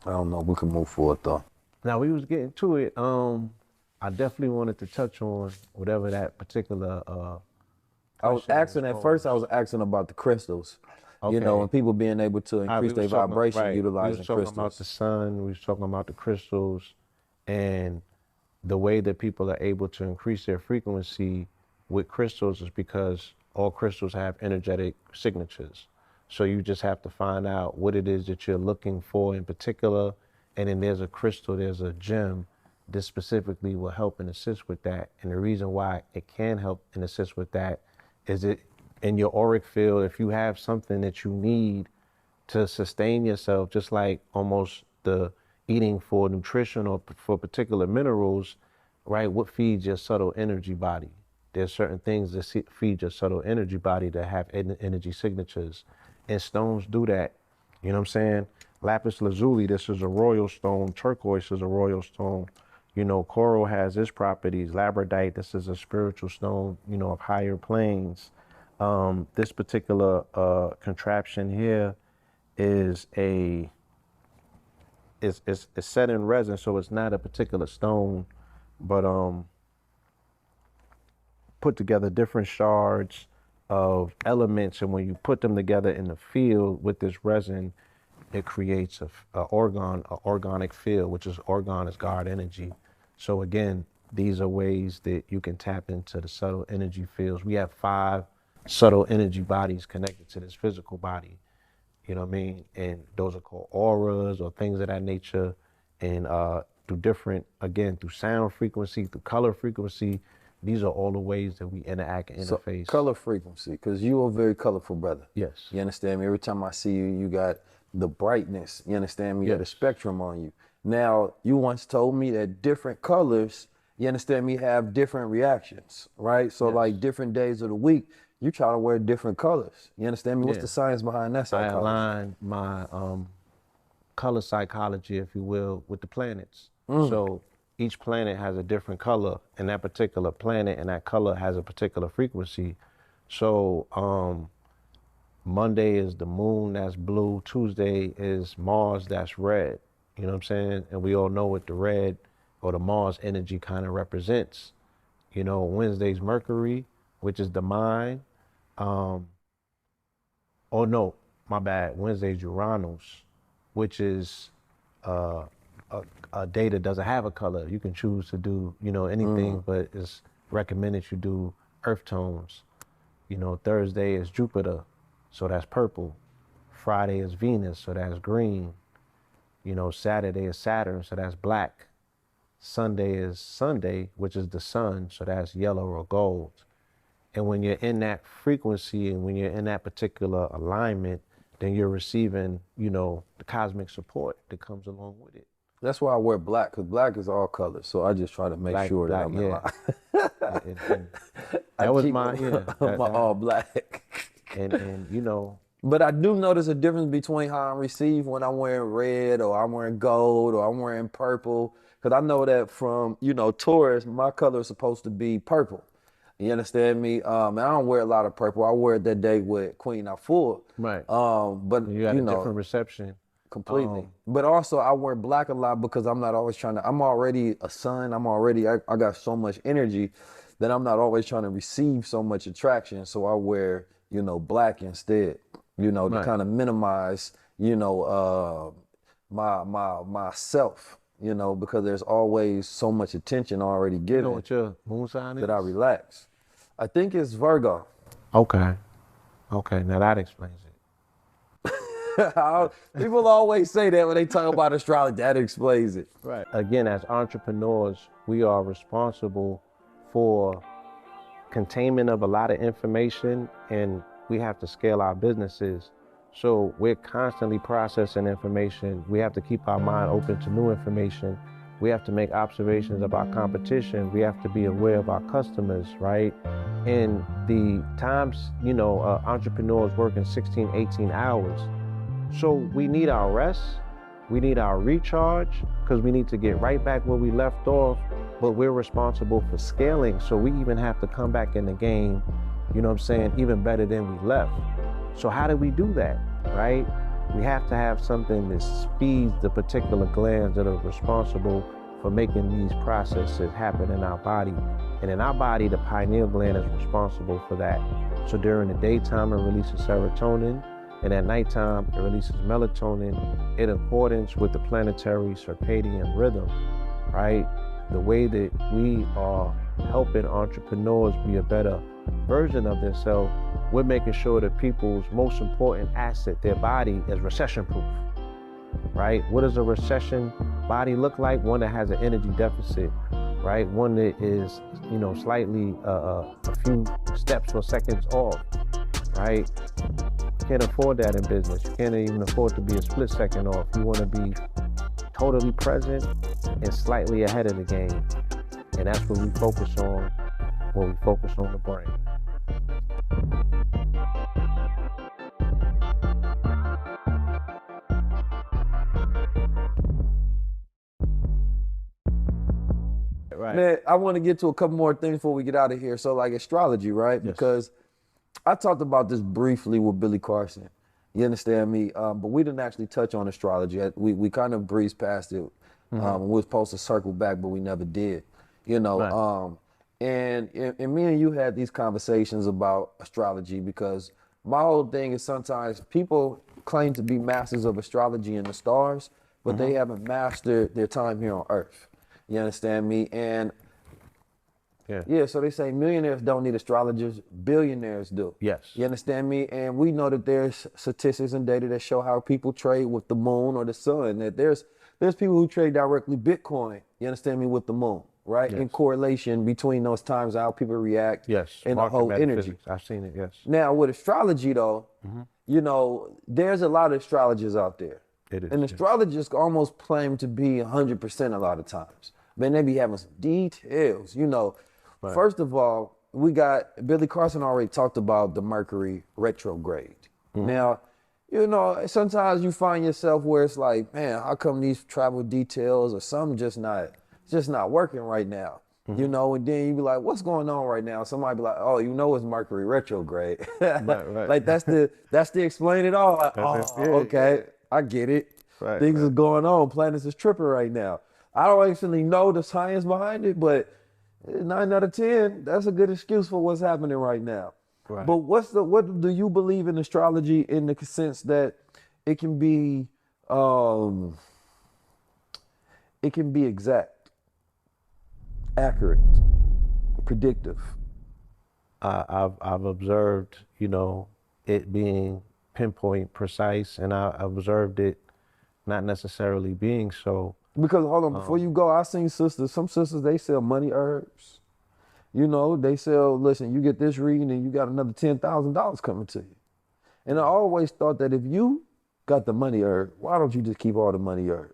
I don't know. We can move forward though.
Now we was getting to it. I definitely wanted to touch on whatever that particular.
I was asking at first. I was asking about the crystals. Okay. You know, and people being able to increase their vibration utilizing crystals. We was talking
about the sun. We was talking about the crystals, and the way that people are able to increase their frequency with crystals is because all crystals have energetic signatures. So you just have to find out what it is that you're looking for in particular, and then there's a crystal, there's a gem that specifically will help and assist with that. And the reason why it can help and assist with that is it in your auric field, if you have something that you need to sustain yourself, just like almost the eating for nutrition or for particular minerals, right? What feeds your subtle energy body? There's certain things that feed your subtle energy body that have energy signatures. And stones do that. You know what I'm saying? Lapis lazuli, this is a royal stone. Turquoise is a royal stone. You know, coral has its properties. Labradorite, this is a spiritual stone, you know, of higher planes. This particular contraption here is set in resin, so it's not a particular stone, but put together different shards of elements, and when you put them together in the field with this resin, it creates a organic field, which is organ is God energy. So again, these are ways that you can tap into the subtle energy fields. We have 5 subtle energy bodies connected to this physical body. You know what I mean? And those are called auras or things of that nature. And through different, again, through sound frequency, through color frequency, these are all the ways that we interact and interface.
So, color frequency, because you are a very colorful brother.
Yes.
You understand me? Every time I see you, you got the brightness. You understand me? You got the spectrum on you. Now, you once told me that different colors, you understand me, have different reactions, right? So like different days of the week, you try to wear different colors. You understand me? What's the science behind that psychology?
I align my color psychology, if you will, with the planets. So each planet has a different color, and that particular planet and that color has a particular frequency. So Monday is the moon, that's blue. Tuesday is Mars, that's red. You know what I'm saying? And we all know what the red or the Mars energy kind of represents. You know, Wednesday's Mercury, which is the mind. Oh no, my bad. Wednesday's Uranus, which is a day that doesn't have a color. You can choose to do, anything, but it's recommended you do earth tones. Thursday is Jupiter, so that's purple. Friday is Venus, so that's green. Saturday is Saturn, so that's black. Sunday is Sunday, which is the sun, so that's yellow or gold. And when you're in that frequency and when you're in that particular alignment, then you're receiving, the cosmic support that comes along with it.
That's why I wear black, because black is all colors. So I just try to make sure that I'm in line.
That was my,
my all black.
And
But I do notice a difference between how I receive when I'm wearing red or I'm wearing gold or I'm wearing purple. Because I know that from, Taurus, my color is supposed to be purple. You understand me? And I don't wear a lot of purple. I wear it that day with Queen Afua.
Right.
But
you got a different reception.
Completely. But also I wear black a lot because I'm not always I'm already a sun. I got so much energy that I'm not always trying to receive so much attraction. So I wear, black instead, to kind of minimize, myself, because there's always so much attention already given.
You know what your moon sign is?
That I relax. I think it's Virgo.
Okay, now that explains it.
People always say that when they talk about astrology, that explains it.
Right. Again, as entrepreneurs, we are responsible for containment of a lot of information, and we have to scale our businesses. So we're constantly processing information. We have to keep our mind open to new information. We have to make observations of our competition. We have to be aware of our customers, right? And the times, entrepreneurs working 16, 18 hours. So we need our rest, we need our recharge, because we need to get right back where we left off, but we're responsible for scaling. So we even have to come back in the game, even better than we left. So how do we do that, right? We have to have something that speeds the particular glands that are responsible for making these processes happen in our body. And in our body, the pineal gland is responsible for that. So during the daytime, it releases serotonin, and at nighttime, it releases melatonin in accordance with the planetary circadian rhythm, right? The way that we are helping entrepreneurs be a better version of themselves, we're making sure that people's most important asset, their body, is recession-proof, right? What does a recession body look like? One that has an energy deficit, right? One that is, slightly a few steps or seconds off, right? You can't afford that in business. You can't even afford to be a split second off. You want to be totally present and slightly ahead of the game. And that's what we focus on when we focus on the brain. Right.
Man, I want to get to a couple more things before we get out of here. So like astrology, right?
Yes.
Because I talked about this briefly with Billy Carson. You understand me? But we didn't actually touch on astrology. We kind of breezed past it. We were supposed to circle back, but we never did. Right. And me and you had these conversations about astrology because my whole thing is sometimes people claim to be masters of astrology in the stars, but they haven't mastered their time here on Earth. You understand me? And so they say millionaires don't need astrologers, billionaires do.
Yes.
You understand me? And we know that there's statistics and data that show how people trade with the moon or the sun, that there's people who trade directly Bitcoin, you understand me, with the moon, right?
Yes.
In correlation between those times, how people react and the whole energy.
I've seen it, yes.
Now with astrology though, there's a lot of astrologers out there.
It is.
And astrologers almost claim to be 100% a lot of times. Man, they be having some details,
Right.
First of all, we got, Billy Carson already talked about the Mercury retrograde. Now, sometimes you find yourself where it's like, man, how come these travel details or something just not working right now? And then you be like, what's going on right now? Somebody be like, oh, it's Mercury retrograde.
Right.
Like that's the explain it all. Like, okay, I get it.
Right,
Things are going on. Planets is tripping right now. I don't actually know the science behind it, but 9 out of 10, that's a good excuse for what's happening right now.
Right.
But what do you believe in astrology in the sense that it can be it can be exact, accurate, predictive.
I've observed, it being pinpoint precise, and I observed it not necessarily being so.
Because hold on, before you go, I seen some sisters, they sell money herbs. They sell, listen, you get this reading and you got another $10,000 coming to you. And I always thought that if you got the money herb, why don't you just keep all the money herb?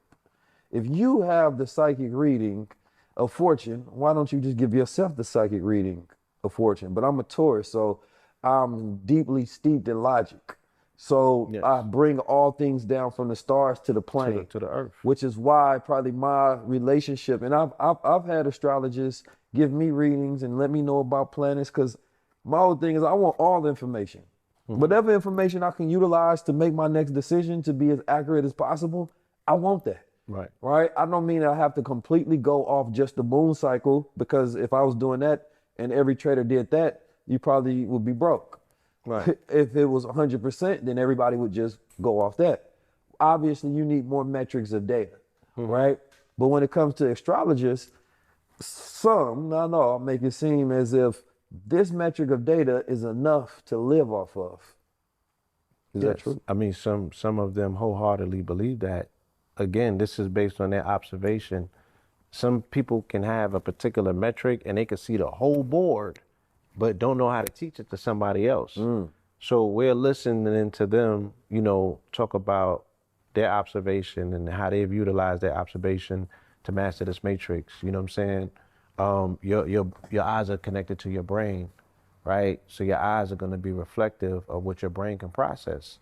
If you have the psychic reading of fortune, why don't you just give yourself the psychic reading of fortune? But I'm a Taurus, so I'm deeply steeped in logic. So yes. I bring all things down from the stars to the plane,
to the earth,
which is why probably my relationship. And I've had astrologists give me readings and let me know about planets, because my whole thing is I want all the information. Mm-hmm. Whatever information I can utilize to make my next decision to be as accurate as possible, I want that. Right. I don't mean I have to completely go off just the moon cycle, because if I was doing that and every trader did that, you probably would be broke. Right. If it was 100%, then everybody would just go off that. Obviously, you need more metrics of data, right? But when it comes to astrologists, I'll make it seem as if this metric of data is enough to live off of. Is that true?
I mean, some of them wholeheartedly believe that. Again, this is based on their observation. Some people can have a particular metric and they can see the whole board, but don't know how to teach it to somebody else. So we're listening to them, talk about their observation and how they've utilized their observation to master this matrix. You know what I'm saying? Your eyes are connected to your brain, right? So your eyes are going to be reflective of what your brain can process.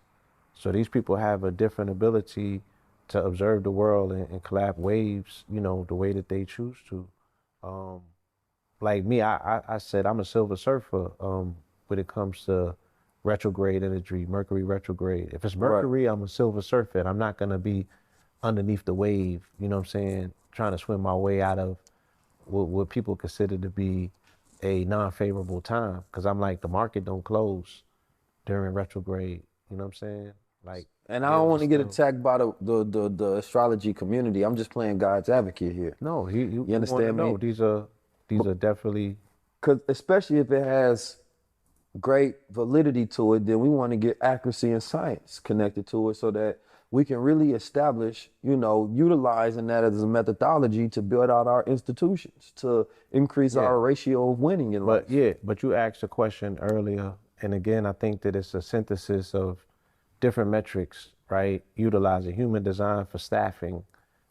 So these people have a different ability to observe the world and collapse waves, the way that they choose to. Like me, I said I'm a silver surfer when it comes to retrograde energy, Mercury retrograde. If it's Mercury, right, I'm a silver surfer. I'm not going to be underneath the wave, trying to swim my way out of what people consider to be a non-favorable time. Because I'm like, the market don't close during retrograde. You know what I'm saying? Like,
and I don't want to get attacked by the astrology community. I'm just playing God's advocate here.
No, you
understand me?
No, these are definitely,
because especially if it has great validity to it, then we want to get accuracy and science connected to it so that we can really establish, utilizing that as a methodology to build out our institutions, to increase our ratio of winning in life.
But you asked a question earlier, and again, I think that it's a synthesis of different metrics, right? Utilizing human design for staffing,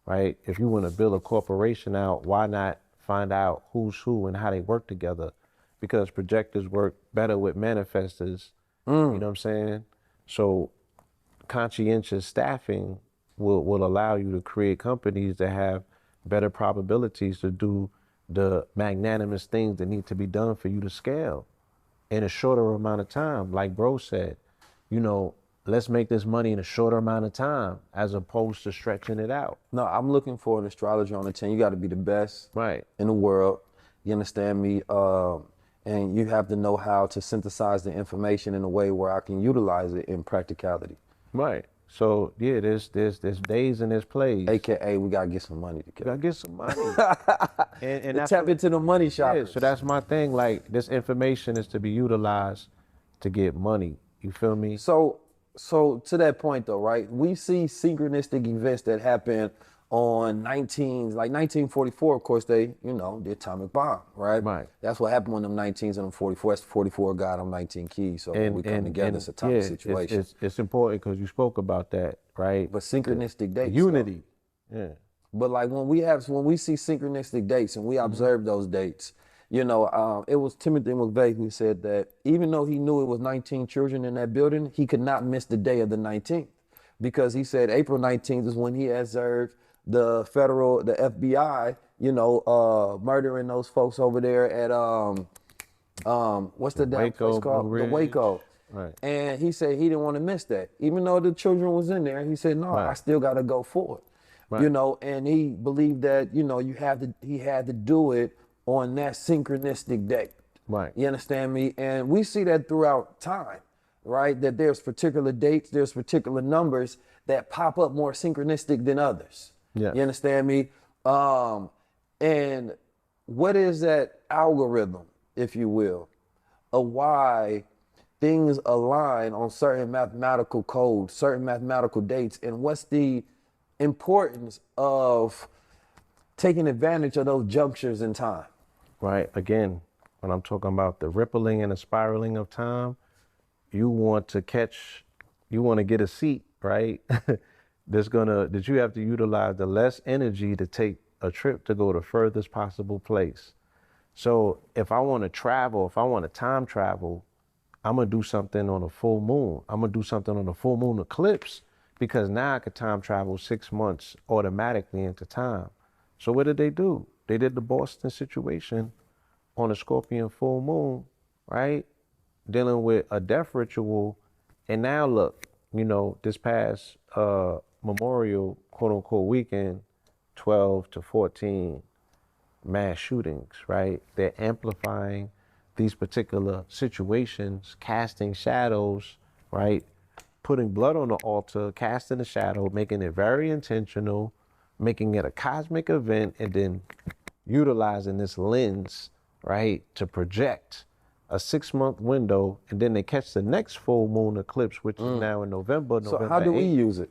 right? If you want to build a corporation out, why not find out who's who and how they work together? Because projectors work better with manifestors, you know what I'm saying? So conscientious staffing will allow you to create companies that have better probabilities to do the magnanimous things that need to be done for you to scale in a shorter amount of time. Like bro said, let's make this money in a shorter amount of time as opposed to stretching it out.
No, I'm looking for an astrologer on the team. You got to be the best in the world. You understand me? And you have to know how to synthesize the information in a way where I can utilize it in practicality.
Right. So there's days and there's plays.
AKA, we gotta get some money together.
We gotta get some money. and
that's tap into the money shoppers.
Yeah, so that's my thing. Like, this information is to be utilized to get money. You feel me?
So to that point though, right? We see synchronistic events that happen on 1944, of course, the atomic bomb, right?
Right.
That's what happened on them 19s and them 44. That's 44 got them 19 keys. So when we come together, it's a tough situation.
It's important because you spoke about that, right?
But synchronistic dates.
Unity. Though. Yeah.
But like when we see synchronistic dates and we observe those dates, it was Timothy McVeigh who said that even though he knew it was 19 children in that building, he could not miss the day of the 19th, because he said April 19th is when he observed the FBI, murdering those folks over there at what's the damn place called? The Waco.
Right.
And he said he didn't want to miss that. Even though the children was in there, he said, no, I still gotta go for it. Right. And he believed that, he had to do it on that synchronistic date.
Right.
You understand me? And we see that throughout time, right? That there's particular dates, there's particular numbers that pop up more synchronistic than others.
Yeah.
You understand me? And what is that algorithm, if you will, of why things align on certain mathematical codes, certain mathematical dates, and what's the importance of taking advantage of those junctures in time?
Right. Again, when I'm talking about the rippling and the spiraling of time, you want to get a seat, right? That you have to utilize the less energy to take a trip to go the furthest possible place. So if I want to travel, if I want to time travel, I'm gonna do something on a full moon. I'm gonna do something on a full moon eclipse because now I could time travel 6 months automatically into time. So what did they do? They did the Boston situation on a Scorpion full moon, right? Dealing with a death ritual. And now look, this past Memorial quote unquote weekend, 12 to 14 mass shootings, right? They're amplifying these particular situations, casting shadows, right? Putting blood on the altar, casting a shadow, making it very intentional, making it a cosmic event, and then utilizing this lens, right, to project a 6-month window, and then they catch the next full moon eclipse, which is now in November
So how do we
8th.
use it?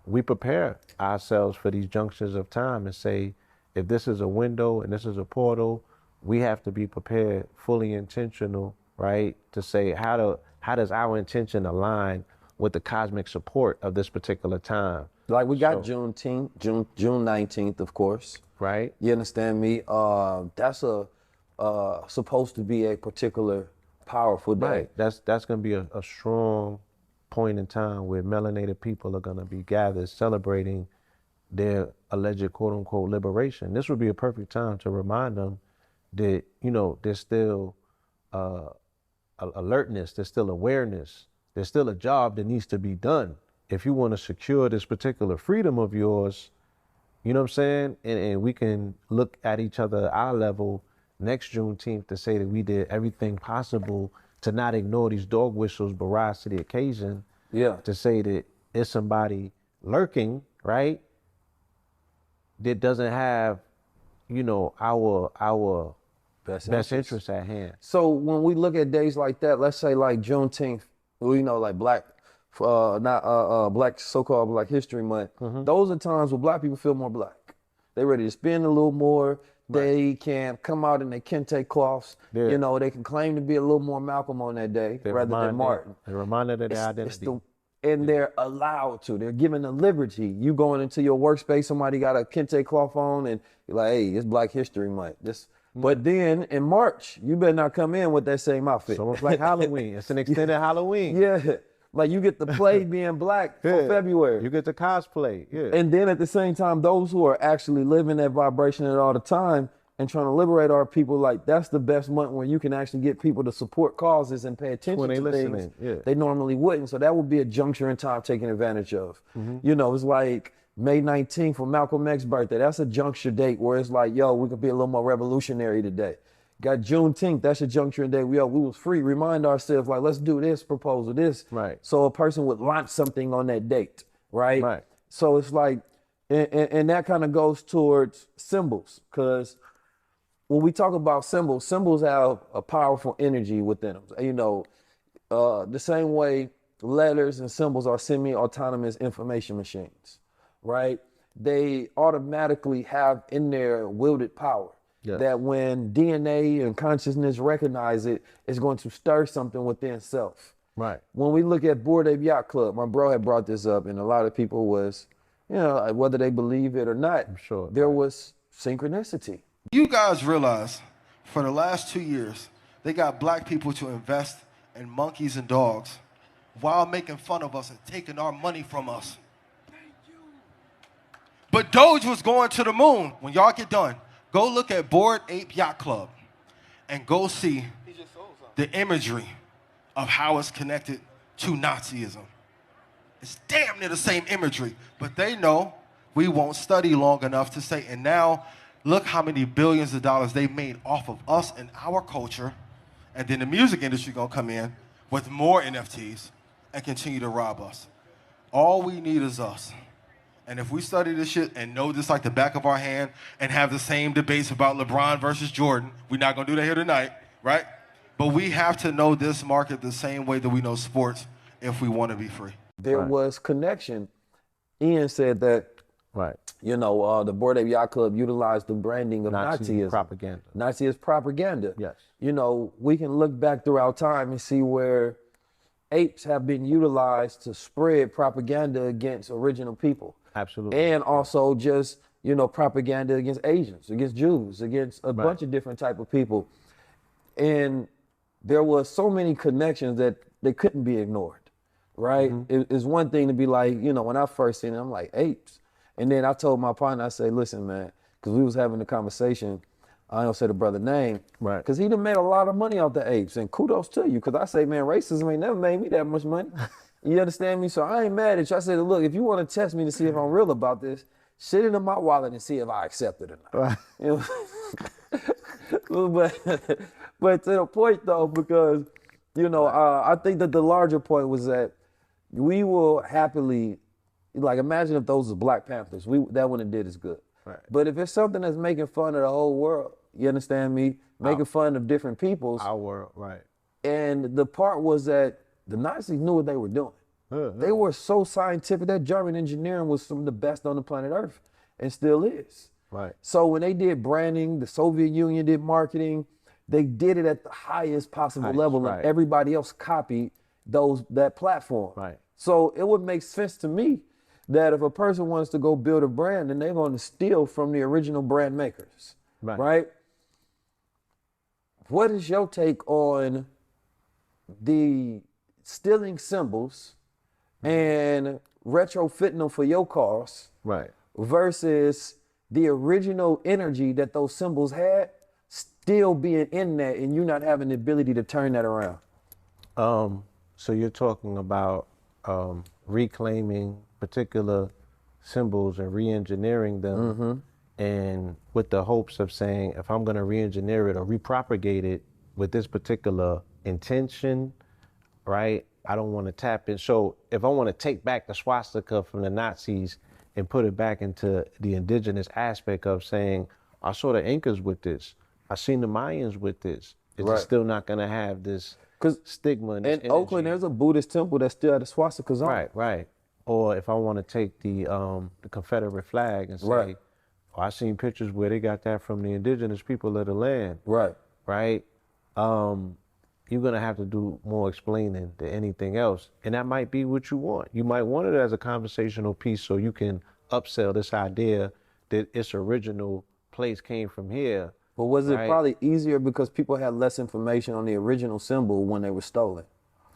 We prepare ourselves for these junctions of time and say, if this is a window and this is a portal, we have to be prepared, fully intentional, right? To say, how does our intention align with the cosmic support of this particular time?
Like we got Juneteenth, June 19th, of course.
Right?
You understand me? That's supposed to be a particular powerful day.
Right. That's gonna be a strong point in time where melanated people are gonna be gathered celebrating their alleged quote unquote liberation. This would be a perfect time to remind them that, there's still alertness, there's still awareness, there's still a job that needs to be done. If you want to secure this particular freedom of yours, you know what I'm saying? And we can look at each other at our level next Juneteenth to say that we did everything possible to not ignore these dog whistles, but rise to the occasion.
Yeah.
To say that it's somebody lurking, right? That doesn't have, our best interests at hand.
So when we look at days like that, let's say like Juneteenth, like Black, Black, so-called Black History Month, those are times where Black people feel more Black. They ready to spend a little more. Right. They can come out in their kente cloths. Yeah. They can claim to be a little more Malcolm on that day rather than Martin.
They're reminded of their identity.
And they're allowed to. They're given the liberty. You going into your workspace, somebody got a kente cloth on, and you're like, hey, it's Black History Month. But then in March, you better not come in with that same outfit.
It's almost like Halloween. It's an extended Halloween.
Yeah. Like you get to play being Black for February.
You get to cosplay. Yeah.
And then at the same time, those who are actually living that vibration at all the time and trying to liberate our people, like that's the best month where you can actually get people to support causes and pay attention to things they normally wouldn't. So that would be a juncture in time taken advantage of. It's like May 19th for Malcolm X's birthday. That's a juncture date where it's like, yo, we could be a little more revolutionary today. Got Juneteenth, that's a juncture day. We was free. Remind ourselves, like, let's do this proposal, this.
Right.
So a person would launch something on that date, right?
Right.
So it's like, and that kind of goes towards symbols, because when we talk about symbols have a powerful energy within them. The same way letters and symbols are semi-autonomous information machines, right? They automatically have in their wielded power. Yes. That when DNA and consciousness recognize it, it's going to stir something within self.
Right.
When we look at Bored Ape Yacht Club, my bro had brought this up, and a lot of people was, whether they believe it or not,
I'm sure
there was synchronicity.
You guys realize for the last 2 years, they got Black people to invest in monkeys and dogs while making fun of us and taking our money from us. Thank you. But Doge was going to the moon. When y'all get done, go look at Bored Ape Yacht Club and go see the imagery of how it's connected to Nazism. It's damn near the same imagery, but they know we won't study long enough to say, and now look how many billions of dollars they made off of us and our culture, and then the music industry gonna come in with more NFTs and continue to rob us. All we need is us. And if we study this shit and know this like the back of our hand and have the same debates about LeBron versus Jordan, we're not gonna do that here tonight, right? But we have to know this market the same way that we know sports if we want to be free.
There was connection. Ian said that, the Bored Ape Yacht Club utilized the branding of Nazism.
Propaganda.
Nazist propaganda.
Yes.
We can look back throughout time and see where apes have been utilized to spread propaganda against original people.
Absolutely.
And also just, propaganda against Asians, against Jews, against a bunch of different type of people. And there was so many connections that they couldn't be ignored, right? It's one thing to be like, when I first seen it, I'm like, apes. And then I told my partner, I said, listen, man, because we was having a conversation, I don't say the brother name, because he done made a lot of money off the apes, and kudos to you, because I say, man, racism ain't never made me that much money. You understand me? So I ain't mad at you. I said, look, if you want to test me to see if I'm real about this, shit into my wallet and see if I accept it or not. But to the point though, because, I think that the larger point was that we will happily, imagine if those were Black Panthers, that wouldn't have did as good. Right. But if it's something that's making fun of the whole world, you understand me? Making fun of different peoples.
Our world, right.
And the part was that the Nazis knew what they were doing. They were so scientific. That German engineering was some of the best on the planet Earth and still is.
Right.
So when they did branding, the Soviet Union did marketing, they did it at the highest possible level, and everybody else copied that platform.
Right.
So it would make sense to me that if a person wants to go build a brand, then they're going to steal from the original brand makers. Right? What is your take on the stealing symbols and retrofitting them for your cars versus the original energy that those symbols had still being in that and you not having the ability to turn that around?
So you're talking about reclaiming particular symbols and re-engineering them, and with the hopes of saying, if I'm gonna re-engineer it or repropagate it with this particular intention, right? I don't want to tap in. So if I want to take back the swastika from the Nazis and put it back into the indigenous aspect of saying, I saw the Incas with this, I seen the Mayans with this, is it still not going to have this stigma? And
in Oakland, there's a Buddhist temple that still had the swastikas on.
Right. Or if I want to take the Confederate flag and say, oh, I seen pictures where they got that from the indigenous people of the land. Right. You're going to have to do more explaining than anything else. And that might be what you want. You might want it as a conversational piece so you can upsell this idea that its original place came from here.
But was it probably easier because people had less information on the original symbol when they were stolen?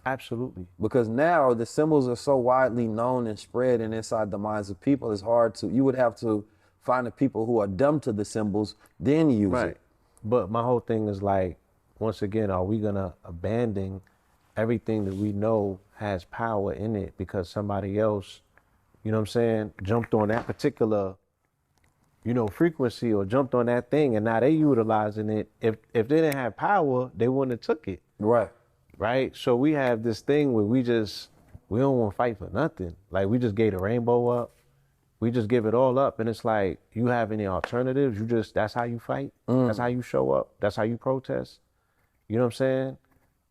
Absolutely.
Because now the symbols are so widely known and spread and inside the minds of people, it's hard to, you would have to find the people who are dumb to the symbols, then use it.
But my whole thing is like, once again, are we gonna abandon everything that we know has power in it because somebody else, you know what I'm saying, jumped on that particular, frequency or jumped on that thing and now they utilizing it. If they didn't have power, they wouldn't have took it. Right? So we have this thing where we don't want to fight for nothing. Like we just gave the rainbow up. We just give it all up. And it's like, you have any alternatives? That's how you fight? That's how you show up? That's how you protest? You know what I'm saying?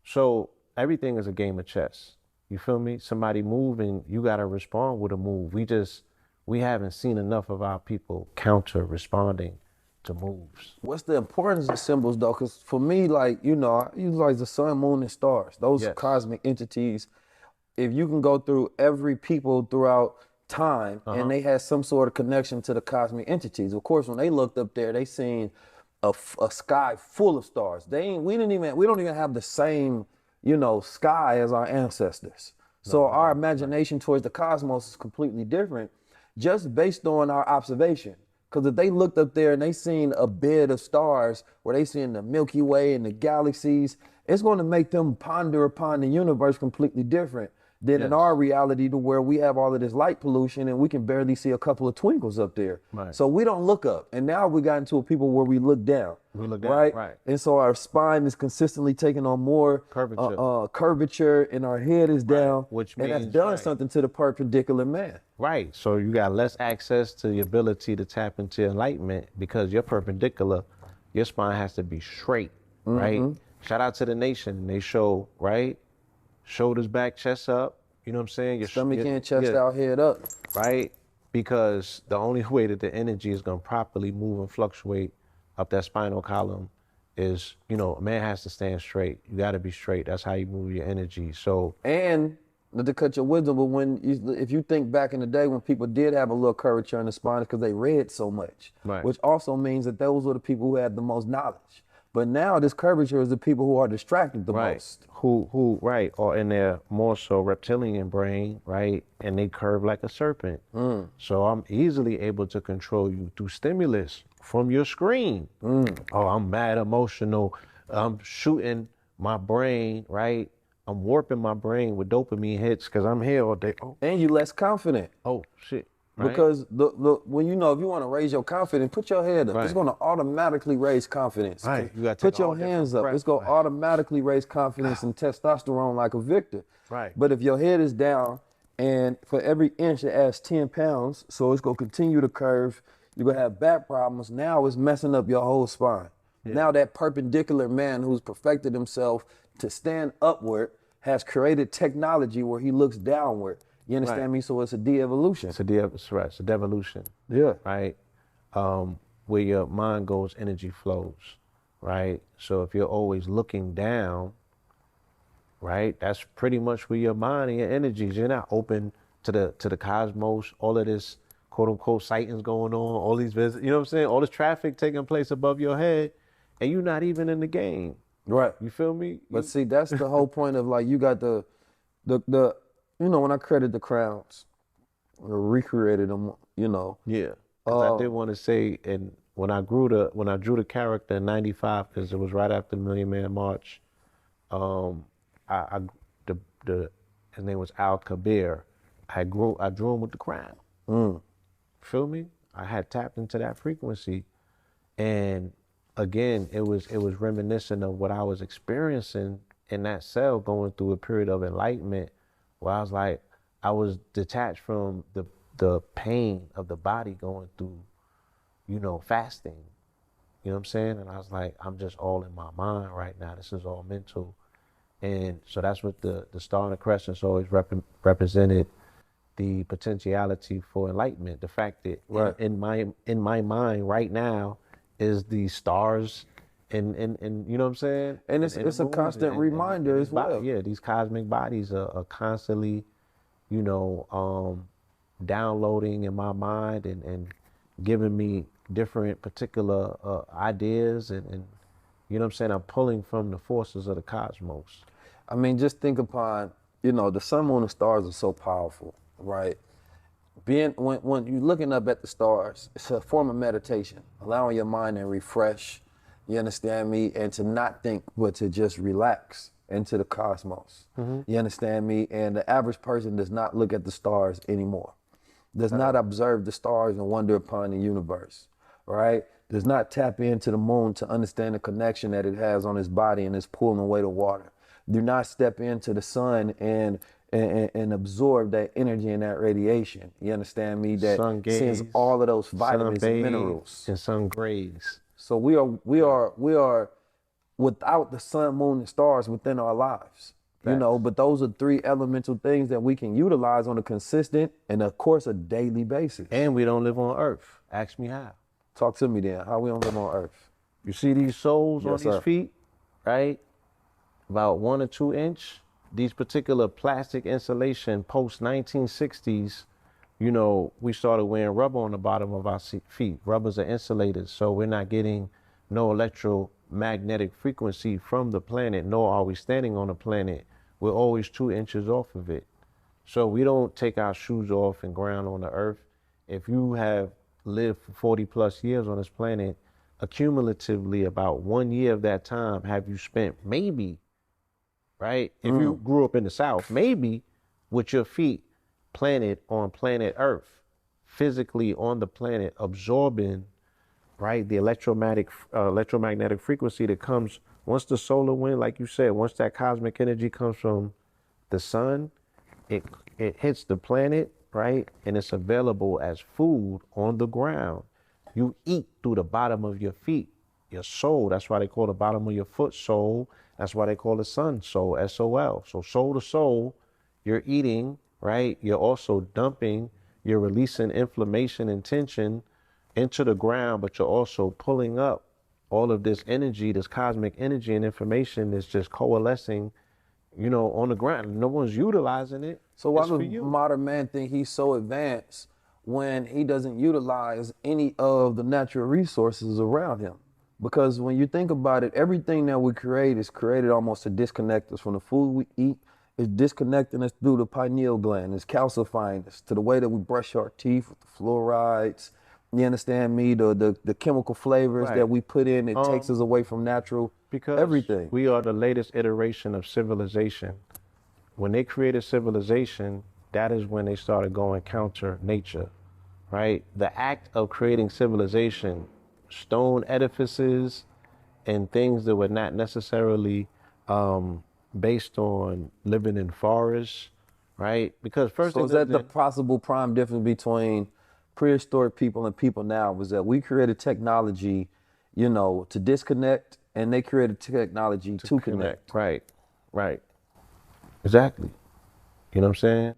So everything is a game of chess. You feel me? Somebody move and you got to respond with a move. We haven't seen enough of our people counter responding to moves.
What's the importance of symbols though? Because for me, I utilize the sun, moon, and stars. Those cosmic entities. If you can go through every people throughout time and they had some sort of connection to the cosmic entities. Of course, when they looked up there, they seen a sky full of stars. We don't even have the same, sky as our ancestors. So our imagination towards the cosmos is completely different just based on our observation. Because if they looked up there and they seen a bed of stars where they seen the Milky Way and the galaxies, it's going to make them ponder upon the universe completely different. than in our reality to where we have all of this light pollution and we can barely see a couple of twinkles up there.
Right.
So we don't look up. And now we got into a people where we look down.
We look down, right.
And so our spine is consistently taking on more curvature and our head is down.
Which
and
means,
that's done something to the perpendicular man.
Right. So you got less access to the ability to tap into enlightenment because you're perpendicular. Your spine has to be straight, right? Shout out to the nation. They show, right? Shoulders back, chest up. You know what I'm saying?
Your stomach in, chest out, head up.
Right? Because the only way that the energy is going to properly move and fluctuate up that spinal column is, you know, a man has to stand straight. You got to be straight. That's how you move your energy. So,
and not to cut your wisdom, but if you think back in the day when people did have a little curvature in the spine, because they read so much, which also means that those were the people who had the most knowledge. But now this curvature is the people who are distracted the most.
Who or in their more so reptilian brain, right? And they curve like a serpent. So I'm easily able to control you through stimulus from your screen. Oh, I'm mad emotional. I'm shooting my brain, right? I'm warping my brain with dopamine hits because I'm here all day. Oh.
And you less confident.
Oh, shit. Right.
Because when you know, if you want to raise your confidence, put your head up. It's going to automatically raise confidence.
Right. You got to
put your hands up. It's going to automatically raise confidence and testosterone like a victor.
Right.
But if your head is down and for every inch it adds 10 pounds, so it's going to continue to curve, you're going to have back problems. Now it's messing up your whole spine. Now that perpendicular man who's perfected himself to stand upward has created technology where he looks downward. You understand me? So it's a de-evolution.
It's a devolution.
Yeah.
Right? Where your mind goes, energy flows. Right? So if you're always looking down, right, that's pretty much where your mind and your energies. You're not open to the cosmos, all of this quote unquote sightings going on, all these visits, you know what I'm saying? All this traffic taking place above your head, and you're not even in the game.
Right.
You feel me?
But see, that's the whole point of like, you got the you know, when I created the crowns, or recreated them, you know.
Yeah. Because I did want to say, and when I drew the character in '95, because it was right after the Million Man March, his name was Al Kabir. I drew him with the crown. Feel me? I had tapped into that frequency, and again, it was reminiscent of what I was experiencing in that cell, going through a period of enlightenment, where I was like, I was detached from the pain of the body going through, you know, fasting. You know what I'm saying? And I was like, I'm just all in my mind right now. This is all mental. And so that's what the star and the crescent's always represented, the potentiality for enlightenment. The fact that in my mind right now is the stars and you know what I'm saying?
And it's a constant reminder as well.
Yeah, these cosmic bodies are constantly, you know, downloading in my mind and giving me different particular ideas and you know what I'm saying? I'm pulling from the forces of the cosmos.
I mean, just think upon, you know, the sun, moon, and stars are so powerful, right? When you're looking up at the stars, it's a form of meditation, allowing your mind to refresh, you understand me, and to not think, but to just relax into the cosmos. You understand me? And the average person does not look at the stars anymore, does not observe the stars and wonder upon the universe, right? Does not tap into the moon to understand the connection that it has on its body and it's pulling away the water. Do not step into the sun and absorb that energy and that radiation. You understand me? That sends all of those vitamins and minerals.
And sun grays.
So we are without the sun, moon, and stars within our lives. You know, but those are three elemental things that we can utilize on a consistent and of course a daily basis.
And we don't live on Earth. Ask me how.
Talk to me then. How we don't live on Earth?
You see these soles on
Yes,
these feet, right? About 1 or 2 inch. These particular plastic insulation post 1960s, you know, we started wearing rubber on the bottom of our feet. Rubbers are insulators, so we're not getting no electromagnetic frequency from the planet, nor are we standing on the planet. We're always 2 inches off of it. So we don't take our shoes off and ground on the earth. If you have lived for 40 plus years on this planet, accumulatively about 1 year of that time have you spent maybe, right? If you grew up in the South, maybe with your feet planted on planet Earth, physically on the planet, absorbing, right, the electromagnetic frequency that comes once the solar wind, like you said, once that cosmic energy comes from the sun, it it hits the planet, right, and it's available as food on the ground. You eat through the bottom of your feet, your soul. That's why they call the bottom of your foot soul. That's why they call the sun soul, SOL. So soul to soul, you're eating, right? You're also dumping, you're releasing inflammation and tension into the ground, but you're also pulling up all of this energy, this cosmic energy and information that's just coalescing, on the ground. No one's utilizing it.
So why
It's for
does
you.
modern man think he's so advanced when he doesn't utilize any of the natural resources around him? Because when you think about it, everything that we create is created almost to disconnect us from the food we eat. It's disconnecting us through the pineal gland. It's calcifying us to the way that we brush our teeth with the fluorides. You understand me? The chemical flavors
Right.
that we put in, it takes us away from natural
Because
everything.
we are the latest iteration of civilization. When they created civilization, that is when they started going counter nature, right? The act of creating civilization, stone edifices and things that were not necessarily based on living in forests, right? Because first
So
they
is that
lived
the
in,
possible prime difference between prehistoric people and people now? Was that we created technology, to disconnect, and they created technology to connect.
right, right, exactly. You know what I'm saying?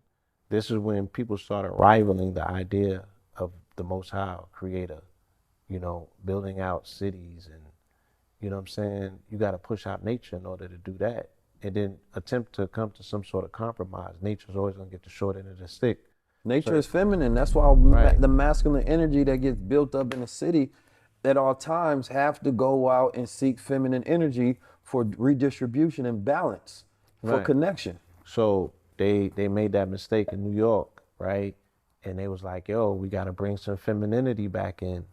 This is when people started rivaling the idea of the Most High Creator, building out cities and, you know what I'm saying? You got to push out nature in order to do that. And then attempt to come to some sort of compromise. Nature's always going to get the short end of the stick.
Nature is feminine. That's why the masculine energy that gets built up in the city at all times have to go out and seek feminine energy for redistribution and balance, for
Right.
connection.
So they made that mistake in New York, right? And they was like, yo, we got to bring some femininity back in,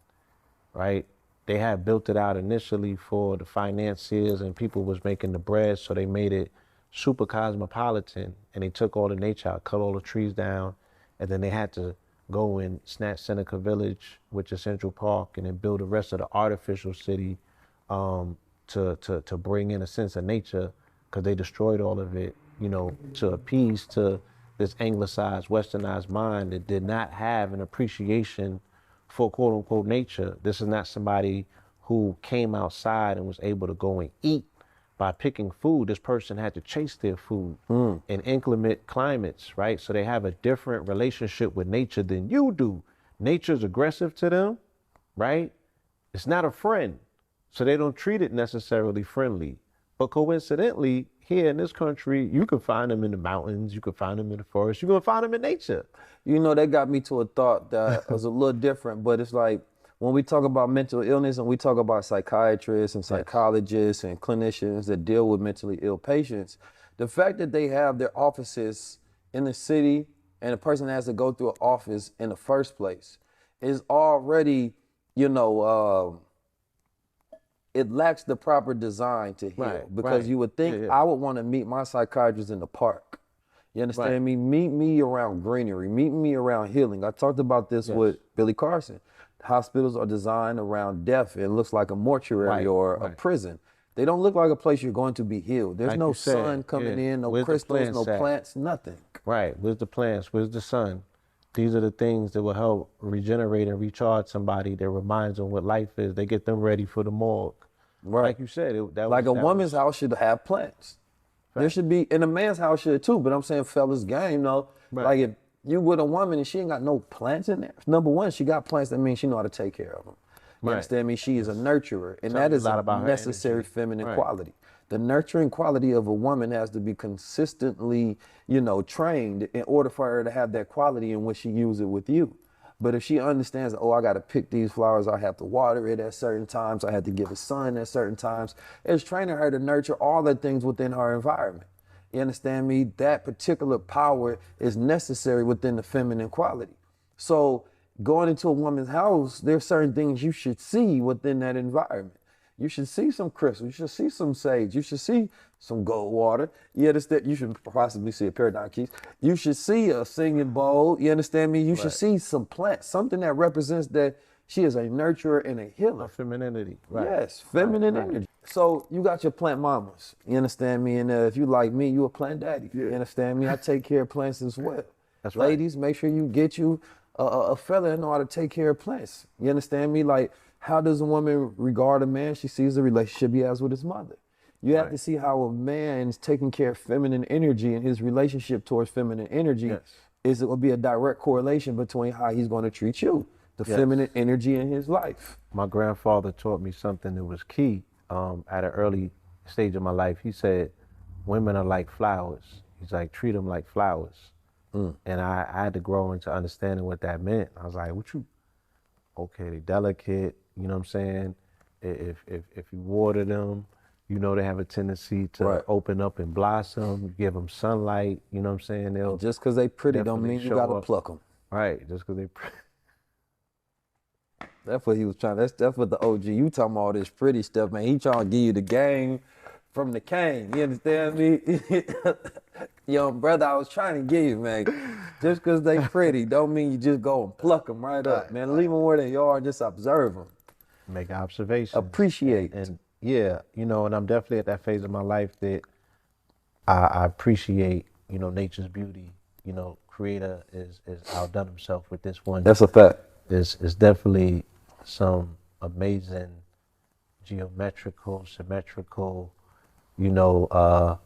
right? They had built it out initially for the financiers and people was making the bread, so they made it super cosmopolitan, and they took all the nature out, cut all the trees down, and then they had to go and snatch Seneca Village, which is Central Park, and then build the rest of the artificial city to bring in a sense of nature, because they destroyed all of it, to appease to this anglicized, westernized mind that did not have an appreciation for quote unquote nature. This is not somebody who came outside and was able to go and eat by picking food. This person had to chase their food in inclement climates, right? So they have a different relationship with nature than you do. Nature's aggressive to them, right? It's not a friend. So they don't treat it necessarily friendly. But coincidentally, here in this country, you can find them in the mountains, you can find them in the forest, you can find them in nature.
That got me to a thought that was a little different, but it's like when we talk about mental illness and we talk about psychiatrists and psychologists and clinicians that deal with mentally ill patients, the fact that they have their offices in the city and a person has to go through an office in the first place is already, it lacks the proper design to heal. Because you would think I would want to meet my psychiatrist in the park. You understand me? Meet me around greenery. Meet me around healing. I talked about this with Billy Carson. Hospitals are designed around death. It looks like a mortuary or a prison. They don't look like a place you're going to be healed. There's no sun coming in, no crystals, no plants, nothing.
Right. Where's the plants? Where's the sun? These are the things that will help regenerate and recharge somebody that reminds them what life is. They get them ready for the morgue.
Right.
Like you said,
a woman's house should have plants. There should be, and a man's house should too, but I'm saying fellas game, like if you with a woman and she ain't got no plants in there, number one, she got plants, that means she know how to take care of them. You understand me? She is a nurturer, and that is a necessary feminine quality. The nurturing quality of a woman has to be consistently, trained in order for her to have that quality in which she use it with you. But if she understands, I got to pick these flowers, I have to water it at certain times, I have to give it sun at certain times, it's training her to nurture all the things within her environment. You understand me? That particular power is necessary within the feminine quality. So going into a woman's house, there's certain things you should see within that environment. You should see some crystal. You should see some sage. You should see some gold water. You understand? You should possibly see a paradigm keys. You should see a singing bowl. You understand me? You should see some plant, something that represents that she is a nurturer and a healer.
Femininity. Right.
Yes, feminine energy. So you got your plant mamas. You understand me? And if you like me, you a plant daddy. You understand me? I take care of plants as well.
That's right.
Ladies, make sure you get you a fella that know how to take care of plants. You understand me? Like, how does a woman regard a man? She sees the relationship he has with his mother. You have to see how a man is taking care of feminine energy and his relationship towards feminine energy.
Yes.
It will be a direct correlation between how he's going to treat you, the feminine energy in his life.
My grandfather taught me something that was key at an early stage of my life. He said, women are like flowers. He's like, treat them like flowers. And I had to grow into understanding what that meant. I was like, okay, they delicate, you know what I'm saying? If you water them, you know they have a tendency to open up and blossom. You give them sunlight, you know what I'm saying? They'll
just because they pretty don't mean you gotta pluck them.
Right, just because they pretty.
That's what he was trying, that's what the OG, you talking about all this pretty stuff, man. He trying to give you the game from the cane, you understand me? Yo, brother, I was trying to give you, man. Just because they pretty don't mean you just go and pluck them right up, man. Leave them where they are and just observe them.
Make observations.
Appreciate.
And yeah, you know, and I'm definitely at that phase of my life that I appreciate, you know, nature's beauty. You know, Creator is outdone himself with this one.
That's a fact.
It's definitely some amazing geometrical, symmetrical, you know,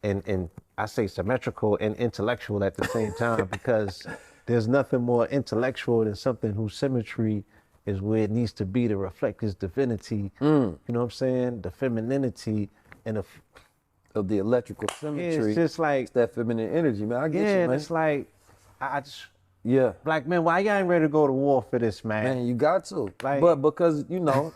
and I say symmetrical and intellectual at the same time because there's nothing more intellectual than something whose symmetry is where it needs to be to reflect his divinity. You know what I'm saying? The femininity and
of the electrical symmetry.
It's just like
it's that feminine energy, man. I get you, man.
It's like I just
Yeah.
Black men, why y'all ain't ready to go to war for this, man?
Man, you got to.
Like,
but because, you know,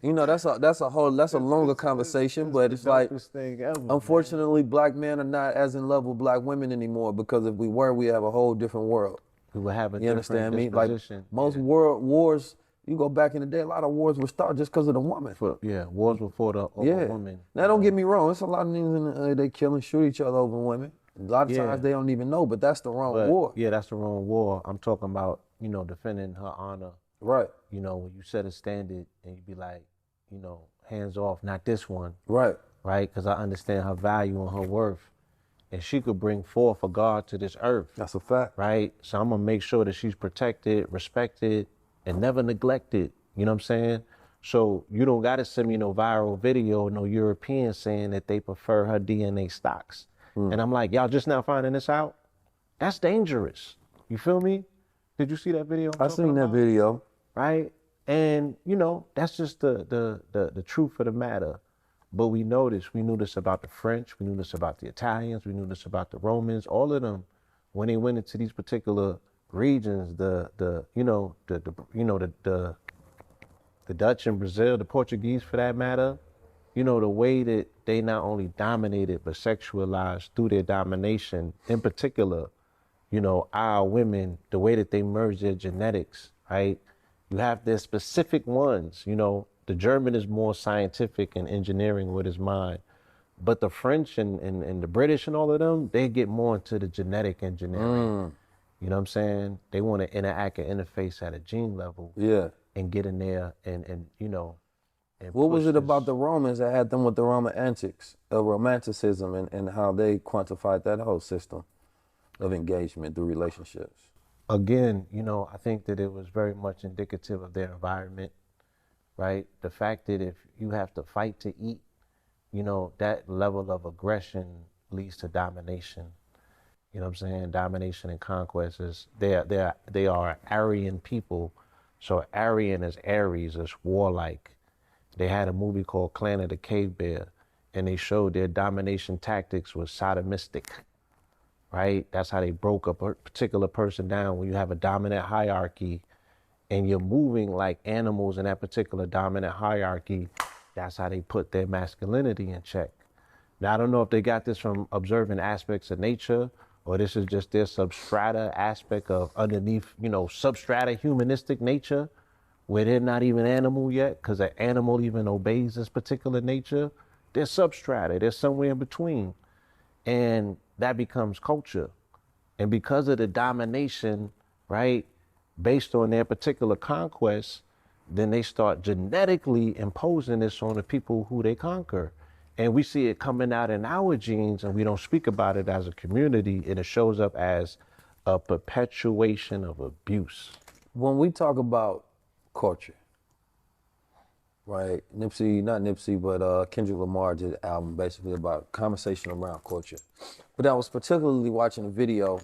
that's a longer conversation, but it's like,
thing ever,
unfortunately, black men are not as in love with black women anymore, because if we were, we have a whole different world.
We would have a
You understand me? Like,
disposition.
most world wars, you go back in the day, a lot of wars would start just because of the woman.
Wars were fought over women.
Now, don't get me wrong. It's a lot of niggas in they kill and shoot each other over women. A lot of times they don't even know, but that's the wrong war.
Yeah, that's the wrong war. I'm talking about, you know, defending her honor.
Right.
You know, when you set a standard and you be like, you know, hands off, not this one.
Right.
Right? Because I understand her value and her worth. And she could bring forth a God to this earth.
That's a fact.
Right? So I'm going to make sure that she's protected, respected, and never neglected. You know what I'm saying? So you don't got to send me no viral video, no European saying that they prefer her DNA stocks. And I'm like, y'all just now finding this out? That's dangerous. You feel me? Did you see that video?
I seen that video.
Right? And, you know, that's just the truth of the matter. But we know this. We knew this about the French. We knew this about the Italians. We knew this about the Romans. All of them, when they went into these particular regions, the Dutch and Brazil, the Portuguese for that matter, you know, the way that they not only dominated but sexualized through their domination, in particular, you know, our women, the way that they merge their genetics, right? You have their specific ones, you know, the German is more scientific and engineering with his mind, but the French and the British and all of them, they get more into the genetic engineering. You know what I'm saying? They want to interact and interface at a gene level.
Yeah.
And get in there and you know. And
what was it about the Romans that had them with the Roman antics, of romanticism, and how they quantified that whole system of engagement through relationships?
Again, you know, I think that it was very much indicative of their environment, right? The fact that if you have to fight to eat, you know, that level of aggression leads to domination. You know what I'm saying? Domination and conquest is, they are Aryan people. So Aryan is Aries, is warlike. They had a movie called Clan of the Cave Bear, and they showed their domination tactics was sodomistic, right? That's how they broke a particular person down. When you have a dominant hierarchy and you're moving like animals in that particular dominant hierarchy, that's how they put their masculinity in check. Now, I don't know if they got this from observing aspects of nature, or this is just their substrata aspect of underneath, you know, substrata humanistic nature, where they're not even animal yet, because an animal even obeys this particular nature. They're substrata. They're somewhere in between. And that becomes culture. And because of the domination, right, based on their particular conquest, then they start genetically imposing this on the people who they conquer. And we see it coming out in our genes, and we don't speak about it as a community, and it shows up as a perpetuation of abuse.
When we talk about culture, right? Not Nipsey, but Kendrick Lamar did an album basically about conversation around culture. But I was particularly watching a video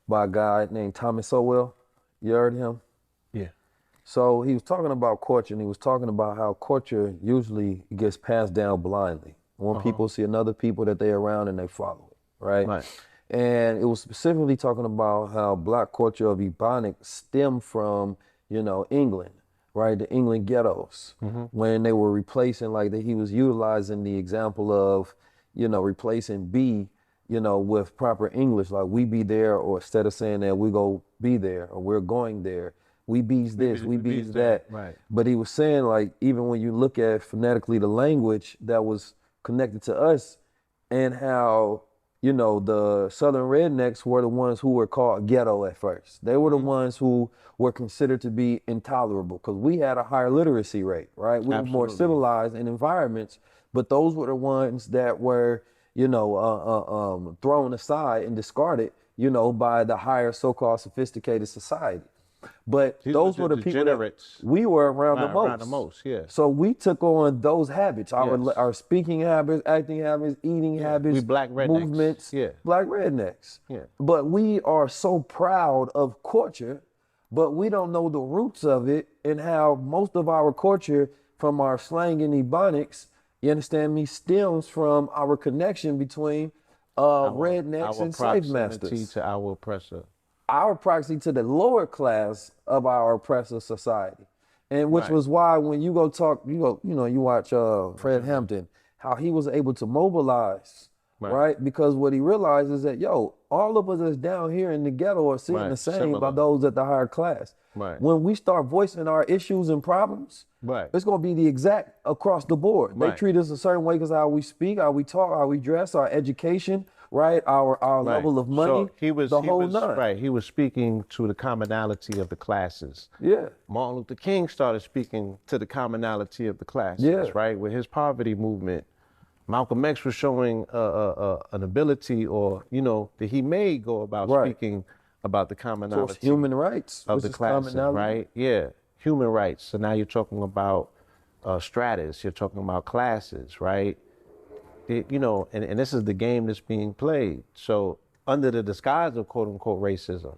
by a guy named Thomas Sowell. You heard him?
Yeah.
So he was talking about culture, and he was talking about how culture usually gets passed down blindly. When people see another people that they're around and they follow it, right?
Right.
And it was specifically talking about how black culture of Ebonics stemmed from, England, right? The England ghettos, when they were replacing, he was utilizing the example of, replacing be, with proper English, like we be there, or instead of saying that we go be there or we're going there, we bees this, we bees that.
Right.
But he was saying, like, even when you look at phonetically the language that was connected to us, and how, the Southern rednecks were the ones who were called ghetto at first. They were the ones who were considered to be intolerable because we had a higher literacy rate, right? We were more civilized in environments, but those were the ones that were, thrown aside and discarded, by the higher so-called sophisticated society. But those were the people that we were around the most.
Yeah.
So we took on those habits, our speaking habits, acting habits, eating habits,
we black rednecks.
Movements, black rednecks.
Yeah.
But we are so proud of culture, but we don't know the roots of it and how most of our culture, from our slang and ebonics, you understand me, stems from our connection between rednecks and slave masters.
To our oppressor.
Our proxy to the lower class of our oppressive society. And which was why when you go talk, you watch Fred Hampton, how he was able to mobilize, right? Because what he realized is that, all of us that's down here in the ghetto are seen the same by those at the higher class.
Right.
When we start voicing our issues and problems, it's going to be the exact across the board. They treat us a certain way because how we speak, how we talk, how we dress, our education, right? Our level of money,
so
whole nine.
Right, he was speaking to the commonality of the classes.
Yeah.
Martin Luther King started speaking to the commonality of the classes, right? With his poverty movement. Malcolm X was showing an ability, or, that he may go about speaking about the commonality.
Human rights
of the classes, right? Yeah, human rights. So now you're talking about stratus, you're talking about classes, right? And this is the game that's being played. So under the disguise of quote unquote racism,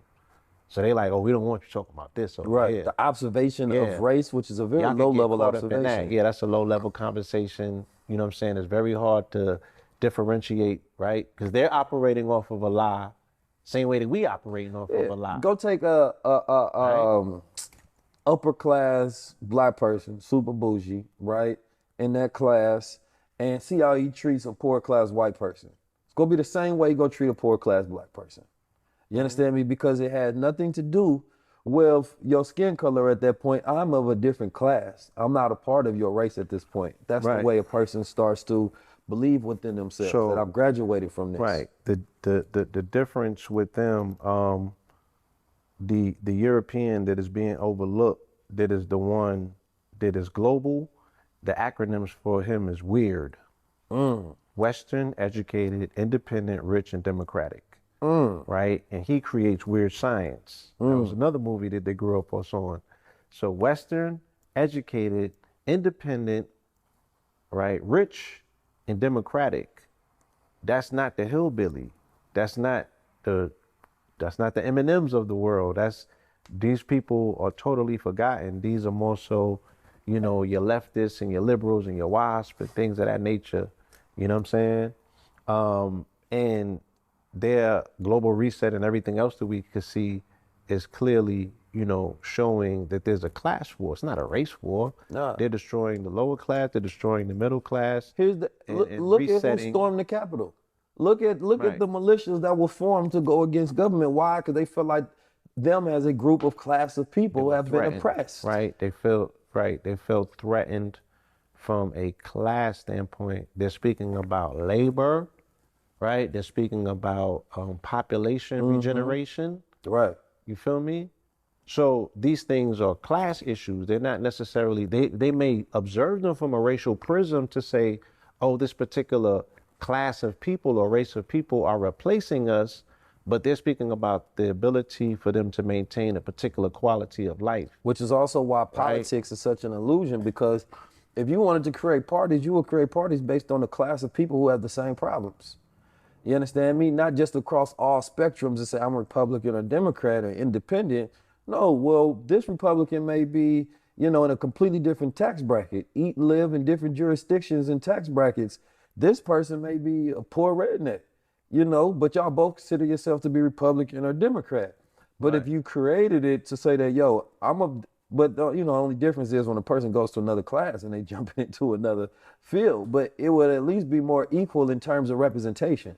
so they like, we don't want you talking about this over here.
The observation of race, which is a very low level observation.
Yeah, that's a low level conversation. You know what I'm saying? It's very hard to differentiate, right? Because they're operating off of a lie, same way that we operating off of a lie.
Go take a upper class black person, super bougie, right, in that class, and see how he treats a poor class white person. It's gonna be the same way he gonna treat a poor class black person. You understand me? Because it had nothing to do with your skin color at that point. I'm of a different class. I'm not a part of your race at this point. That's the way a person starts to believe within themselves, that I've graduated from this.
Right. The difference with them, the European that is being overlooked, that is the one that is global, the acronyms for him is WEIRD. Western, educated, independent, rich, and democratic. Right? And he creates weird science. That was another movie that they grew up on. So Western, educated, independent, right, rich, and democratic. That's not the hillbilly. That's not the M&Ms of the world. These people are totally forgotten. These are more so, your leftists and your liberals and your WASP and things of that nature. You know what I'm saying? And their global reset and everything else that we could see is clearly, showing that there's a class war. It's not a race war.
Nah.
They're destroying the lower class. They're destroying the middle class.
Look at who stormed the Capitol. Look at the militias that were formed to go against government. Why? Because they feel like them as a group of class of people have been
threatened,
oppressed.
right? They felt threatened from a class standpoint. They're speaking about labor, right? They're speaking about population regeneration.
Right.
You feel me? So these things are class issues. They're not necessarily, they may observe them from a racial prism to say, oh, this particular class of people or race of people are replacing us, but they're speaking about the ability for them to maintain a particular quality of life.
Which is also why politics is such an illusion, because if you wanted to create parties, you would create parties based on the class of people who have the same problems. You understand me? Not just across all spectrums and say I'm Republican or Democrat or independent. No, well, this Republican may be, in a completely different tax bracket, eat, live in different jurisdictions and tax brackets. This person may be a poor redneck, but y'all both consider yourself to be Republican or Democrat. But if you created it to say that, yo, only difference is when a person goes to another class and they jump into another field, but it would at least be more equal in terms of representation.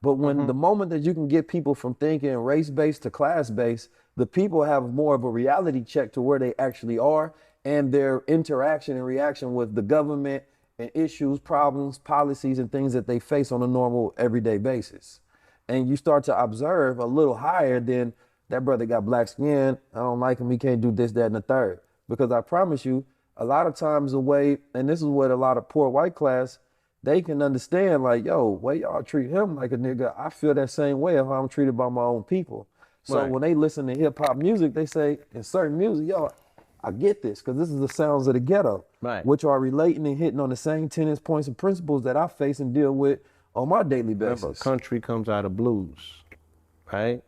But when the moment that you can get people from thinking race-based to class-based, the people have more of a reality check to where they actually are and their interaction and reaction with the government and issues, problems, policies, and things that they face on a normal everyday basis. And you start to observe a little higher than that brother got black skin, I don't like him, he can't do this, that, and the third. Because I promise you, a lot of times the way, and this is what a lot of poor white class, they can understand, like, yo, way y'all treat him like a nigga, I feel that same way if I'm treated by my own people. So when they listen to hip hop music, they say, in certain music, yo, I get this, because this is the sounds of the ghetto, which are relating and hitting on the same tenets, points, and principles that I face and deal with on my daily basis.
Remember, country comes out of blues, right?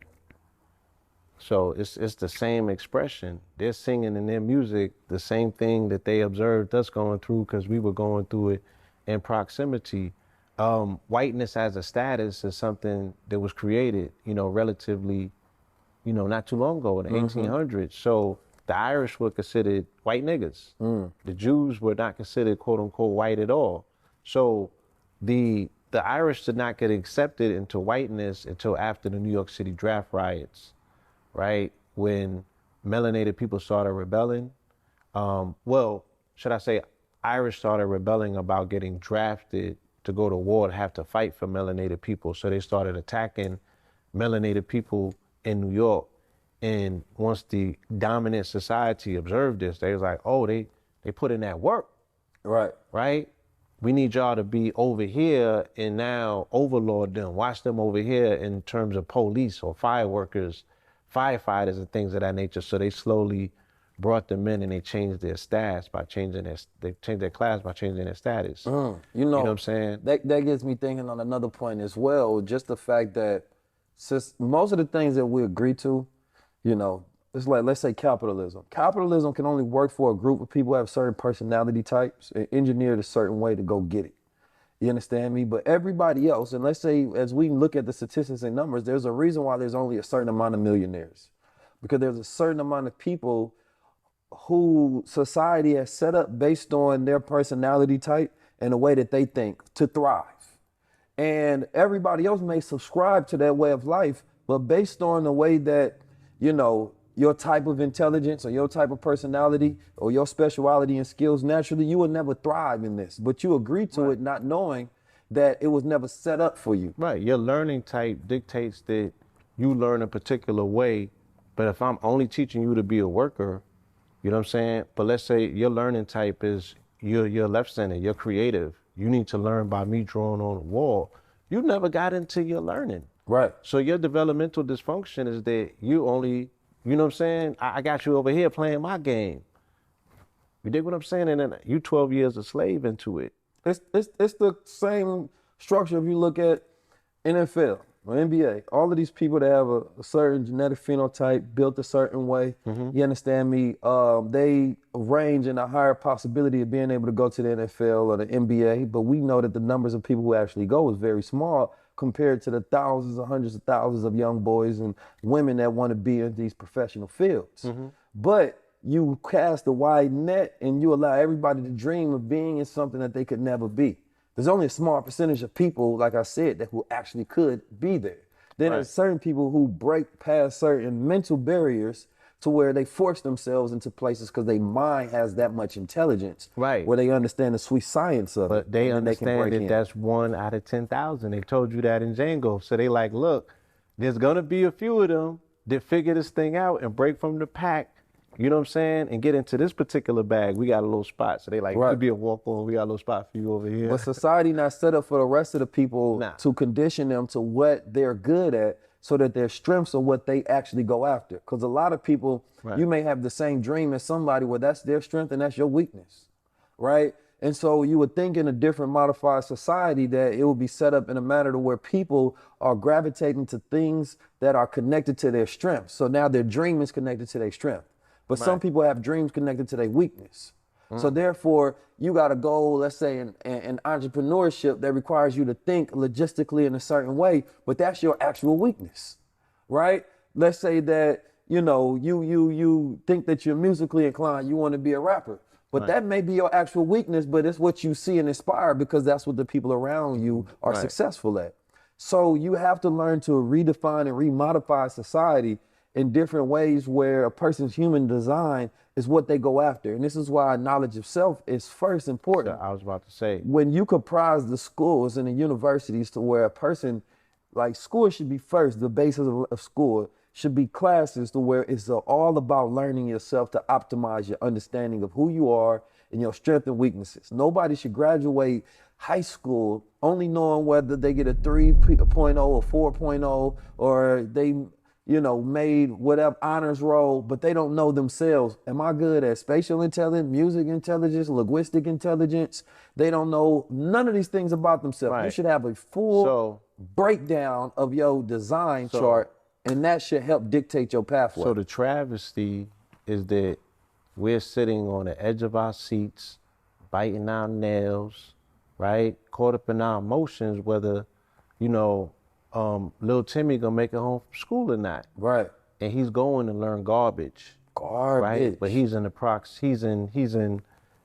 So it's the same expression. They're singing in their music the same thing that they observed us going through because we were going through it in proximity. Whiteness as a status is something that was created, relatively, not too long ago in the 1800s. So the Irish were considered white niggas. The Jews were not considered quote unquote white at all. So the Irish did not get accepted into whiteness until after the New York City draft riots, right? When melanated people started rebelling. Irish started rebelling about getting drafted to go to war to have to fight for melanated people. So they started attacking melanated people in New York. And once the dominant society observed this, they was like, oh, they put in that work. Right? We need y'all to be over here and now overlord them. Watch them over here in terms of police or fire workers, firefighters and things of that nature. So they slowly brought them in and they changed their status by changing their class by changing their status.
You know
what I'm saying?
That gets me thinking on another point as well, just the fact that since most of the things that we agree to, it's like, let's say capitalism. Capitalism can only work for a group of people who have certain personality types and engineered a certain way to go get it. You understand me? But everybody else, and let's say as we look at the statistics and numbers, there's a reason why there's only a certain amount of millionaires. Because there's a certain amount of people who society has set up based on their personality type and the way that they think to thrive. And everybody else may subscribe to that way of life, but based on the way that, your type of intelligence or your type of personality or your speciality and skills, naturally, you would never thrive in this. But you agree to it not knowing that it was never set up for you.
Right. Your learning type dictates that you learn a particular way. But if I'm only teaching you to be a worker, you know what I'm saying? But let's say your learning type is you're left-centered, you're creative. You need to learn by me drawing on a wall. You never got into your learning.
Right.
So your developmental dysfunction is that you only, you know what I'm saying? I got you over here playing my game. You dig what I'm saying? And then you 12 years a slave into it.
It's the same structure if you look at NFL or NBA. All of these people that have a certain genetic phenotype built a certain way, you understand me? They range in a higher possibility of being able to go to the NFL or the NBA, but we know that the numbers of people who actually go is very small compared to the thousands or hundreds of thousands of young boys and women that want to be in these professional fields. But you cast a wide net and you allow everybody to dream of being in something that they could never be. There's only a small percentage of people, like I said, that who actually could be there. Then there's certain people who break past certain mental barriers to where they force themselves into places because their mind has that much intelligence,
Right.
where they understand the sweet science of it.
But they
and then
understand that
in.
that's 1 out of 10,000. They told you that in Django. So they like, look, there's gonna be a few of them that figure this thing out and break from the pack, you know what I'm saying, and get into this particular bag. We got a little spot. So they like,
Right.
could be a walk-on. We got a little spot for you over here.
But society not set up for the rest of the people
Nah.
to condition them to what they're good at so that their strengths are what they actually go after. Because a lot of people,
Right.
you may have the same dream as somebody where that's their strength and that's your weakness, right? And so you would think in a different modified society that it would be set up in a manner to where people are gravitating to things that are connected to their strengths. So now their dream is connected to their strength. But some people have dreams connected to their weakness. So therefore, you got a goal, let's say in entrepreneurship that requires you to think logistically in a certain way, but that's your actual weakness, right? Let's say that, you know, you think that you're musically inclined, you want to be a rapper, but that may be your actual weakness, but it's what you see and inspire because that's what the people around you are successful at. So you have to learn to redefine and remodify society in different ways where a person's human design is what they go after. And this is why knowledge of self is first important.
So I was about to say.
When you comprise the schools and the universities to where a person, like school should be first, the basis of school should be classes to where it's all about learning yourself to optimize your understanding of who you are and your strengths and weaknesses. Nobody should graduate high school only knowing whether they get a 3.0 or 4.0 or they, you know, made whatever honors roll, but they don't know themselves. Am I good at spatial intelligence, music intelligence, linguistic intelligence? They don't know none of these things about themselves.
Right.
You should have a full breakdown of your design chart, and that should help dictate your pathway.
So the travesty is that we're sitting on the edge of our seats, biting our nails, right? Caught up in our emotions, whether, you know, little Timmy gonna make it home from school or not.
Right.
And he's going to learn garbage. Right? But he's in the he's in,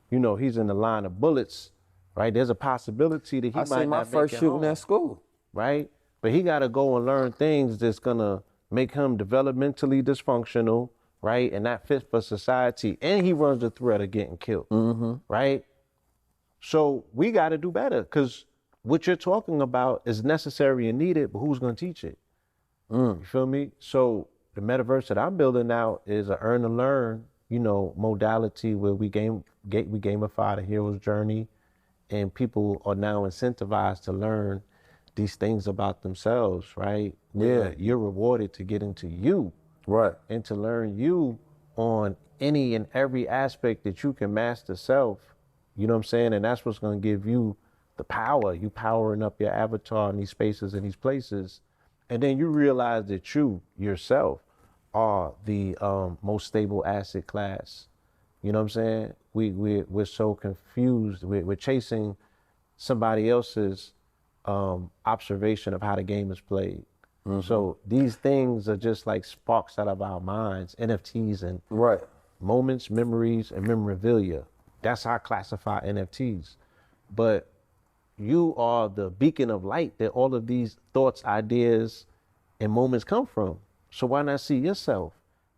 you know, he's in the line of bullets, right? There's a possibility that he might not make it home.
I see my first shooting at school.
Right? But he gotta go and learn things that's gonna make him developmentally dysfunctional, right? And not fit for society. And he runs the threat of getting killed, right? So we gotta do better, because what you're talking about is necessary and needed, but who's gonna teach it? You feel me? So the metaverse that I'm building out is a earn and learn, you know, modality where we gamify the hero's journey, and people are now incentivized to learn these things about themselves, right? Where you're rewarded to get into you.
Right.
And to learn you on any and every aspect that you can master self. You know what I'm saying? And that's what's gonna give you the power. You powering up your avatar in these spaces and these places. And then you realize that you, yourself, are the most stable asset class. You know what I'm saying? We're so confused. We're chasing somebody else's observation of how the game is played. So these things are just like sparks out of our minds, NFTs and moments, memories, and memorabilia. That's how I classify NFTs. But you are the beacon of light that all of these thoughts, ideas, and moments come from. So why not see yourself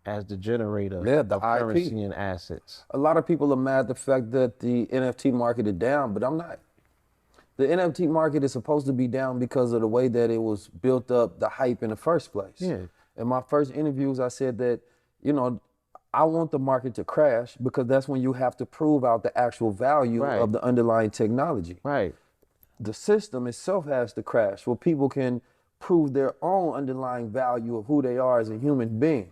as the generator of currency and assets?
A lot of people are mad at the fact that the NFT market is down, but I'm not. The NFT market is supposed to be down because of the way that it was built up, the hype in the first place. In my first interviews, I said that, you know, I want the market to crash because that's when you have to prove out the actual value of the underlying technology. The system itself has to crash where people can prove their own underlying value of who they are as a human being.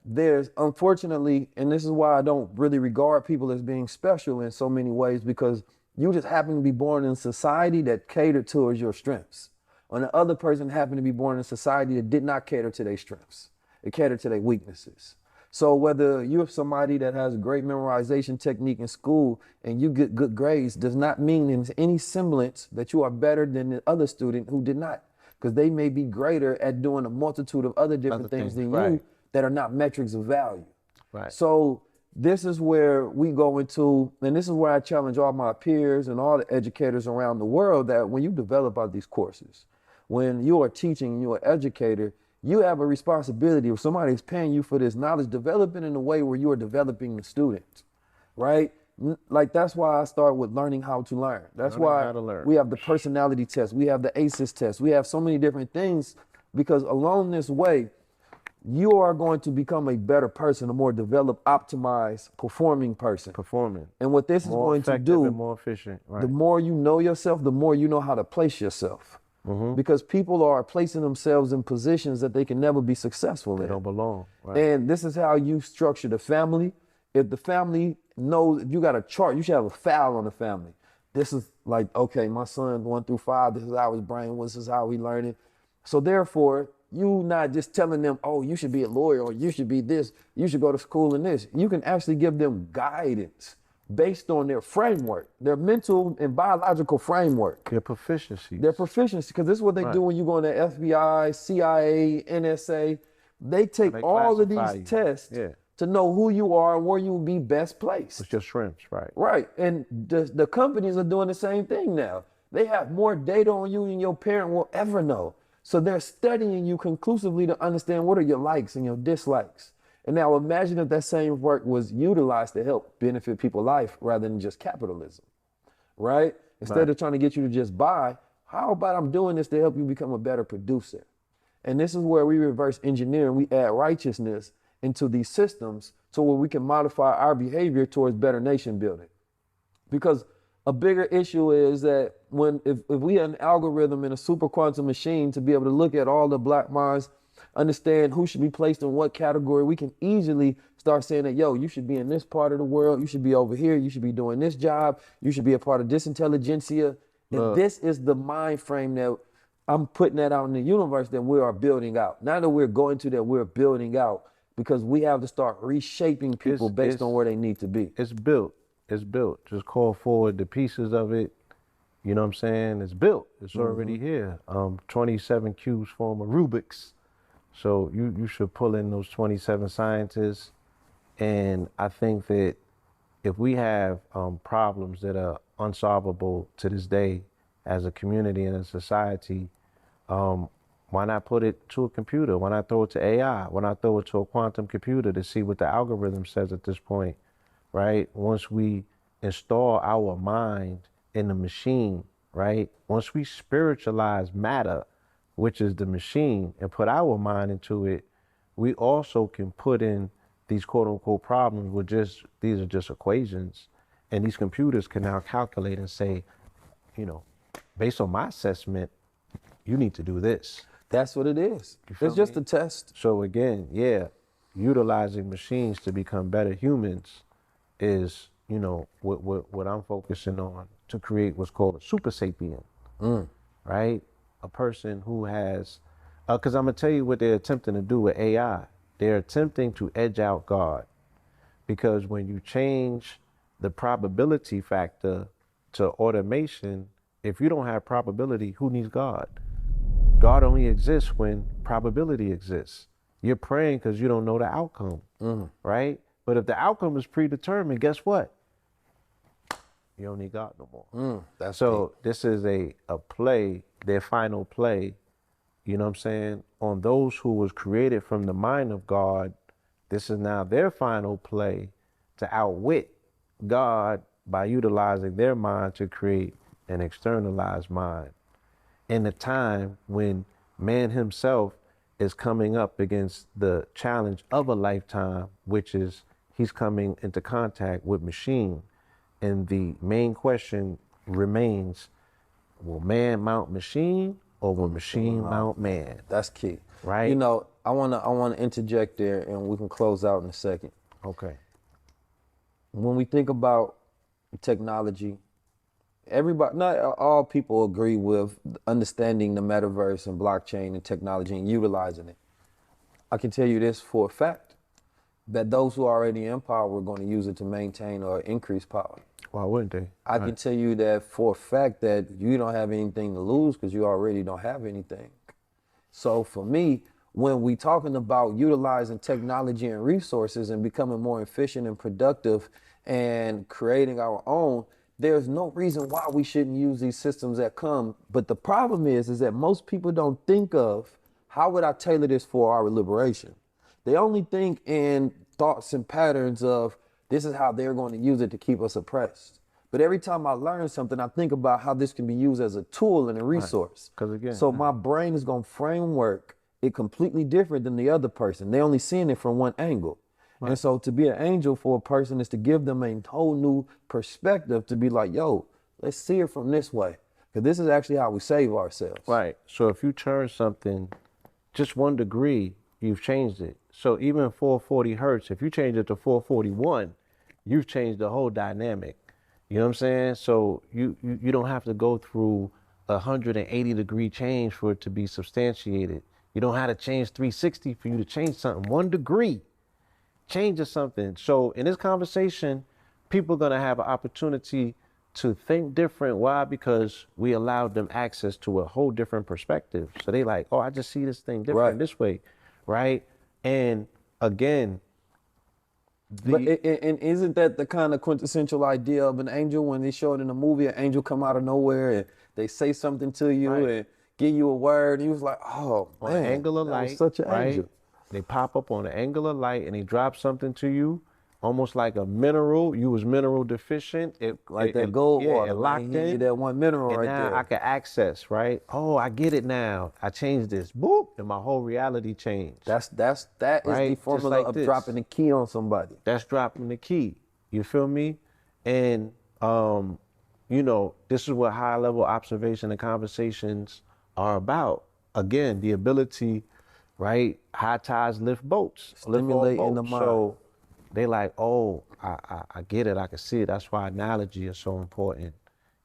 There's, unfortunately, and this is why I don't really regard people as being special in so many ways, because you just happen to be born in a society that catered towards your strengths. And the other person happened to be born in a society that did not cater to their strengths. It catered to their weaknesses. So whether you're somebody that has a great memorization technique in school and you get good grades does not mean in any semblance that you are better than the other student who did not. Because they may be greater at doing a multitude of other different things than you that are not metrics of value. So this is where we go into, and this is where I challenge all my peers and all the educators around the world, that when you develop out these courses, when you are teaching, you're an educator, you have a responsibility. If somebody's paying you for this knowledge, develop it in a way where you are developing the students, right? Like that's why I start with learning how to learn. That's
Learning
why
how to learn.
we have the personality test. We have the ACEs test. We have so many different things because along this way, you are going to become a better person, a more developed, optimized, performing person.
Performing.
And what this is
More
going to
effective
do,
and more efficient. Right.
the more you know yourself, the more you know how to place yourself. Because people are placing themselves in positions that they can never be successful in.
They don't belong. Right.
And this is how you structure the family. If the family knows, if you got a chart, you should have a file on the family. This is like, okay, my son 1 through 5, this is how his brain was, this is how he learning. So therefore, you not just telling them, oh, you should be a lawyer or you should be this, you should go to school in this. You can actually give them guidance based on their framework, their mental and biological framework.
Their proficiency.
Their proficiency, because this is what they do when you go into FBI, CIA, NSA. They take all of these tests to know who you are and where you will be best placed.
It's your shrimps, right?
Right, and the companies are doing the same thing now. They have more data on you than your parent will ever know. So they're studying you conclusively to understand what are your likes and your dislikes. And now imagine if that same work was utilized to help benefit people's life rather than just capitalism, right? Instead of trying to get you to just buy, how about I'm doing this to help you become a better producer? And this is where we reverse engineer and we add righteousness into these systems so where we can modify our behavior towards better nation building. Because a bigger issue is that if we had an algorithm in a super quantum machine to be able to look at all the black minds, understand who should be placed in what category, we can easily start saying that, yo, you should be in this part of the world, you should be over here, you should be doing this job, you should be a part of this intelligentsia. And this is the mind frame that I'm putting that out in the universe that we are building out. Not that we're going to, that we're building out, because we have to start reshaping people based on where they need to be.
It's built. It's built. Just call forward the pieces of it. You know what I'm saying? It's built. It's already here. 27 cubes form a Rubik's. So you should pull in those 27 scientists. And I think that if we have problems that are unsolvable to this day as a community and a society, why not put it to a computer? Why not throw it to AI? Why not throw it to a quantum computer to see what the algorithm says at this point, right? Once we install our mind in the machine, right? Once we spiritualize matter, which is the machine, and put our mind into it, we also can put in these quote unquote problems with these are just equations. And these computers can now calculate and say, you know, based on my assessment, you need to do this.
That's what it is. It's just a test.
So again, utilizing machines to become better humans is, you know, what I'm focusing on to create what's called a super sapien, right? A person who has, because I'm gonna tell you what they're attempting to do with AI. They're attempting to edge out God, because when you change the probability factor to automation, if you don't have probability, who needs God? God only exists when probability exists. You're praying because you don't know the outcome, right? But if the outcome is predetermined, guess what? You don't need God no more. So this is a play, their final play, you know what I'm saying, on those who was created from the mind of God. This is now their final play to outwit God by utilizing their mind to create an externalized mind in a time when man himself is coming up against the challenge of a lifetime, which is he's coming into contact with machine. And the main question remains, will man mount machine or will machine mount man?
That's key.
Right?
You know, I wanna interject there and we can close out in a second.
Okay.
When we think about technology, everybody, not all people agree with understanding the metaverse and blockchain and technology and utilizing it. I can tell you this for a fact, that those who are already in power are going to use it to maintain or increase power.
Why wouldn't they?
I can tell you that for a fact that you don't have anything to lose because you already don't have anything. So for me, when we talking about utilizing technology and resources and becoming more efficient and productive and creating our own, there's no reason why we shouldn't use these systems that come. But the problem is that most people don't think of how would I tailor this for our liberation. They only think in thoughts and patterns of this is how they're going to use it to keep us oppressed. But every time I learn something, I think about how this can be used as a tool and a resource.
Because again,
so my brain is going to framework it completely different than the other person. They're only seeing it from one angle. Right. And so to be an angel for a person is to give them a whole new perspective to be like, yo, let's see it from this way. Because this is actually how we save ourselves.
Right. So if you turn something just 1 degree, you've changed it. So even 440 hertz, if you change it to 441, you've changed the whole dynamic. You know what I'm saying? So you don't have to go through 180-degree change for it to be substantiated. You don't have to change 360 for you to change something. 1 degree changes something. So in this conversation, people are gonna have an opportunity to think different. Why? Because we allowed them access to a whole different perspective. So they like, oh, I just see this thing different this way, right? And again,
and isn't that the kind of quintessential idea of an angel when they show it in a movie? An angel come out of nowhere and they say something to you and give you a word. And you was like, oh man,
on an angle of light,
was such an angel.
They pop up on an angle of light and they drop something to you, almost like a mineral. You was mineral deficient.
That gold water.
It locked in.
That one mineral
and
right
now
there.
I can access, right? Oh, I get it now. I changed this. Boop. And my whole reality changed.
That is the formula of dropping the key on somebody.
That's dropping the key. You feel me? And, you know, this is what high level observation and conversations are about. Again, the ability, right? High tides lift boats.
Stimulating the mind.
So they like, oh, I get it. I can see it. That's why analogy is so important,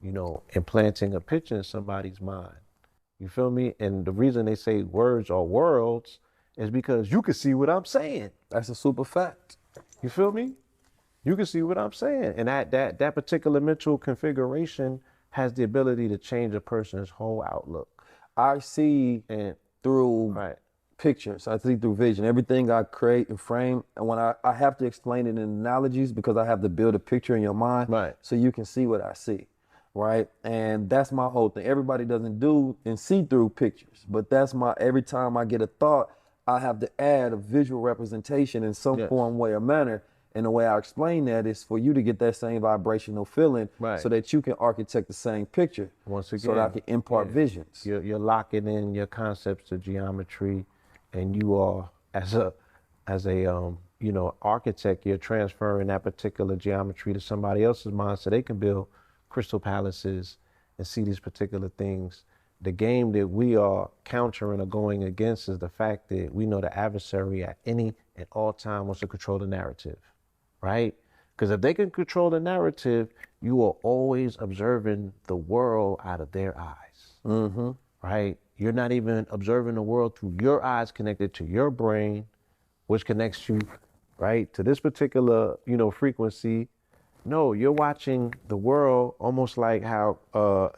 you know, implanting a picture in somebody's mind. You feel me? And the reason they say words are worlds is because you can see what I'm saying.
That's a super fact.
You feel me? You can see what I'm saying. And that particular mental configuration has the ability to change a person's whole outlook.
I see through pictures. I see through vision. Everything I create and frame, and when I have to explain it in analogies because I have to build a picture in your mind so you can see what I see, right? And that's my whole thing. Everybody doesn't do and see through pictures, but that's every time I get a thought, I have to add a visual representation in some form, way, or manner. And the way I explain that is for you to get that same vibrational feeling so that you can architect the same picture.
Once again,
so that I can impart visions.
You're locking in your concepts to geometry, and you are, as a you know, architect, you're transferring that particular geometry to somebody else's mind so they can build crystal palaces and see these particular things. The game that we are countering or going against is the fact that we know the adversary at any and all time wants to control the narrative, right? Because if they can control the narrative, you are always observing the world out of their eyes, right? You're not even observing the world through your eyes connected to your brain, which connects you, right, to this particular, you know, frequency. No, you're watching the world almost like how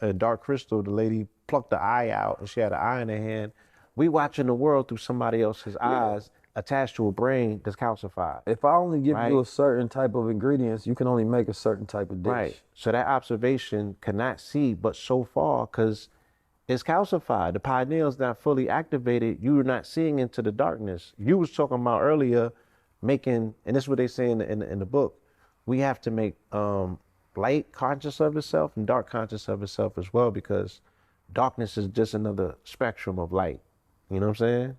in Dark Crystal, the lady plucked the eye out and she had an eye in her hand. We watching the world through somebody else's eyes attached to a brain that's calcified.
If I only give you a certain type of ingredients, you can only make a certain type of dish.
Right. So that observation cannot see but so far because it's calcified. The pineal's not fully activated. You're not seeing into the darkness. You was talking about earlier making, and this is what they say in the book, we have to make light conscious of itself and dark conscious of itself as well, because darkness is just another spectrum of light. You know what I'm saying?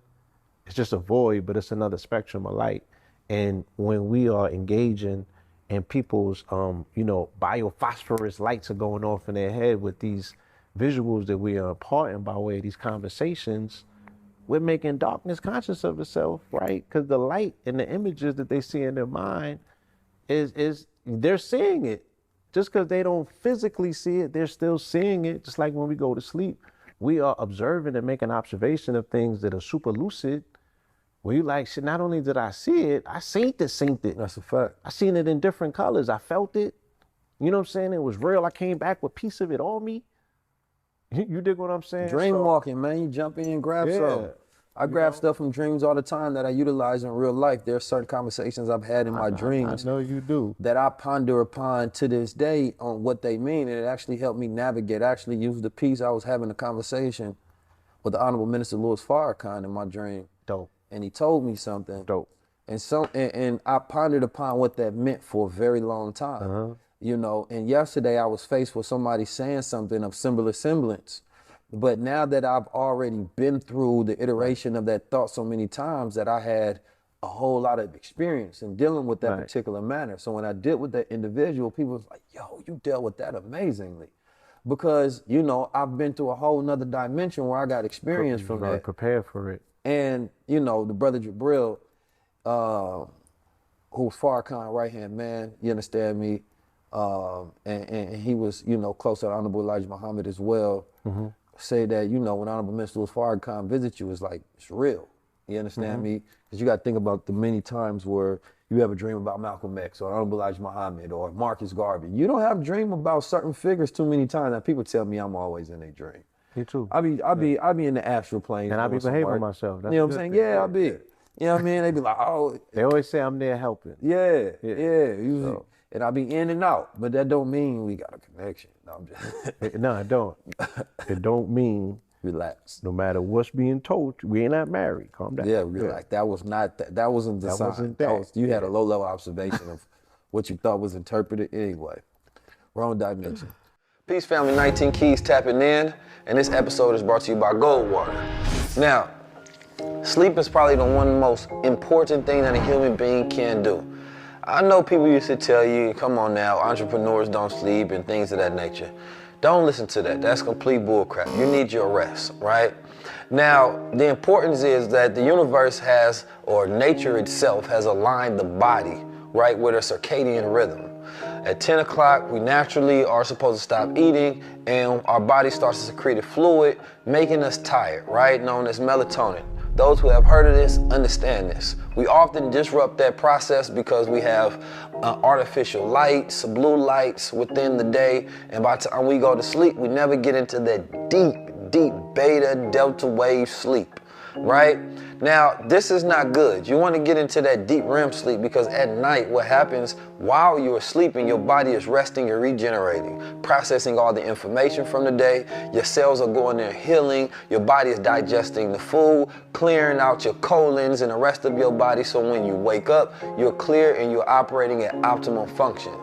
It's just a void, but it's another spectrum of light. And when we are engaging in people's, you know, biophosphorus lights are going off in their head with these visuals that we are imparting by way of these conversations, we're making darkness conscious of itself, right? Because the light and the images that they see in their mind is they're seeing it. Just because they don't physically see it, they're still seeing it. Just like when we go to sleep, we are observing and making observation of things that are super lucid. Where you like, shit, not only did I see it, I seen it.
That's a fact.
I seen it in different colors. I felt it. You know what I'm saying? It was real. I came back with a piece of it on me. You dig what I'm saying?
Dream walking, man. You jump in and grab something. I grab stuff from dreams all the time that I utilize in real life. There are certain conversations I've had in my dreams
I know you do.
that I ponder upon to this day on what they mean, and it actually helped me navigate. I actually used the piece. I was having a conversation with the Honorable Minister Louis Farrakhan in my dream.
Dope.
And he told me something.
Dope.
And I pondered upon what that meant for a very long time. You know, and yesterday I was faced with somebody saying something of similar semblance. But now that I've already been through the iteration of that thought so many times, that I had a whole lot of experience in dealing with that particular matter. So when I dealt with that individual, people was like, yo, you dealt with that amazingly. Because, you know, I've been through a whole nother dimension where I got experience from that.
Prepare for it.
And, you know, the brother Jabril, who was Farrakhan's right-hand man, you understand me? And he was, you know, close to Honorable Elijah Muhammad as well. Say that, you know, when Honorable Minister Louis Farrakhan visits you, it's like, it's real. You understand me? Because you got to think about the many times where you have a dream about Malcolm X or Honorable Elijah Muhammad or Marcus Garvey. You don't have a dream about certain figures too many times. Now, people tell me I'm always in a dream.
Me too.
I be in the astral plane.
And I be behaving myself. That's
you know what I'm saying? Yeah, I be. You know what I mean? They be like, oh.
They always say I'm there helping.
Yeah. Usually. And I be in and out, but that don't mean we got a connection. No, I'm just
No, it don't. It don't mean
relax.
No matter what's being told, we ain't not married. Calm down.
Yeah, relax. That was not that wasn't the sign. You had a low level observation of what you thought was interpreted anyway. Wrong dimension. Peace family, 19 Keys tapping in, and this episode is brought to you by Goldwater. Now, sleep is probably the one most important thing that a human being can do. I know people used to tell you, come on now, entrepreneurs don't sleep and things of that nature. Don't listen to that. That's complete bullcrap. You need your rest, right? Now, the importance is that the universe has, or nature itself has aligned the body, right, with a circadian rhythm. At 10 o'clock, we naturally are supposed to stop eating and our body starts to secrete a fluid, making us tired, right, known as melatonin. Those who have heard of this understand this. We often disrupt that process because we have artificial lights, blue lights within the day, and by the time we go to sleep, we never get into that deep beta delta wave sleep, right? Now, this is not good. You want to get into that deep REM sleep because at night, what happens while you're sleeping, your body is resting and regenerating, processing all the information from the day. Your cells are going there healing. Your body is digesting the food, clearing out your colons and the rest of your body. So when you wake up, you're clear and you're operating at optimum function.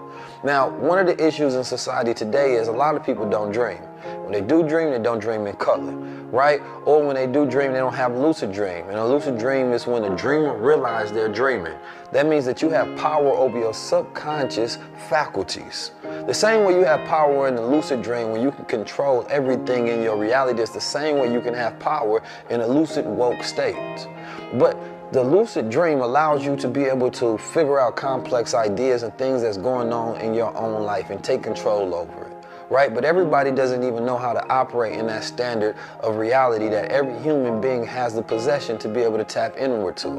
Now, one of the issues in society today is a lot of people don't dream. When they do dream, they don't dream in color, right? Or when they do dream, they don't have lucid dream. And a lucid dream is when the dreamer realizes they're dreaming. That means that you have power over your subconscious faculties. The same way you have power in the lucid dream when you can control everything in your reality, it's the same way you can have power in a lucid woke state. But the lucid dream allows you to be able to figure out complex ideas and things that's going on in your own life and take control over it, right? But everybody doesn't even know how to operate in that standard of reality that every human being has the possession to be able to tap inward to.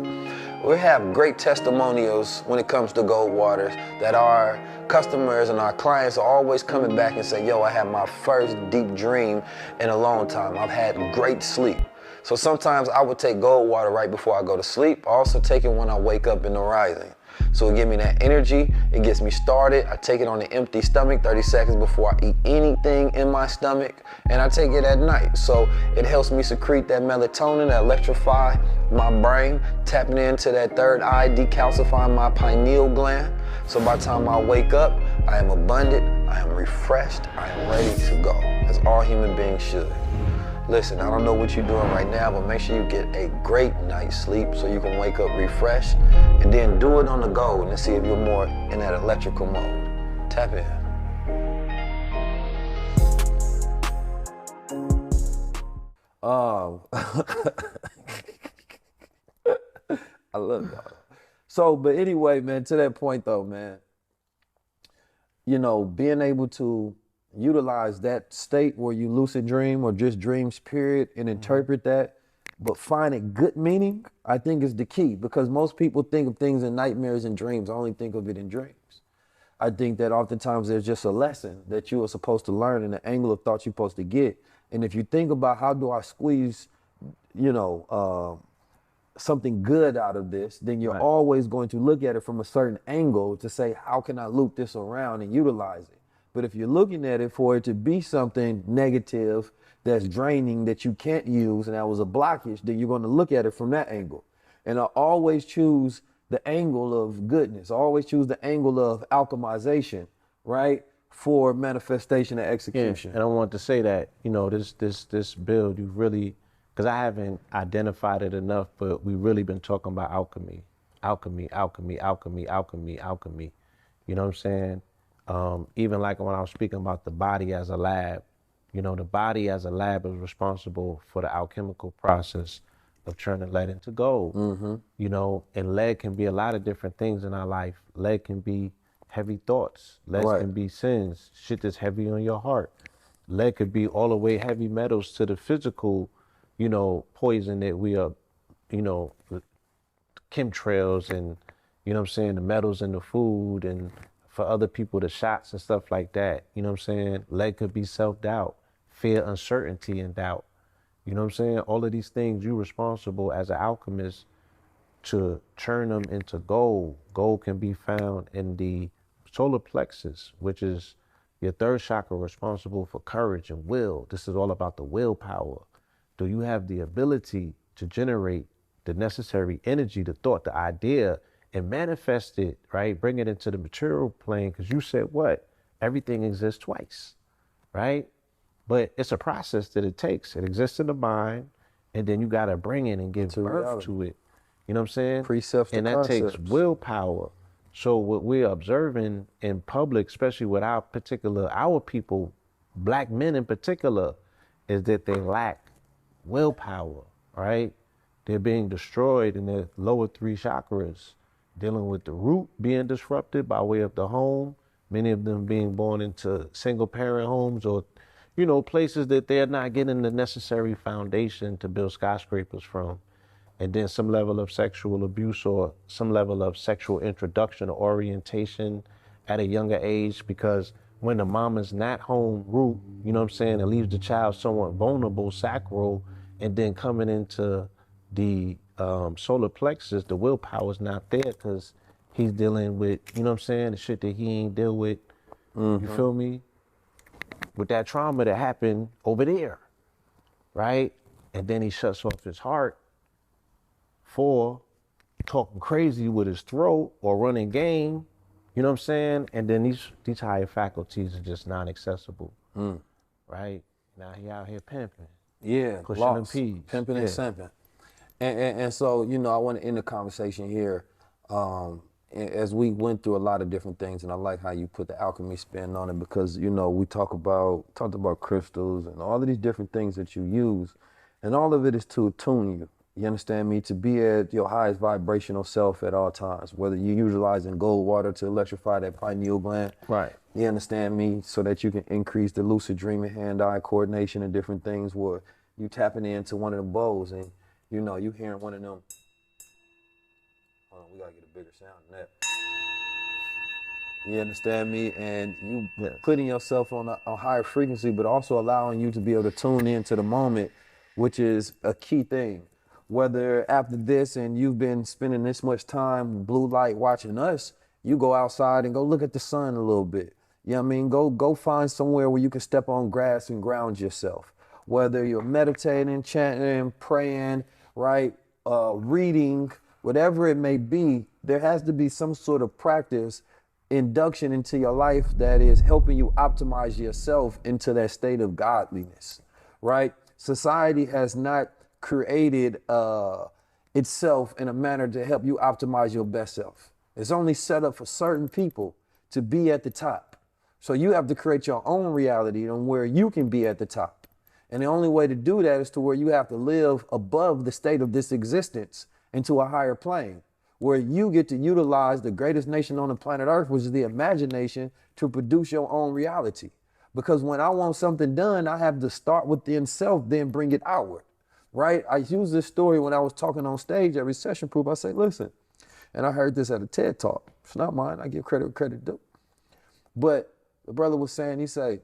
We have great testimonials when it comes to Goldwater that our customers and our clients are always coming back and say, yo, I had my first deep dream in a long time. I've had great sleep. So sometimes I would take Goldwater right before I go to sleep. I also take it when I wake up in the rising. So it gives me that energy, it gets me started. I take it on an empty stomach 30 seconds before I eat anything in my stomach, and I take it at night. So it helps me secrete that melatonin, that electrify my brain, tapping into that third eye, decalcifying my pineal gland. So by the time I wake up, I am abundant, I am refreshed, I am ready to go, as all human beings should. Listen, I don't know what you're doing right now, but make sure you get a great night's sleep so you can wake up refreshed, and then do it on the go and see if you're more in that electrical mode. Tap in. I love y'all. So, but anyway, man, to that point though, man, you know, being able to utilize that state where you lucid dream or just dreams period and interpret that, but find it good meaning, I think is the key, because most people think of things in nightmares and dreams, only think of it in dreams. I think that oftentimes there's just a lesson that you are supposed to learn and an angle of thought you're supposed to get. And if you think about how do I squeeze you know, something good out of this, then you're
Right.
always going to look at it from a certain angle to say, how can I loop this around and utilize it? But if you're looking at it for it to be something negative that's draining that you can't use and that was a blockage, then you're going to look at it from that angle. And I always choose the angle of goodness. I always choose the angle of alchemization, right? For manifestation and
Yeah,
execution.
and I want to say that, you know, this build, you really, because I haven't identified it enough, but we've really been talking about alchemy, alchemy, alchemy, alchemy, alchemy, alchemy. You know what I'm saying? Even like when I was speaking about the body as a lab, you know, the body as a lab is responsible for the alchemical process of turning lead into gold. You know, and lead can be a lot of different things in our life. Lead can be heavy thoughts. Lead
Right.
can be sins, shit that's heavy on your heart. Lead could be all the way heavy metals to the physical, you know, poison that we are, you know, chemtrails and, you know what I'm saying, the metals in the food, and for other people, the shots and stuff like that. You know what I'm saying? Lead could be self-doubt, fear, uncertainty, and doubt. You know what I'm saying? All of these things, you're responsible as an alchemist to turn them into gold. Gold can be found in the solar plexus, which is your third chakra, responsible for courage and will. This is all about the willpower. Do you have the ability to generate the necessary energy, the thought, the idea, and manifest it, right? Bring it into the material plane, because you said what? Everything exists twice, right? But it's a process that it takes. It exists in the mind, and then you got to bring it and give
To
birth
reality.
to it. You know what I'm saying?
Precepts to
and that takes
concepts.
willpower. So what we're observing in public, especially with our people, black men in particular, is that they lack willpower, right? They're being destroyed in their lower three chakras, dealing with the root being disrupted by way of the home, many of them being born into single parent homes, or, you know, places that they're not getting the necessary foundation to build skyscrapers from. And then some level of sexual abuse or some level of sexual introduction or orientation at a younger age, because when the mama's not home root, you know what I'm saying, it leaves the child somewhat vulnerable, sacral, and then coming into the solar plexus, the willpower's not there because he's dealing with, you know what I'm saying, the shit that he ain't deal with, you feel me, with that trauma that happened over there, right? And then he shuts off his heart for talking crazy with his throat or running game, you know what I'm saying? And then these higher faculties are just non-accessible, right? Now he out here pimping,
Yeah,
pushing them
lost,
peas.
pimping and simping. And so, you know, I want to end the conversation here as we went through a lot of different things, and I like how you put the alchemy spin on it, because, you know, we talked about crystals and all of these different things that you use, and all of it is to attune you. You understand me? To be at your highest vibrational self at all times, whether you're utilizing gold water to electrify that pineal gland.
Right.
You understand me? So that you can increase the lucid dreaming, hand-eye coordination and different things, where you tapping into one of the bowls and, you know, you hearing one of them. Hold on, we gotta get a bigger sound than that. You understand me? And you
Yes.
putting yourself on a higher frequency, but also allowing you to be able to tune into the moment, which is a key thing. Whether after this and you've been spending this much time blue light watching us, you go outside and go look at the sun a little bit. You know what I mean? Go find somewhere where you can step on grass and ground yourself. Whether you're meditating, chanting, praying, right, reading, whatever it may be, there has to be some sort of practice, induction into your life that is helping you optimize yourself into that state of godliness, right? Society has not created itself in a manner to help you optimize your best self. It's only set up for certain people to be at the top. So you have to create your own reality on where you can be at the top. And the only way to do that is to where you have to live above the state of this existence into a higher plane, where you get to utilize the greatest nation on the planet Earth, which is the imagination, to produce your own reality. Because when I want something done, I have to start within self, then bring it outward, right? I use this story when I was talking on stage at Recession Proof. I say, listen, and I heard this at a TED Talk. It's not mine. I give credit where credit due. But the brother was saying, he said,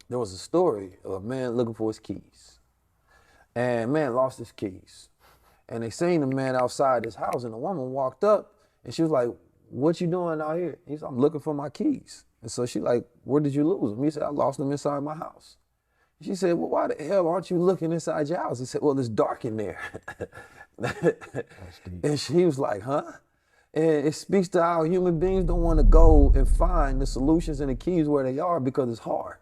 there was a story of a man looking for his keys. and man lost his keys. And they seen the man outside his house, and the woman walked up, and she was like, "What you doing out here?" He said, "I'm looking for my keys." And so she like, "Where did you lose them?" He said, "I lost them inside my house." She said, "Well, why the hell aren't you looking inside your house?" He said, "Well, it's dark in there." And she was like, "Huh?" And it speaks to how human beings don't want to go and find the solutions and the keys where they are because it's hard.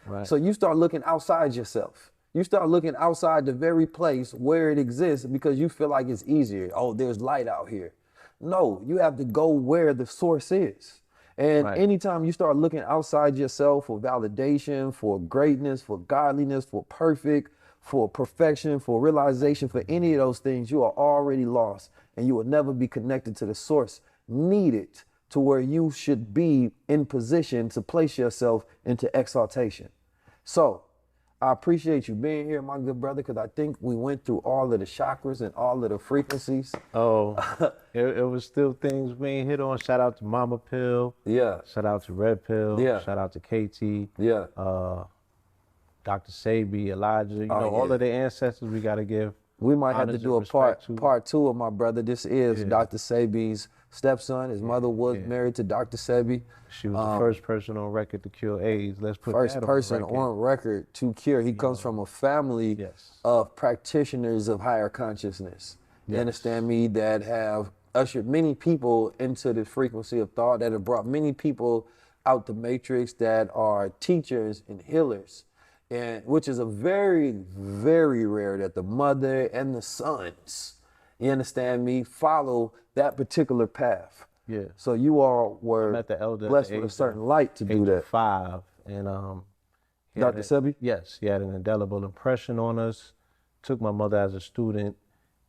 Right.
So you start looking outside yourself. You start looking outside the very place where it exists because you feel like it's easier. Oh, there's light out here. No, you have to go where the source is. And
Right.
anytime you start looking outside yourself for validation, for greatness, for godliness, for perfect, for perfection, for realization, for any of those things, you are already lost and you will never be connected to the source needed to where you should be in position to place yourself into exaltation. So I appreciate you being here, my good brother, because I think we went through all of the chakras and all of the frequencies.
Oh, it was still things we ain't hit on. Shout out to Mama Pill.
Yeah.
Shout out to Red Pill.
Yeah.
Shout out to KT.
Yeah.
Dr. Sabi, Elijah. You know, all of the ancestors we got to give.
We might have to
honors
do
and
a part
respect to.
2 of my brother. This is Dr. Sabi's stepson. His mother was married to Dr. Sabi.
She was the first person on record to cure AIDS. Let's put
First
that
person
on record.
on record to cure. He comes from a family of practitioners of higher consciousness. You understand me? That have ushered many people into the frequency of thought, that have brought many people out the matrix, that are teachers and healers. And which is a very, very rare that the mother and the sons, you understand me, follow that particular path.
Yeah.
So you all were
met the elder at
blessed
the
with a
age
certain
of-
light to do
age
that.
of 5, and he
Dr.
had
Sebi?
Yes, he had an indelible impression on us. Took my mother as a student,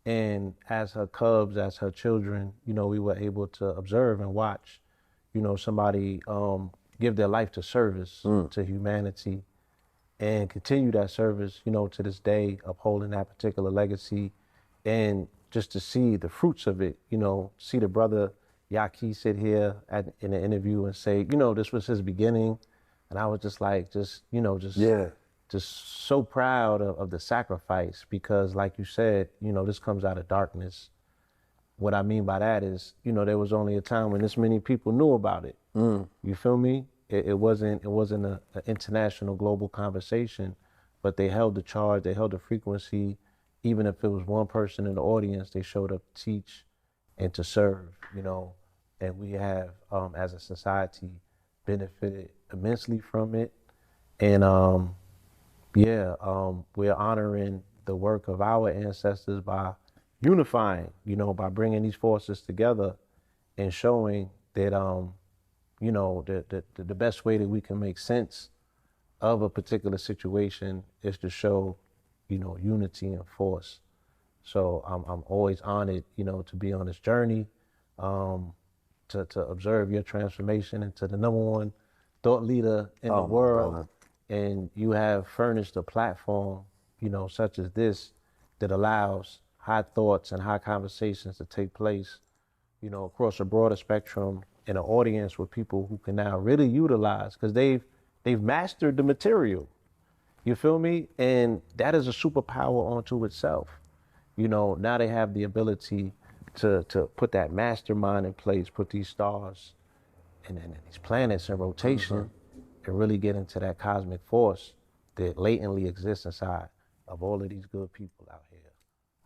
and as her cubs, as her children, you know, we were able to observe and watch, you know, somebody give their life to service to humanity, and continue that service, you know, to this day, upholding that particular legacy, and just to see the fruits of it, you know, see the brother Yaki sit here in an interview and say, you know, this was his beginning, and I was just like, just so proud of the sacrifice, because like you said, you know, this comes out of darkness. What I mean by that is, you know, there was only a time when this many people knew about it. You feel me? It wasn't an international global conversation, but they held the charge, they held the frequency. Even if it was one person in the audience, they showed up to teach and to serve, you know. And we have, as a society, benefited immensely from it. And we're honoring the work of our ancestors by unifying, you know, by bringing these forces together and showing that, you know, the best way that we can make sense of a particular situation is to show, you know, unity and force. So I'm always honored, you know, to be on this journey, to observe your transformation into the #1 thought leader in the world. And you have furnished a platform, you know, such as this, that allows high thoughts and high conversations to take place, you know, across a broader spectrum, in an audience with people who can now really utilize, because they've mastered the material. You feel me? And that is a superpower unto itself. You know, now they have the ability to put that mastermind in place, put these stars and these planets in rotation, and really get into that cosmic force that latently exists inside of all of these good people out here.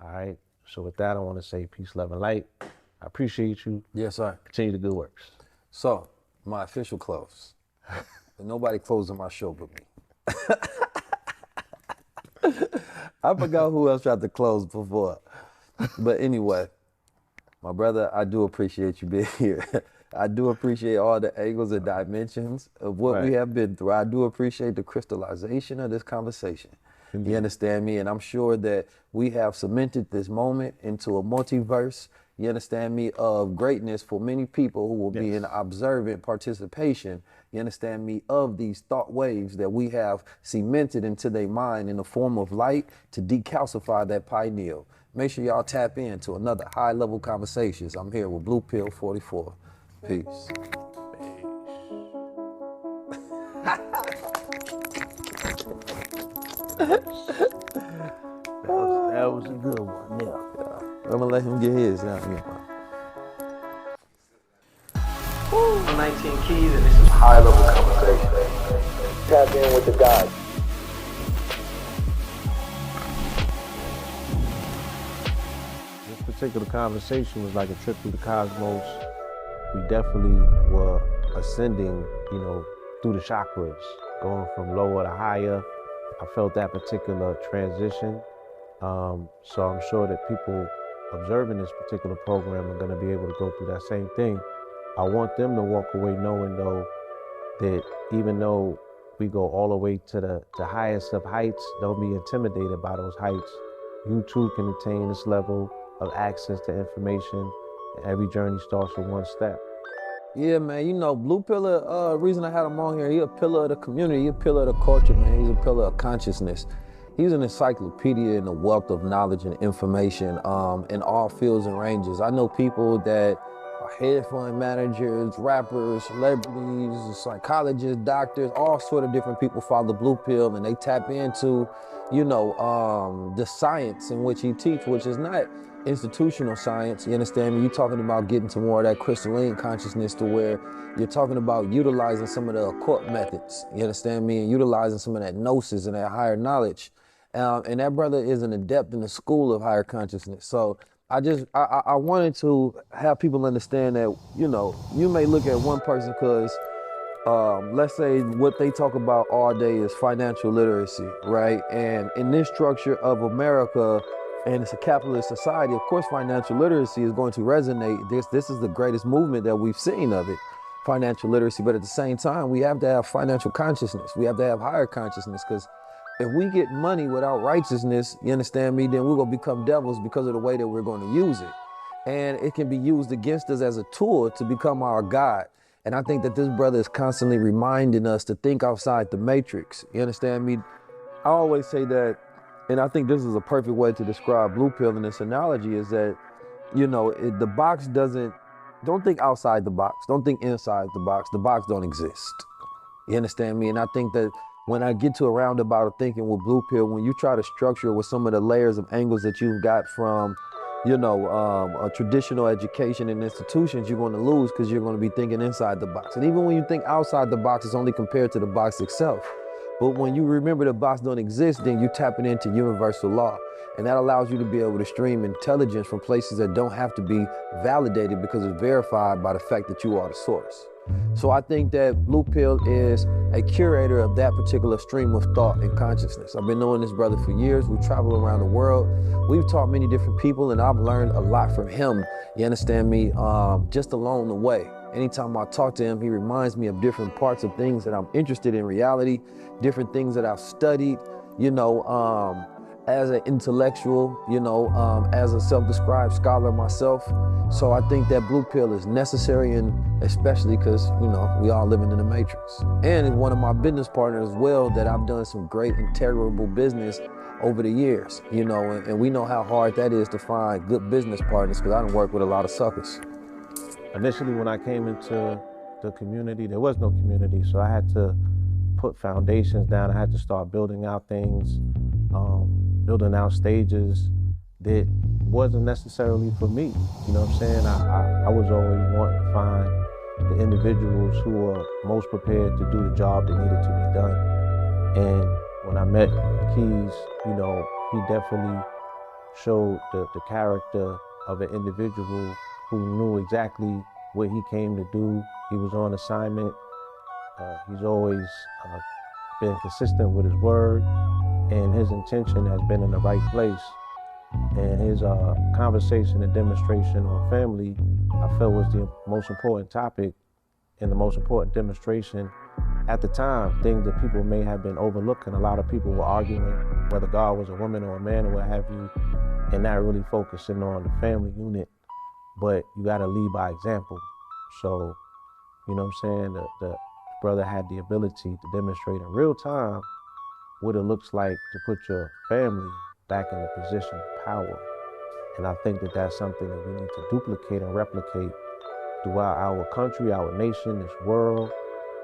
All right? So with that, I want to say peace, love, and light. I appreciate you.
Yes, sir.
Continue the good works.
So, my official close. But nobody closing my show but me. I forgot who else tried to close before. But anyway, my brother, I do appreciate you being here. I do appreciate all the angles and dimensions of what we have been through. I do appreciate the crystallization of this conversation. Indeed. You understand me? And I'm sure that we have cemented this moment into a multiverse, you understand me, of greatness for many people who will be in observant participation, you understand me, of these thought waves that we have cemented into their mind in the form of light to decalcify that pineal. Make sure y'all tap into another high-level conversations. I'm here with Blue Pill 44. Peace.
That was That was a good one. Yeah.
I'm gonna let him get his. Yeah.
I'm 19 Keys, and this is high level conversation. Tap in with the guys.
This particular conversation was like a trip through the cosmos. We definitely were ascending, through the chakras, going from lower to higher. I felt that particular transition. So I'm sure that people observing this particular program are going to be able to go through that same thing. I want them to walk away knowing, though, that even though we go all the way to the highest of heights, don't be intimidated by those heights. You too can attain this level of access to information. Every journey starts with one step.
Yeah, man, Blue Pillar, reason I had him on here, he a pillar of the community, he a pillar of the culture, man. He's a pillar of consciousness. He's an encyclopedia and a wealth of knowledge and information in all fields and ranges. I know people that are hedge fund managers, rappers, celebrities, psychologists, doctors, all sort of different people follow Blue Pill, and they tap into, the science in which he teaches, which is not institutional science. You understand me? You're talking about getting to more of that crystalline consciousness to where you're talking about utilizing some of the occult methods. You understand me? And utilizing some of that gnosis and that higher knowledge. And that brother is an adept in the school of higher consciousness. So I wanted to have people understand that, you may look at one person because let's say what they talk about all day is financial literacy, right? And in this structure of America, and it's a capitalist society, of course, financial literacy is going to resonate. This is the greatest movement that we've seen of it, financial literacy. But at the same time, we have to have financial consciousness. We have to have higher consciousness, because if we get money without righteousness, you understand me, then we're going to become devils because of the way that we're going to use it. And it can be used against us as a tool to become our God. And I think that this brother is constantly reminding us to think outside the matrix. You understand me? I always say that, and I think this is a perfect way to describe Blue Pill in this analogy, is that, the box don't think outside the box. Don't think inside the box. The box don't exist. You understand me? And I think that when I get to a roundabout of thinking with Blue Pill, when you try to structure with some of the layers of angles that you've got from, a traditional education and institutions, you're going to lose because you're going to be thinking inside the box. And even when you think outside the box, it's only compared to the box itself. But when you remember the box don't exist, then you're tapping into universal law. And that allows you to be able to stream intelligence from places that don't have to be validated because it's verified by the fact that you are the source. So I think that Blue Pill is a curator of that particular stream of thought and consciousness. I've been knowing this brother for years. We travel around the world. We've taught many different people, and I've learned a lot from him. You understand me? Just along the way. Anytime I talk to him, he reminds me of different parts of things that I'm interested in reality, different things that I've studied, as an intellectual, as a self-described scholar myself. So I think that Blue Pill is necessary, and especially because, we all living in the matrix. And it's one of my business partners as well that I've done some great integrable business over the years, and we know how hard that is to find good business partners, because I done work with a lot of suckers.
Initially, when I came into the community, there was no community, so I had to put foundations down. I had to start building out things, building out stages that wasn't necessarily for me. You know what I'm saying? I was always wanting to find the individuals who were most prepared to do the job that needed to be done. And when I met Keys, he definitely showed the character of an individual who knew exactly what he came to do. He was on assignment. He's always been consistent with his word, and his intention has been in the right place. And his conversation and demonstration on family, I felt, was the most important topic and the most important demonstration at the time. Things that people may have been overlooking. A lot of people were arguing whether God was a woman or a man or what have you, and not really focusing on the family unit. But you gotta lead by example. So, you know what I'm saying? The brother had the ability to demonstrate in real time what it looks like to put your family back in a position of power. And I think that that's something that we need to duplicate and replicate throughout our country, our nation, this world,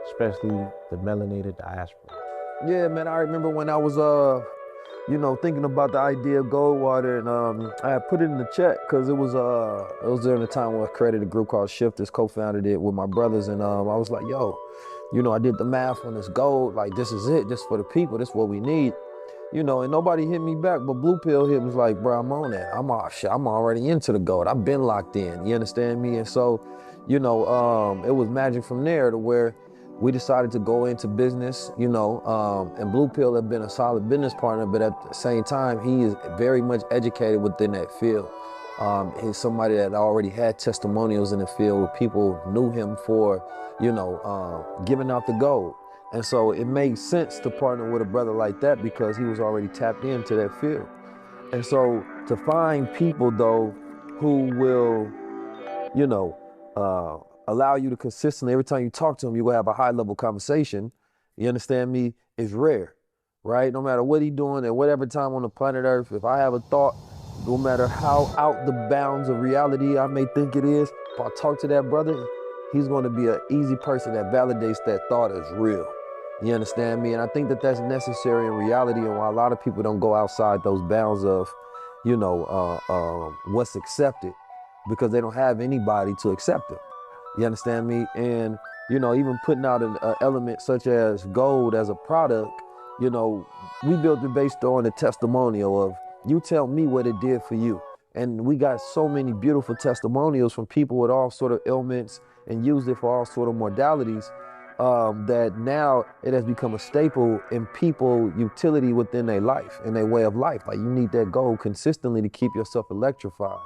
especially the melanated diaspora.
Yeah, man, I remember when I was you know, thinking about the idea of Goldwater, and I had put it in the chat because it was during the time when I created a group called Shifters, co-founded it with my brothers, and I was like, yo, you know, I did the math on this gold, like this is it, this for the people, this is what we need. You know, and nobody hit me back, but Blue Pill hit me, was like, bro, I'm on that. I'm already into the gold. I've been locked in, you understand me? And so, you know, it was magic from there to where we decided to go into business, you know, and Blue Pill had been a solid business partner, but at the same time, he is very much educated within that field. He's somebody that already had testimonials in the field where people knew him for, you know, giving out the gold. And so it made sense to partner with a brother like that because he was already tapped into that field. And so to find people though who will, you know, allow you to consistently, every time you talk to them, you will have a high level conversation, you understand me, is rare, right? No matter what he's doing at whatever time on the planet Earth, if I have a thought, no matter how out the bounds of reality I may think it is, if I talk to that brother, he's going to be an easy person that validates that thought as real. You understand me? And I think that that's necessary in reality, and why a lot of people don't go outside those bounds of, you know, what's accepted, because they don't have anybody to accept them. You understand me? And, you know, even putting out an element such as gold as a product, you know, we built it based on the testimonial of, you tell me what it did for you. And we got so many beautiful testimonials from people with all sort of ailments and used it for all sort of modalities, that now it has become a staple in people utility within their life and their way of life. Like, you need that gold consistently to keep yourself electrified.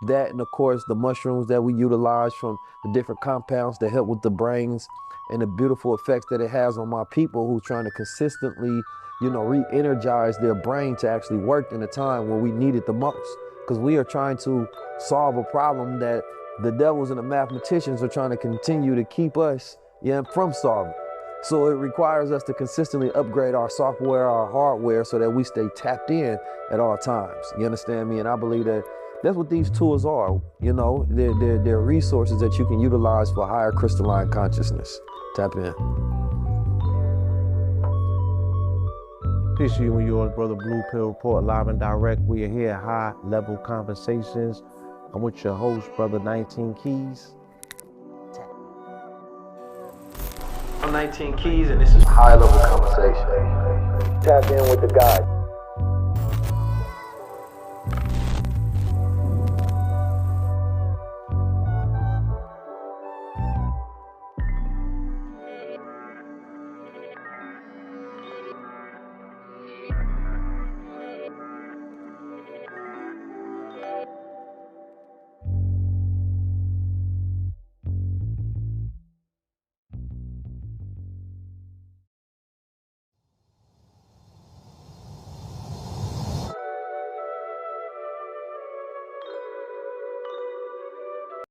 That, and of course the mushrooms that we utilize from the different compounds that help with the brains and the beautiful effects that it has on my people who trying to consistently, you know, re-energize their brain to actually work in a time when we need it the most. Because we are trying to solve a problem that the devils and the mathematicians are trying to continue to keep us, from solving. So it requires us to consistently upgrade our software, our hardware, so that we stay tapped in at all times. You understand me? And I believe that that's what these tools are. You know, they're resources that you can utilize for higher crystalline consciousness. Tap in.
Peace to you and yours, brother. Blue Pill Report, live and direct. We are here, high level conversations. I'm with your host, brother 19 Keys.
I'm 19 Keys, and this is high level conversation. Tap in with the God.